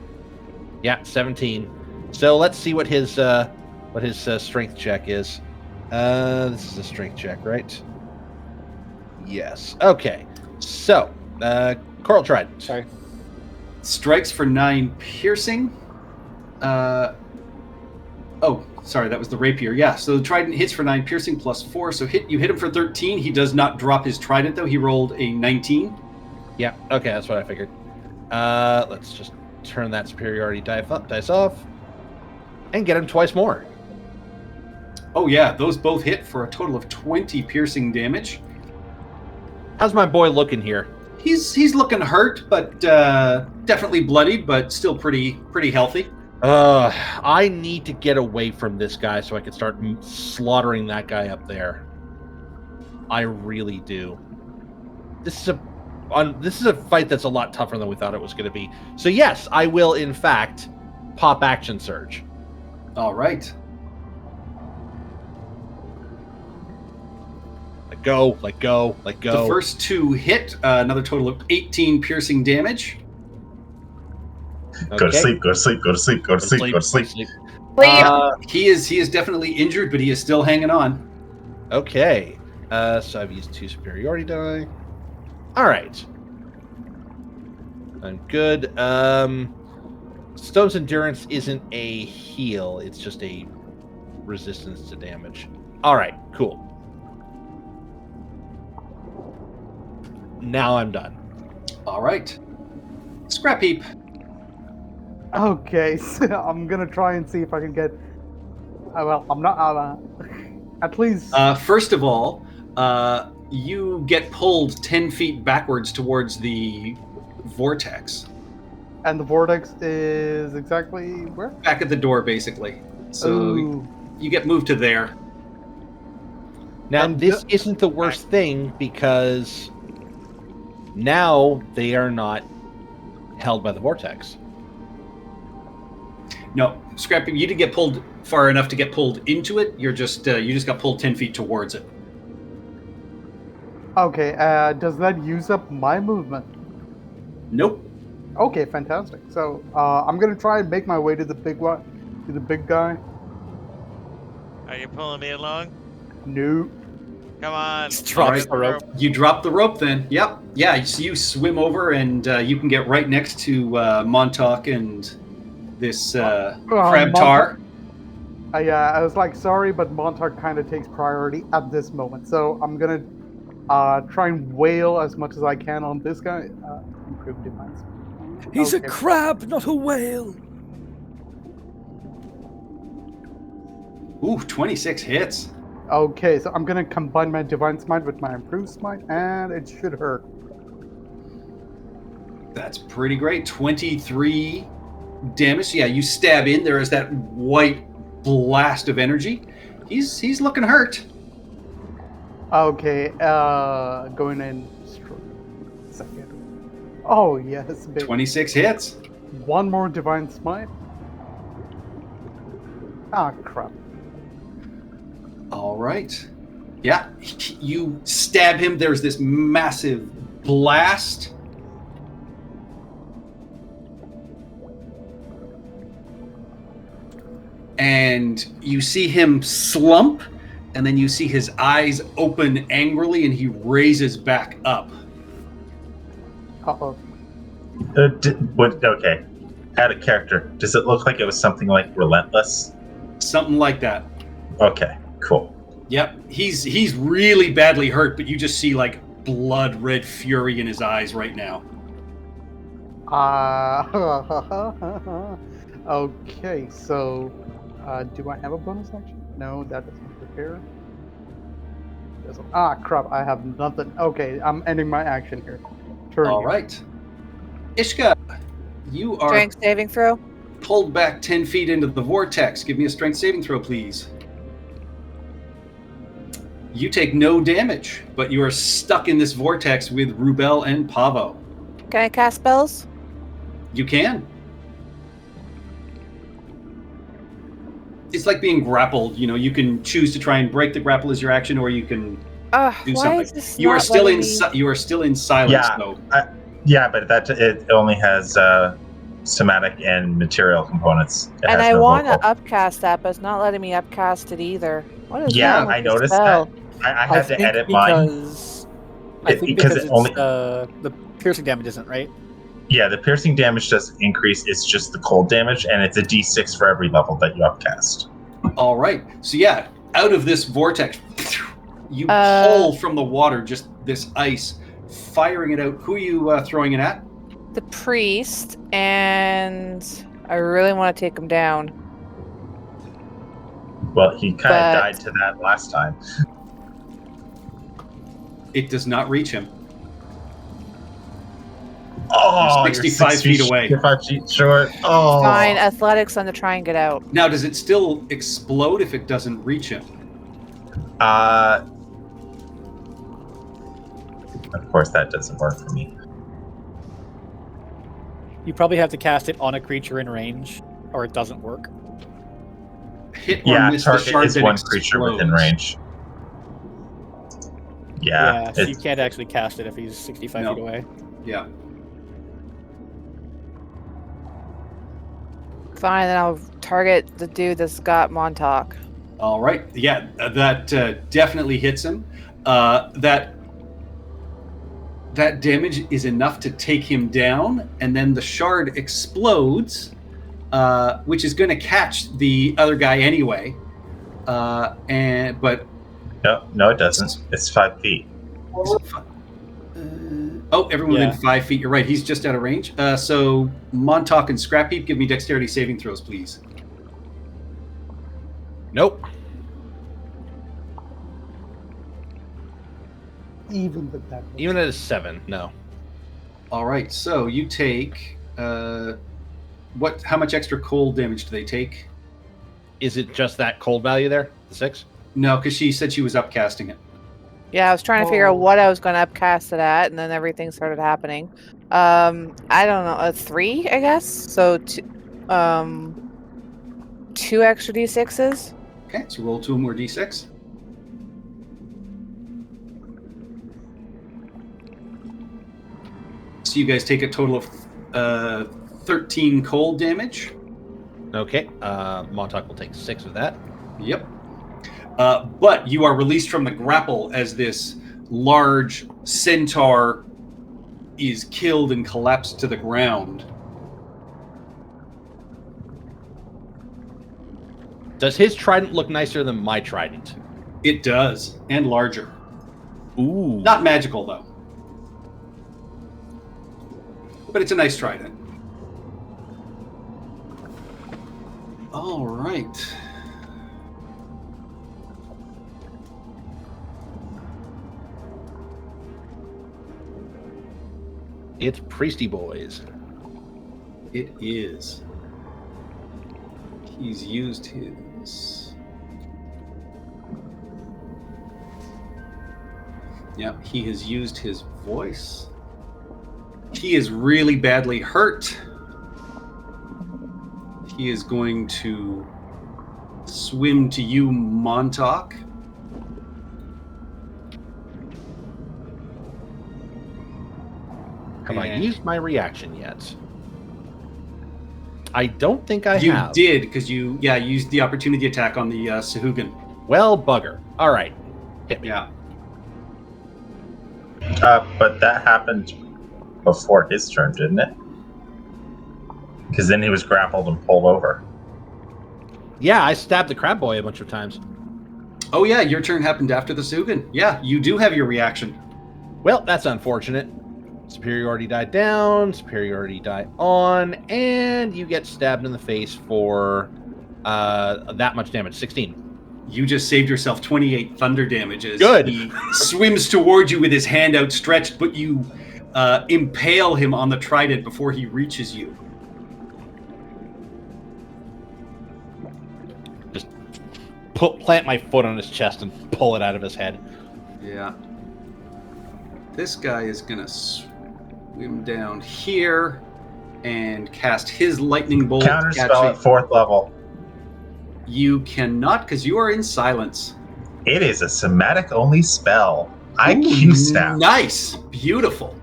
Yeah, 17. So let's see what his strength check is. This is a strength check, right? Yes. Okay. So, Coral Trident. Sorry. Strikes for 9 piercing. Oh, sorry, that was the rapier. Yeah, so the trident hits for 9 piercing plus 4. So you hit him for 13. He does not drop his trident, though. He rolled a 19. Yeah, okay, that's what I figured. Let's just turn that superiority dice off and get him twice more. Oh, yeah, those both hit for a total of 20 piercing damage. How's my boy looking here? He's looking hurt, but definitely bloodied, but still pretty healthy. I need to get away from this guy so I can start slaughtering that guy up there. I really do. This is a fight that's a lot tougher than we thought it was going to be. So yes, I will in fact pop action surge. All right. Let go, let go, let go. The first 2 hit, another total of 18 piercing damage. Okay. Go to sleep, go to sleep, go to sleep, go to sleep, go to sleep. He is definitely injured, but he is still hanging on. Okay. So I've used 2 superiority die. All right. I'm good. Stone's Endurance isn't a heal. It's just a resistance to damage. All right, cool. Now I'm done. All right. Scrap Heap. Okay, so I'm gonna try and see if I can get. Well, I'm not. At least. First of all, you get pulled 10 feet backwards towards the vortex. And the vortex is exactly where? Back at the door, basically. So Ooh. you get moved to there. Now, And this isn't the worst thing because now they are not held by the vortex. No, Scrap Heap, you didn't get pulled far enough to get pulled into it. You just got pulled 10 feet towards it. Okay, does that use up my movement? Nope. Okay, fantastic. So I'm gonna try and make my way to the big one, to the big guy. Are you pulling me along? No. Come on. Drop Alright. the rope. You drop the rope then. Yep. Yeah, so you swim over and you can get right next to Montauk and this crab tar. I was like, sorry, but Montauk kind of takes priority at this moment. So I'm gonna try and wail as much as I can on this guy. Improve defense. He's Okay. a crab, not a whale. Ooh, 26 hits. Okay, so I'm gonna combine my divine smite with my improved smite, and it should hurt. That's pretty great. 23 damage. Yeah, you stab in. There is that white blast of energy. He's looking hurt. Okay, going in second. Oh yes, big. 26 hits. One more divine smite. Ah, crap. All right. Yeah, you stab him. There's this massive blast. And you see him slump, and then you see his eyes open angrily, and he raises back up. Uh-oh. Okay. Out of character. Does it look like it was something like Relentless? Something like that. Okay, cool. Yep, he's really badly hurt, but you just see like blood red fury in his eyes right now. Okay, so do I have a bonus action? No, that doesn't prepare. Doesn't. Crap! I have nothing. Okay, I'm ending my action here. Turn. All here. right. Ishka, you are Strength saving throw. pulled back 10 feet into the vortex. Give me a strength saving throw, please. You take no damage, but you are stuck in this vortex with Rubel and Pavo. Can I cast spells? You can. It's like being grappled. You know, you can choose to try and break the grapple as your action, or you can do Why something. is this You are not still letting in. me- You are still in silence, Yeah. though. Yeah, but it only has somatic and material components. It And has I no want to vocal. upcast that, but it's not letting me upcast it either. What is Yeah, wrong with I this noticed spell? that. I had to edit mine. I think because because it it's only- the piercing damage isn't right. Yeah, the piercing damage doesn't increase. It's just the cold damage, and it's a d6 for every level that you upcast. All right. So yeah, out of this vortex, you pull from the water just this ice, firing it out. Who are you throwing it at? The priest, and I really want to take him down. Well, he kind But- of died to that last time. It does not reach him. Oh, You're 65 feet away. 65 feet short. Oh, Fine, athletics on to try and get out. Now, does it still explode if it doesn't reach him? Of course, that doesn't work for me. You probably have to cast it on a creature in range, or it doesn't work. Hit or Yeah, miss the target shard is that one creature within explodes. range. Yeah, So you can't actually cast it if he's 65 No. feet away. Yeah. Fine, then I'll target the dude that's got Montauk. All right. Yeah, that definitely hits him. That damage is enough to take him down, and then the shard explodes, which is going to catch the other guy anyway. But no, it doesn't. It's 5 feet. everyone within 5 feet. You're right. He's just out of range. So Montauk and Scrap Heap, give me dexterity saving throws, please. Nope. Even with that. Even at a 7, no. All right. So you take what? How much extra cold damage do they take? Is it just that cold value there? The 6? No, because she said she was upcasting it. Yeah, I was trying to figure out what I was going to upcast it at, and then everything started happening. I don't know, a 3, I guess. So, 2 extra d6s. Okay, so roll 2 more d6. So you guys take a total of 13 cold damage. Okay. Montauk will take 6 of that. Yep. But you are released from the grapple as this large centaur is killed and collapsed to the ground. Does his trident look nicer than my trident? It does, and larger. Ooh. Not magical, though. But it's a nice trident. All right. It's Priesty Boys. It is. He's used his... Yeah, he has used his voice. He is really badly hurt. He is going to swim to you, Montauk. Have I And- used my reaction yet? I don't think I You have. did, because you used the opportunity attack on the Sahugan. Well, bugger. All right. Hit me. Yeah. But that happened before his turn, didn't it? Because then he was grappled and pulled over. Yeah, I stabbed the crab boy a bunch of times. Oh yeah, your turn happened after the Sahugan. Yeah, you do have your reaction. Well, that's unfortunate. Superiority die down, superiority die on, and you get stabbed in the face for that much damage, 16. You just saved yourself 28 thunder damages. Good. He swims toward you with his hand outstretched, but you impale him on the trident before he reaches you. Just plant my foot on his chest and pull it out of his head. Yeah. This guy is going to swim down here and cast his lightning bolt. Counterspell at 4th level. You cannot, because you are in silence. It is a somatic-only spell. IQ snap. Nice. Beautiful.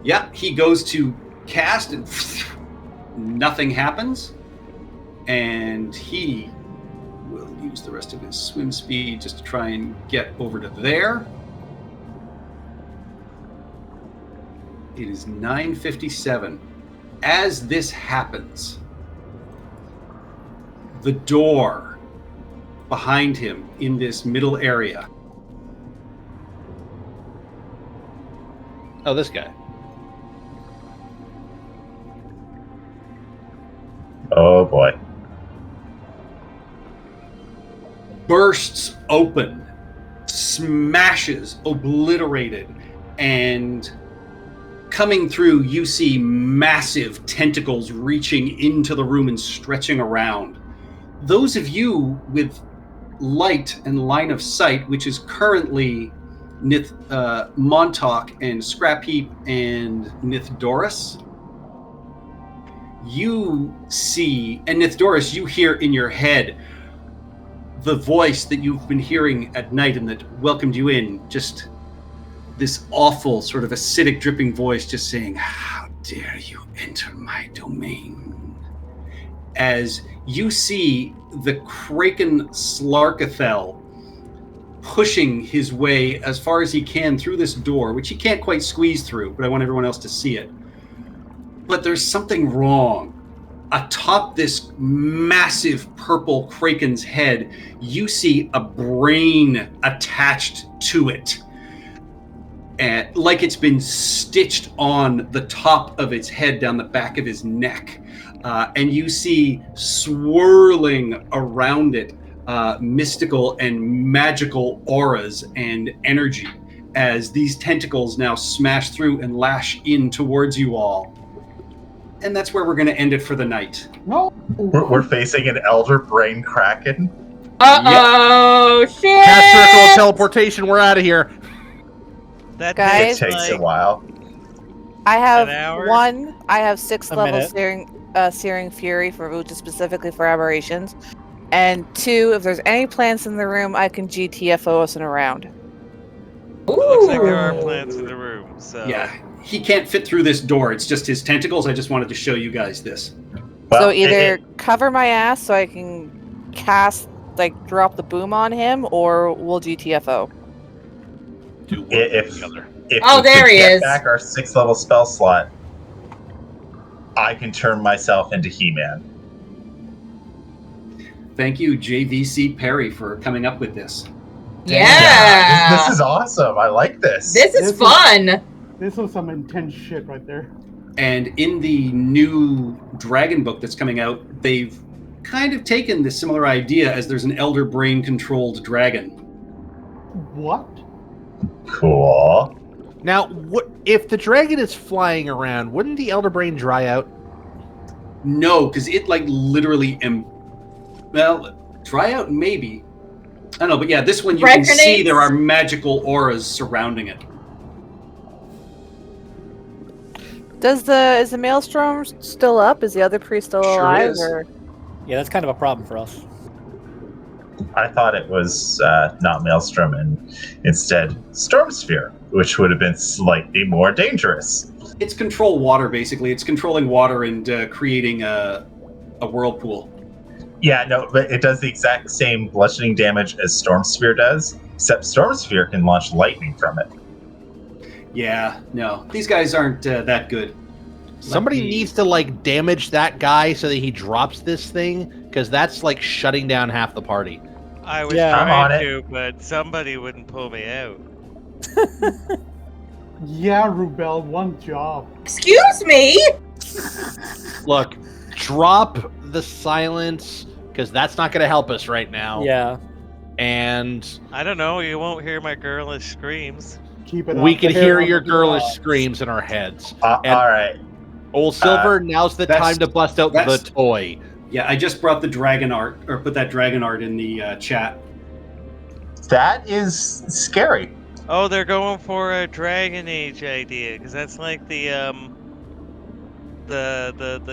Yeah, he goes to cast and nothing happens. And he will use the rest of his swim speed just to try and get over to there. It is 9:57. As this happens, the door behind him in this middle area. Oh, this guy. Oh boy. Bursts open, smashes, obliterated, and coming through, you see massive tentacles reaching into the room and stretching around. Those of you with light and line of sight, which is currently Montauk and Scrapheap and Nithdoris, you see, and Nithdoris, you hear in your head the voice that you've been hearing at night and that welcomed you in, just this awful sort of acidic dripping voice just saying, "How dare you enter my domain?" As you see the Kraken Slarkathel pushing his way as far as he can through this door, which he can't quite squeeze through, but I want everyone else to see it. But there's something wrong. Atop this massive purple Kraken's head, you see a brain attached to it. And like it's been stitched on the top of its head down the back of his neck. And you see swirling around it mystical and magical auras and energy as these tentacles now smash through and lash in towards you all. And that's where we're going to end it for the night. No. We're facing an Elder Brain Kraken. Uh-oh, shit! Cast circle of teleportation. We're out of here. That Guys, It takes a while. I have An hour? one. I have 6th A level minute. Searing Fury for which is specifically for aberrations, and 2. If there's any plants in the room, I can GTFO us in a round. Looks like there are plants in the room, so Yeah, he can't fit through this door. It's just his tentacles. I just wanted to show you guys this. Well, So either cover my ass so I can cast, drop the boom on him, or we'll GTFO. Do one If- or the other. if Oh, we there could he get is. back our 6th level spell slot, I can turn myself into He-Man. Thank you, JVC Perry, for coming up with this. Yeah. This is awesome. I like this. This is fun. This was some intense shit right there. And in the new Dragon book that's coming out, they've kind of taken this similar idea as there's an Elder Brain controlled dragon. What? Cool. Now, what if the dragon is flying around? Wouldn't the Elder Brain dry out? No, because it literally dry out maybe. I don't know, but yeah, this one you can see Reckonates. there are magical auras surrounding it. Is the Maelstrom still up? Is the other priest still Sure alive? is. Or Yeah, that's kind of a problem for us. I thought it was not Maelstrom and instead Storm Sphere, which would have been slightly more dangerous. It's control water, basically. It's controlling water and creating a whirlpool. Yeah, no, but it does the exact same bludgeoning damage as Storm Sphere does, except Storm Sphere can launch lightning from it. Yeah, no. These guys aren't that good. Somebody Like the- needs to damage that guy so that he drops this thing, because that's shutting down half the party. I was Yeah. I'm on trying it. to, but somebody wouldn't pull me out. Yeah, Rubel, one job. Excuse me? Look, drop the silence because that's not going to help us right now. Yeah. And I don't know. You won't hear my girlish screams. Keep it we up can there hear on your the girlish job. screams in our heads. And All right. Old Silver, now's the that's- time to bust out the that's- toy. Yeah, I just brought the dragon art, or put that dragon art in the chat. That is scary. Oh, they're going for a Dragon Age idea because that's like the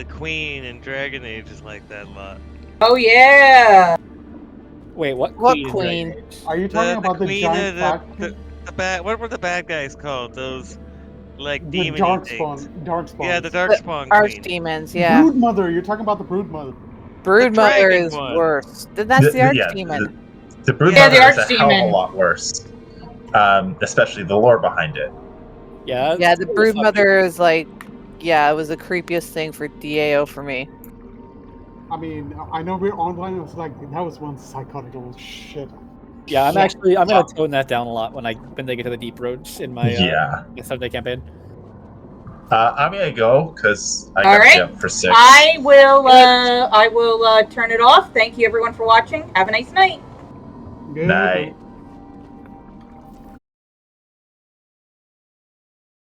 Queen in Dragon Age is like that a lot. Oh yeah. Wait, what? What in queen? Dragon Age? Are you talking about the Queen giant of faction? the bad. What were the bad guys called? Those like The demon Darkspawn. things. Darkspawn. Yeah, the The Darkspawn Queen. Archdemons, yeah. Broodmother. You're talking about the Broodmother. Broodmother dragon is one. worse. Then that's the yeah, Archdemon. the Broodmother Yeah, the is a hell of a Archdemon. lot worse. Especially the lore behind it. Yeah. Yeah, it's the a little fucking- Broodmother is like, yeah, it was the creepiest thing for DAO for me. I mean, I know we're online. It was like that was one psychotic little shit. Yeah, I'm Yeah. gonna tone that down a lot when they get to the deep roads in my Yeah. Sunday campaign. I'm gonna go because I All got right. to be up for 6. I will turn it off. Thank you everyone for watching. Have a nice night. Good. Night.